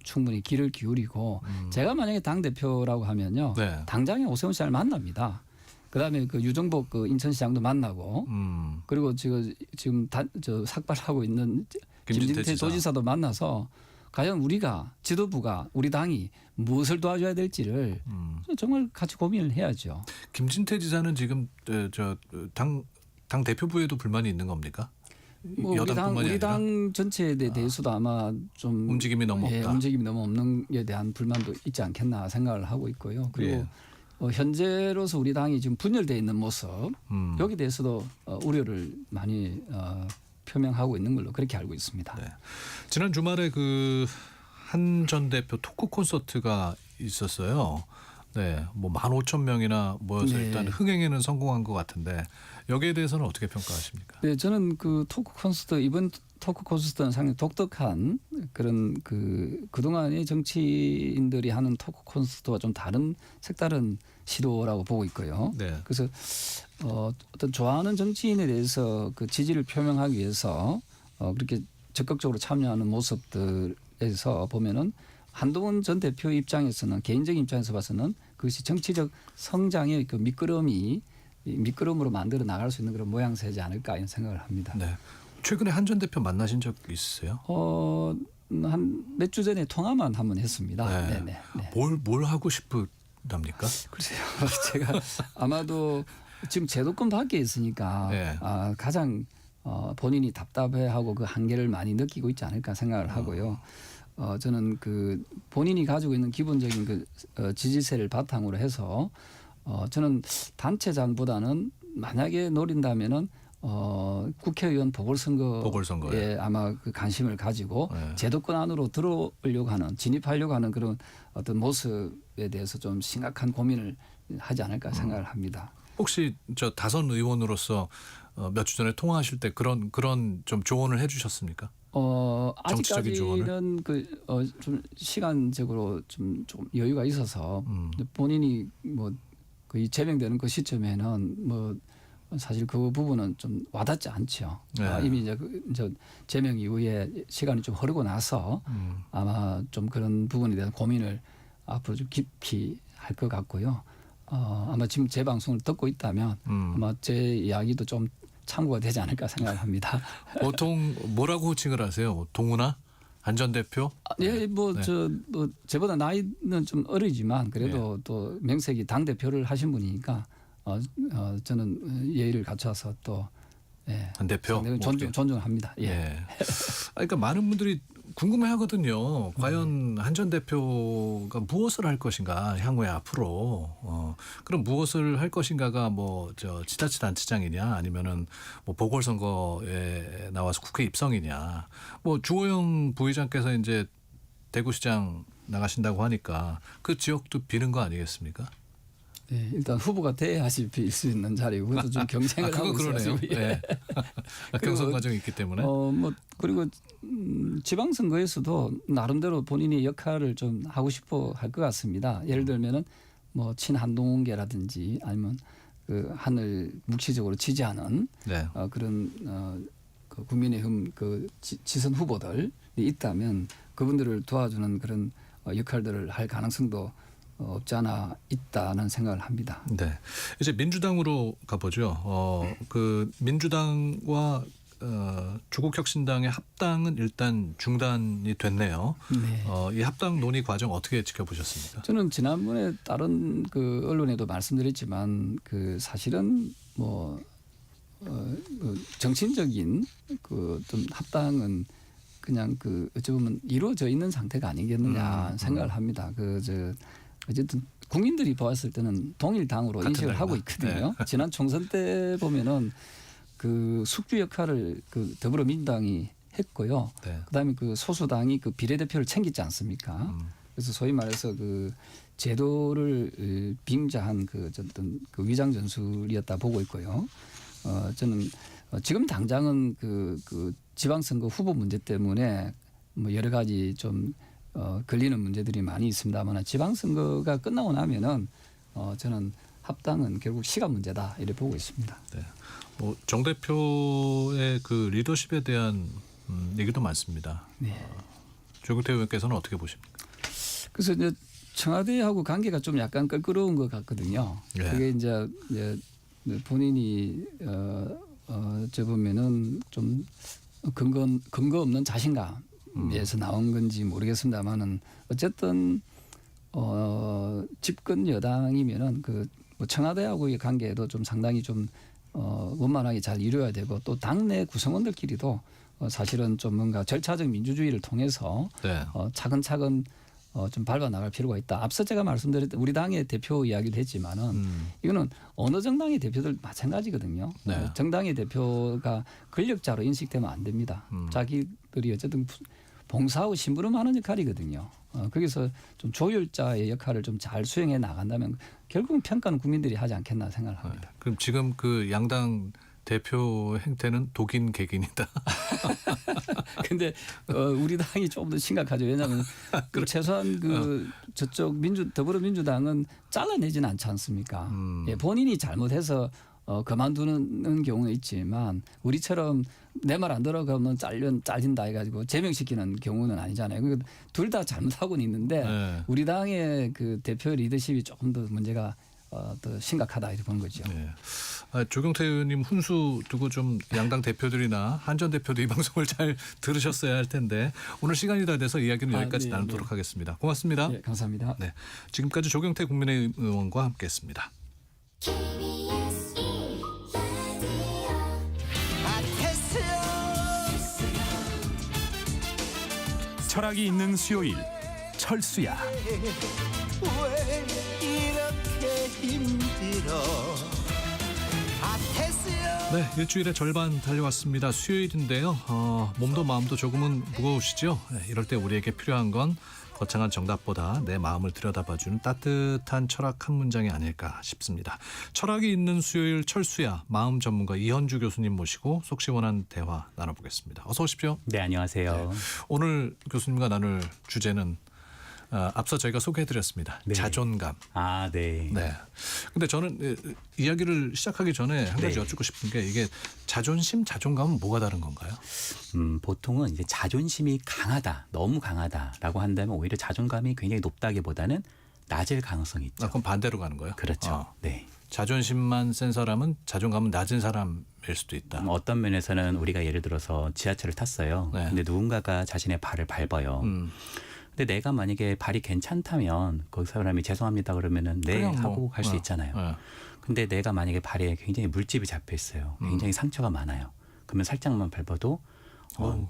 Speaker 18: 충분히 귀를 기울이고 제가 만약에 당 대표라고 하면요, 당장에 오세훈 시장을 만납니다. 그다음에 그 유정복 그 인천시장도 만나고 그리고 지금 삭발하고 있는 김진태 도지사도 만나서 과연 우리가 지도부가 우리 당이 무엇을 도와줘야 될지를 정말 같이 고민을 해야죠.
Speaker 2: 김진태 지사는 지금 당 대표부에도 불만이 있는 겁니까?
Speaker 18: 뭐 우리 당 전체에 대해서도 아마 좀
Speaker 2: 움직임이 너무 없다.
Speaker 18: 움직임이 너무 없는 게 대한 불만도 있지 않겠나 생각을 하고 있고요. 그리고 현재로서 우리 당이 지금 분열되어 있는 모습 여기 대해서도 우려를 많이 표명하고 있는 걸로 그렇게 알고 있습니다.
Speaker 2: 네. 지난 주말에 그 한 전 대표 토크 콘서트가 있었어요. 네, 뭐 15,000명이나 모여서 일단 흥행에는 성공한 것 같은데 여기에 대해서는 어떻게 평가하십니까?
Speaker 18: 네, 저는 그 토크 콘서트 이번 토크 콘서트는 상당히 독특한 그런 그동안의 정치인들이 하는 토크 콘서트와 좀 다른 색다른 시도라고 보고 있고요.
Speaker 2: 네.
Speaker 18: 그래서 어떤 좋아하는 정치인에 대해서 그 지지를 표명하기 위해서 그렇게 적극적으로 참여하는 모습들에서 보면은 한동훈 전 대표 입장에서는 개인적인 입장에서 봐서는 그것이 정치적 성장의 그 미끄럼으로 만들어 나갈 수 있는 그런 모양새지 않을까 이런 생각을 합니다.
Speaker 2: 네. 최근에 한 전 대표 만나신 적 있으세요?
Speaker 18: 한 몇 주 전에 통화만 한번 했습니다.
Speaker 2: 네.
Speaker 18: 네.
Speaker 2: 뭘 하고 싶답니까?
Speaker 18: 글쎄요. 제가 아마도 지금 제도권 밖에 있으니까 가장 본인이 답답해하고 그 한계를 많이 느끼고 있지 않을까 생각을 하고요. 저는 그 본인이 가지고 있는 기본적인 그 지지세를 바탕으로 해서 저는 단체장보다는 만약에 노린다면은 국회의원 보궐선거에
Speaker 2: 보궐선거에.
Speaker 18: 아마 그 관심을 가지고
Speaker 2: 네.
Speaker 18: 제도권 안으로 들어오려고 하는 진입하려고 하는 그런 어떤 모습에 대해서 좀 심각한 고민을 하지 않을까 생각을 합니다.
Speaker 2: 혹시 저 다선 의원으로서 몇 주 전에 통화하실 때 그런 좀 조언을 해주셨습니까? 정치적인
Speaker 18: 아직까지는 좀 시간적으로 좀 여유가 있어서 본인이 뭐 거의 제명되는 그 시점에는 뭐 사실 그 부분은 좀 와닿지 않죠.
Speaker 2: 네.
Speaker 18: 이미 이제 제명 이후에 시간이 좀 흐르고 나서 아마 좀 그런 부분에 대한 고민을 앞으로 좀 깊이 할 것 같고요. 아마 지금 제 방송을 듣고 있다면 아마 제 이야기도 좀 참고가 되지 않을까 생각을 합니다.
Speaker 2: 보통 뭐라고 호칭을 하세요? 동훈아? 안전 대표?
Speaker 18: 예, 뭐 제보다 나이는 좀 어리지만 그래도 또 명색이 당 대표를 하신 분이니까 저는 예의를 갖춰서 또
Speaker 2: 안 대표
Speaker 18: 존중합니다. 예.
Speaker 2: 그러니까 많은 분들이 궁금해하거든요. 과연 한 전 대표가 무엇을 할 것인가 향후에 앞으로 그럼 무엇을 할 것인가가 뭐 지자체단체장이냐 아니면은 뭐 보궐선거에 나와서 국회 입성이냐 뭐 주호영 부의장께서 이제 대구시장 나가신다고 하니까 그 지역도 비는 거 아니겠습니까?
Speaker 18: 네, 일단 후보가 돼야지 빌 수 있는 자리고 그것도 좀 경쟁을 하고
Speaker 2: 그러네요.
Speaker 18: 있어요.
Speaker 2: 네. 경선 과정이 있기 때문에.
Speaker 18: 뭐 그리고 지방선거에서도 나름대로 본인의 역할을 좀 하고 싶어 할 것 같습니다. 예를 들면은 뭐 친한동계라든지 아니면 그 한을 묵시적으로 지지하는
Speaker 2: 네.
Speaker 18: 그런 그 국민의힘 그 지선 후보들이 있다면 그분들을 도와주는 그런 역할들을 할 가능성도 없지 않아 있다는 생각을 합니다.
Speaker 2: 네, 이제 민주당으로 가보죠. 그 민주당과 조국혁신당의 합당은 일단 중단이 됐네요.
Speaker 18: 네.
Speaker 2: 이 합당 논의 과정 어떻게 지켜보셨습니까?
Speaker 18: 저는 지난번에 다른 그 언론에도 말씀드렸지만 그 사실은 뭐 그 정치적인 그 어떤 합당은 그냥 그 어찌 보면 이루어져 있는 상태가 아니겠느냐 생각을 합니다. 어쨌든 국민들이 보았을 때는 동일당으로 인식을 하고 있거든요.
Speaker 2: 네.
Speaker 18: 지난 총선 때 보면은 그 숙주 역할을 그 더불어민주당이 했고요.
Speaker 2: 네.
Speaker 18: 그다음에 그 소수당이 그 비례대표를 챙기지 않습니까? 그래서 소위 말해서 그 제도를 빙자한 그 어떤 그 위장 전술이었다 보고 있고요. 저는 지금 당장은 그 지방선거 후보 문제 때문에 뭐 여러 가지 좀 걸리는 문제들이 많이 있습니다만 지방선거가 끝나고 나면은 저는 합당은 결국 시간 문제다 이렇게 보고 있습니다.
Speaker 2: 네. 뭐 정 대표의 그 리더십에 대한 얘기도 많습니다.
Speaker 18: 네.
Speaker 2: 조경태 의원께서는 어떻게 보십니까?
Speaker 18: 그래서 이제 청와대하고 관계가 좀 약간 껄끄러운 것 같거든요.
Speaker 2: 네.
Speaker 18: 그게 이제 본인이 저 보면은 좀 근거 없는 자신감에서 나온 건지 모르겠습니다만은 어쨌든 집권 여당이면은 뭐 청와대하고의 관계도 좀 상당히 좀 원만하게 잘 이루어야 되고 또 당내 구성원들끼리도 사실은 좀 뭔가 절차적 민주주의를 통해서
Speaker 2: 네.
Speaker 18: 차근차근 좀 밟아 나갈 필요가 있다. 앞서 제가 말씀드렸던 우리 당의 대표 이야기도 했지만은 이거는 어느 정당의 대표들 마찬가지거든요.
Speaker 2: 네.
Speaker 18: 정당의 대표가 권력자로 인식되면 안 됩니다. 자기들이 어쨌든 봉사하고 심부름하는 역할이거든요. 거기서 좀 조율자의 역할을 좀 잘 수행해 나간다면 결국은 평가는 국민들이 하지 않겠나 생각을 합니다.
Speaker 2: 그럼 지금 그 양당 대표 행태는 독인 객인이다.
Speaker 18: 근데 우리 당이 조금 더 심각하죠. 왜냐하면 최소한 저쪽 더불어민주당은 잘라내지는 않지 않습니까? 예, 본인이 잘못해서 그만두는 경우는 있지만 우리처럼 내 말 안 들어가면 잘린다 해가지고 제명시키는 경우는 아니잖아요. 둘 다 잘못하고는 있는데
Speaker 2: 네.
Speaker 18: 우리 당의 그 대표 리더십이 조금 더 문제가 더 심각하다 이렇게 보는 거죠.
Speaker 2: 네. 조경태 의원님 훈수 두고 좀 양당 대표들이나 한전 대표도 이 방송을 잘 들으셨어야 할 텐데 오늘 시간이 다 돼서 이야기는 여기까지 나누도록 하겠습니다. 고맙습니다.
Speaker 18: 네, 감사합니다.
Speaker 2: 네, 지금까지 조경태 국민의힘 의원과 함께했습니다.
Speaker 17: 철학이 있는 수요일 철수야.
Speaker 19: 왜 이렇게 힘들어? 아테스요.
Speaker 2: 네, 일주일의 절반 달려왔습니다. 수요일인데요. 몸도 마음도 조금은 무거우시죠? 네, 이럴 때 우리에게 필요한 건 거창한 정답보다 내 마음을 들여다봐주는 따뜻한 철학 한 문장이 아닐까 싶습니다. 철학이 있는 수요일 철수야 마음 전문가 이현주 교수님 모시고 속 시원한 대화 나눠보겠습니다. 어서 오십시오.
Speaker 19: 네, 안녕하세요.
Speaker 2: 네, 오늘 교수님과 나눌 주제는 앞서 저희가 소개해드렸습니다.
Speaker 19: 네.
Speaker 2: 자존감.
Speaker 19: 아, 네.
Speaker 2: 네. 근데 저는 이야기를 시작하기 전에 한 가지
Speaker 19: 네.
Speaker 2: 여쭙고 싶은 게 이게 자존심, 자존감은 뭐가 다른 건가요?
Speaker 19: 보통은 이제 자존심이 강하다, 너무 강하다라고 한다면 오히려 자존감이 굉장히 높다기보다는 낮을 가능성이 있죠.
Speaker 2: 그럼 반대로 가는 거예요?
Speaker 19: 그렇죠. 네.
Speaker 2: 자존심만 센 사람은 자존감은 낮은 사람일 수도 있다.
Speaker 19: 어떤 면에서는 우리가 예를 들어서 지하철을 탔어요.
Speaker 2: 네.
Speaker 19: 근데 누군가가 자신의 발을 밟아요. 근데 내가 만약에 발이 괜찮다면 그 사람이 죄송합니다 그러면은 네
Speaker 2: 그냥 뭐,
Speaker 19: 하고 갈 수 있잖아요. 근데 내가 만약에 발에 굉장히 물집이 잡혀 있어요. 굉장히 상처가 많아요. 그러면 살짝만 밟아도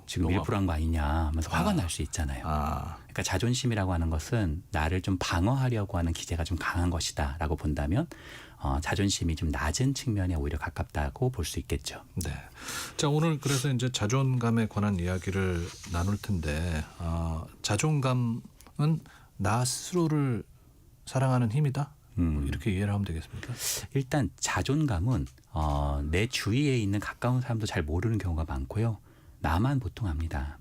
Speaker 19: 지금 일부러 한 거 아니냐 하면서 화가 날 수 있잖아요. 그러니까 자존심이라고 하는 것은 나를 좀 방어하려고 하는 기제가 좀 강한 것이다라고 본다면 자존심이 좀 낮은 측면에 오히려 가깝다고 볼 수 있겠죠.
Speaker 2: 네. 자, 오늘 그래서 이제 자존감에 관한 이야기를 나눌 텐데 자존감은 나 스스로를 사랑하는 힘이다. 이렇게 이해를 하면 되겠습니까?
Speaker 19: 일단 자존감은 내 주위에 있는 가까운 사람도 잘 모르는 경우가 많고요. 나만 보통 압니다.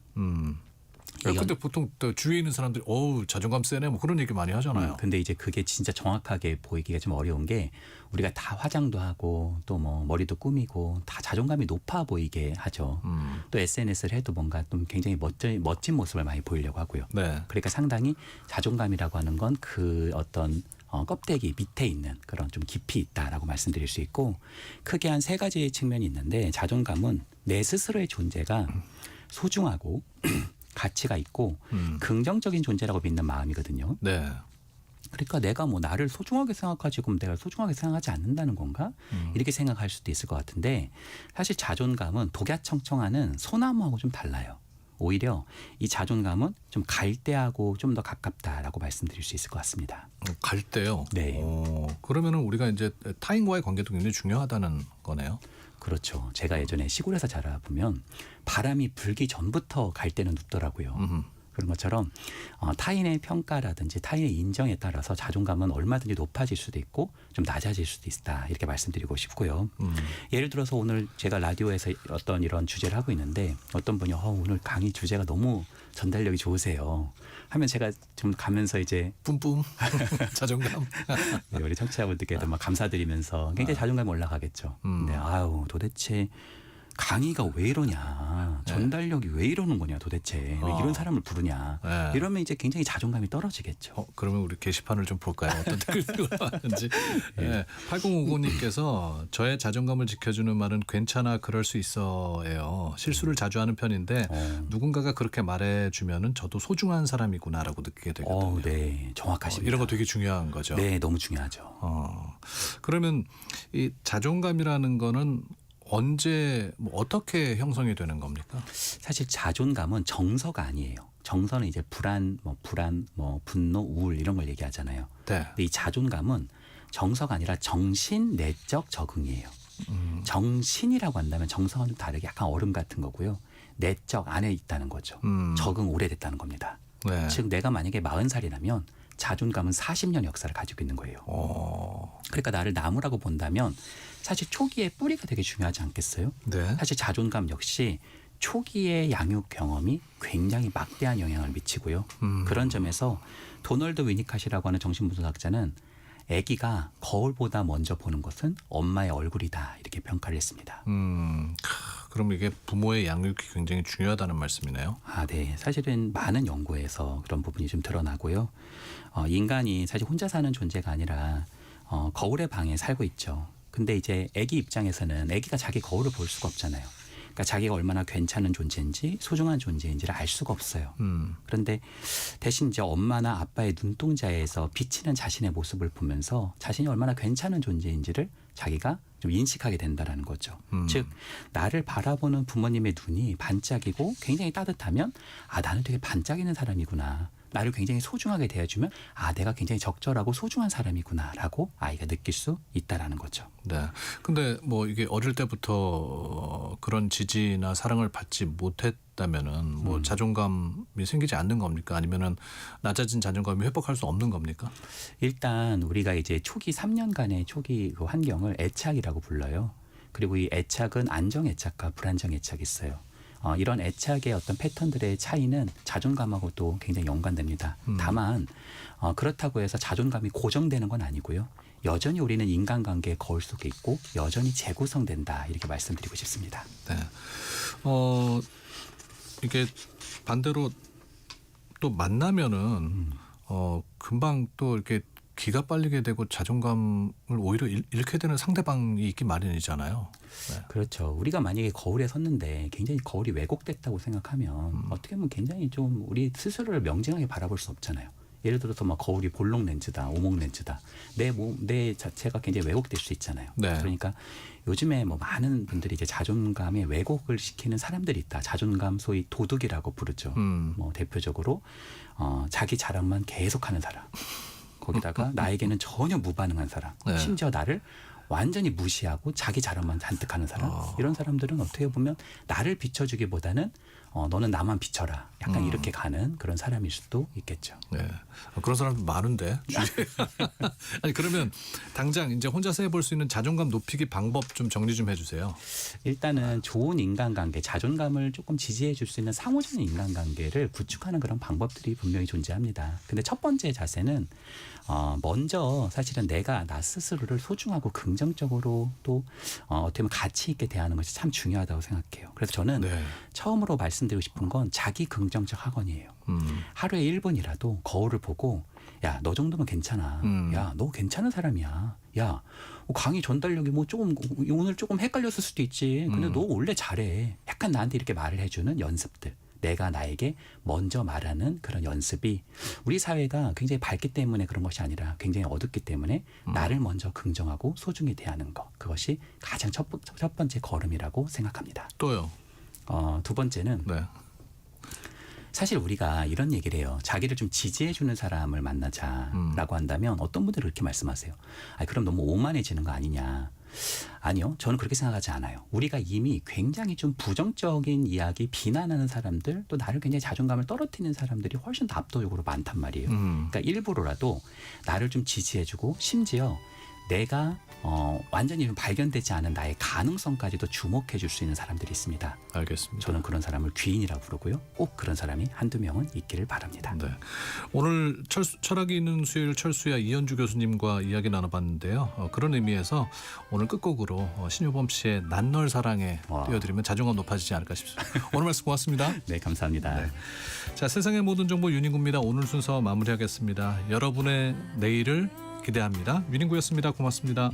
Speaker 2: 근데 보통 또 주위에 있는 사람들이 어우 자존감 세네 뭐 그런 얘기 많이 하잖아요.
Speaker 19: 근데 이제 그게 진짜 정확하게 보이기가 좀 어려운 게 우리가 다 화장도 하고 또 뭐 머리도 꾸미고 다 자존감이 높아 보이게 하죠. 또 SNS를 해도 뭔가 좀 굉장히 멋진 모습을 많이 보이려고 하고요.
Speaker 2: 네.
Speaker 19: 그러니까 상당히 자존감이라고 하는 건 그 어떤 껍데기 밑에 있는 그런 좀 깊이 있다라고 말씀드릴 수 있고 크게 한 세 가지 측면이 있는데 자존감은 내 스스로의 존재가 소중하고 가치가 있고 긍정적인 존재라고 믿는 마음이거든요.
Speaker 2: 네.
Speaker 19: 그러니까 내가 뭐 나를 소중하게 생각하지 그럼 내가 소중하게 생각하지 않는다는 건가? 이렇게 생각할 수도 있을 것 같은데 사실 자존감은 독야청청하는 소나무하고 좀 달라요. 오히려 이 자존감은 좀 갈대하고 좀 더 가깝다라고 말씀드릴 수 있을 것 같습니다.
Speaker 2: 갈대요?
Speaker 19: 네.
Speaker 2: 그러면은 우리가 이제 타인과의 관계도 굉장히 중요하다는 거네요.
Speaker 19: 그렇죠. 제가 예전에 시골에서 자라보면 바람이 불기 전부터 갈대는 눕더라고요. 그런 것처럼 타인의 평가라든지 타인의 인정에 따라서 자존감은 얼마든지 높아질 수도 있고 좀 낮아질 수도 있다 이렇게 말씀드리고 싶고요. 예를 들어서 오늘 제가 라디오에서 어떤 이런 주제를 하고 있는데 어떤 분이 오늘 강의 주제가 너무 전달력이 좋으세요 하면 제가 좀 가면서 이제
Speaker 2: 뿜뿜 자존감
Speaker 19: 네, 우리 청취자분들께도 막 감사드리면서 굉장히 자존감이 올라가겠죠. 네, 아유 도대체 강의가 왜 이러냐, 전달력이 왜 이러는 거냐 도대체 왜 이런 사람을 부르냐 이러면 이제 굉장히 자존감이 떨어지겠죠.
Speaker 2: 그러면 우리 게시판을 좀 볼까요? 어떤 댓글이 왔는지. 네. 8059님께서 저의 자존감을 지켜주는 말은 괜찮아 그럴 수 있어예요. 실수를 자주 하는 편인데 누군가가 그렇게 말해주면은 저도 소중한 사람이구나라고 느끼게 되거든요.
Speaker 19: 네, 정확하십니다.
Speaker 2: 이런 거 되게 중요한 거죠.
Speaker 19: 네, 너무 중요하죠.
Speaker 2: 그러면 이 자존감이라는 거는 언제 어떻게 형성이 되는 겁니까?
Speaker 19: 사실 자존감은 정서가 아니에요. 정서는 이제 불안, 분노, 우울 이런 걸 얘기하잖아요.
Speaker 2: 네.
Speaker 19: 근데 이 자존감은 정서가 아니라 정신 내적 적응이에요. 정신이라고 한다면 정서와 좀 다르게 약간 얼음 같은 거고요. 내적 안에 있다는 거죠. 적응 오래됐다는 겁니다.
Speaker 2: 네.
Speaker 19: 즉 내가 만약에 40살이라면 자존감은 40년 역사를 가지고 있는 거예요. 그러니까 나를 나무라고 본다면 사실 초기에 뿌리가 되게 중요하지 않겠어요?
Speaker 2: 네.
Speaker 19: 사실 자존감 역시 초기의 양육 경험이 굉장히 막대한 영향을 미치고요. 그런 점에서 도널드 위니카시라고 하는 정신분석학자는 아기가 거울보다 먼저 보는 것은 엄마의 얼굴이다 이렇게 평가를 했습니다.
Speaker 2: 그럼 이게 부모의 양육이 굉장히 중요하다는 말씀이네요.
Speaker 19: 네. 사실은 많은 연구에서 그런 부분이 좀 드러나고요. 인간이 사실 혼자 사는 존재가 아니라 거울의 방에 살고 있죠. 근데 이제 아기 입장에서는 아기가 자기 거울을 볼 수가 없잖아요. 그러니까 자기가 얼마나 괜찮은 존재인지 소중한 존재인지를 알 수가 없어요. 그런데 대신 이제 엄마나 아빠의 눈동자에서 비치는 자신의 모습을 보면서 자신이 얼마나 괜찮은 존재인지를 자기가 좀 인식하게 된다라는 거죠. 즉 나를 바라보는 부모님의 눈이 반짝이고 굉장히 따뜻하면 나는 되게 반짝이는 사람이구나. 나를 굉장히 소중하게 대해주면 아 내가 굉장히 적절하고 소중한 사람이구나라고 아이가 느낄 수 있다라는 거죠.
Speaker 2: 네. 근데 뭐 이게 어릴 때부터 그런 지지나 사랑을 받지 못했다면은 뭐 자존감이 생기지 않는 겁니까? 아니면은 낮아진 자존감이 회복할 수 없는 겁니까?
Speaker 19: 일단 우리가 이제 초기 3년간의 초기 그 환경을 애착이라고 불러요. 그리고 이 애착은 안정 애착과 불안정 애착이 있어요. 이런 애착의 어떤 패턴들의 차이는 자존감하고 또 굉장히 연관됩니다. 다만 그렇다고 해서 자존감이 고정되는 건 아니고요. 여전히 우리는 인간관계의 거울 속에 있고 여전히 재구성된다 이렇게 말씀드리고 싶습니다.
Speaker 2: 네. 이게 반대로 또 만나면은 금방 또 이렇게 기가 빨리게 되고 자존감을 오히려 잃게 되는 상대방이 있기 마련이잖아요. 네.
Speaker 19: 그렇죠. 우리가 만약에 거울에 섰는데 굉장히 거울이 왜곡됐다고 생각하면 어떻게 보면 굉장히 좀 우리 스스로를 명징하게 바라볼 수 없잖아요. 예를 들어서 막 거울이 볼록 렌즈다, 오목 렌즈다. 내 자체가 굉장히 왜곡될 수 있잖아요.
Speaker 2: 네.
Speaker 19: 그러니까 요즘에 뭐 많은 분들이 이제 자존감에 왜곡을 시키는 사람들이 있다. 자존감 소위 도둑이라고 부르죠. 뭐 대표적으로 자기 자랑만 계속하는 사람. 거기다가 나에게는 전혀 무반응한 사람.
Speaker 2: 네.
Speaker 19: 심지어 나를 완전히 무시하고 자기 자랑만 잔뜩 하는 사람. 이런 사람들은 어떻게 보면 나를 비춰주기보다는 너는 나만 비춰라. 약간 이렇게 가는 그런 사람일 수도 있겠죠.
Speaker 2: 네. 그런 사람도 많은데. 아니 그러면 당장 이제 혼자서 해볼 수 있는 자존감 높이기 방법 좀 정리 좀 해주세요.
Speaker 19: 일단은 좋은 인간관계, 자존감을 조금 지지해 줄 수 있는 상호적인 인간관계를 구축하는 그런 방법들이 분명히 존재합니다. 근데 첫 번째 자세는 먼저 사실은 내가 나 스스로를 소중하고 긍정적으로 또 어떻게 보면 가치 있게 대하는 것이 참 중요하다고 생각해요. 그래서 저는 처음으로 말씀드리고 싶은 건 자기 긍정적 학원이에요. 하루에 1분이라도 거울을 보고 야, 너 정도면 괜찮아. 야, 너 괜찮은 사람이야. 야, 강의 전달력이 뭐 조금 오늘 조금 헷갈렸을 수도 있지. 근데 너 원래 잘해. 약간 나한테 이렇게 말을 해주는 연습들. 내가 나에게 먼저 말하는 그런 연습이 우리 사회가 굉장히 밝기 때문에 그런 것이 아니라 굉장히 어둡기 때문에 나를 먼저 긍정하고 소중히 대하는 것. 그것이 가장 첫 번째 걸음이라고 생각합니다.
Speaker 2: 또요?
Speaker 19: 두 번째는 사실 우리가 이런 얘기를 해요. 자기를 좀 지지해 주는 사람을 만나자라고 한다면 어떤 분들은 그렇게 말씀하세요. 그럼 너무 오만해지는 거 아니냐. 아니요. 저는 그렇게 생각하지 않아요. 우리가 이미 굉장히 좀 부정적인 이야기, 비난하는 사람들, 또 나를 굉장히 자존감을 떨어뜨리는 사람들이 훨씬 더 압도적으로 많단 말이에요. 그러니까 일부러라도 나를 좀 지지해주고 심지어 내가 완전히 발견되지 않은 나의 가능성까지도 주목해 줄 수 있는 사람들이 있습니다.
Speaker 2: 알겠습니다.
Speaker 19: 저는 그런 사람을 귀인이라고 부르고요. 꼭 그런 사람이 한두 명은 있기를 바랍니다.
Speaker 2: 네. 오늘 철학이 있는 수요일 철수야 이현주 교수님과 이야기 나눠봤는데요. 그런 의미에서 오늘 끝곡으로 신효범 씨의 난 널 사랑해 띄워드리면 자존감 높아지지 않을까 싶습니다. 오늘 말씀 고맙습니다.
Speaker 19: 네, 감사합니다.
Speaker 2: 네. 자, 세상의 모든 정보 윤인구입니다. 오늘 순서 마무리하겠습니다. 여러분의 내일을 기대합니다. 윤인구였습니다. 고맙습니다.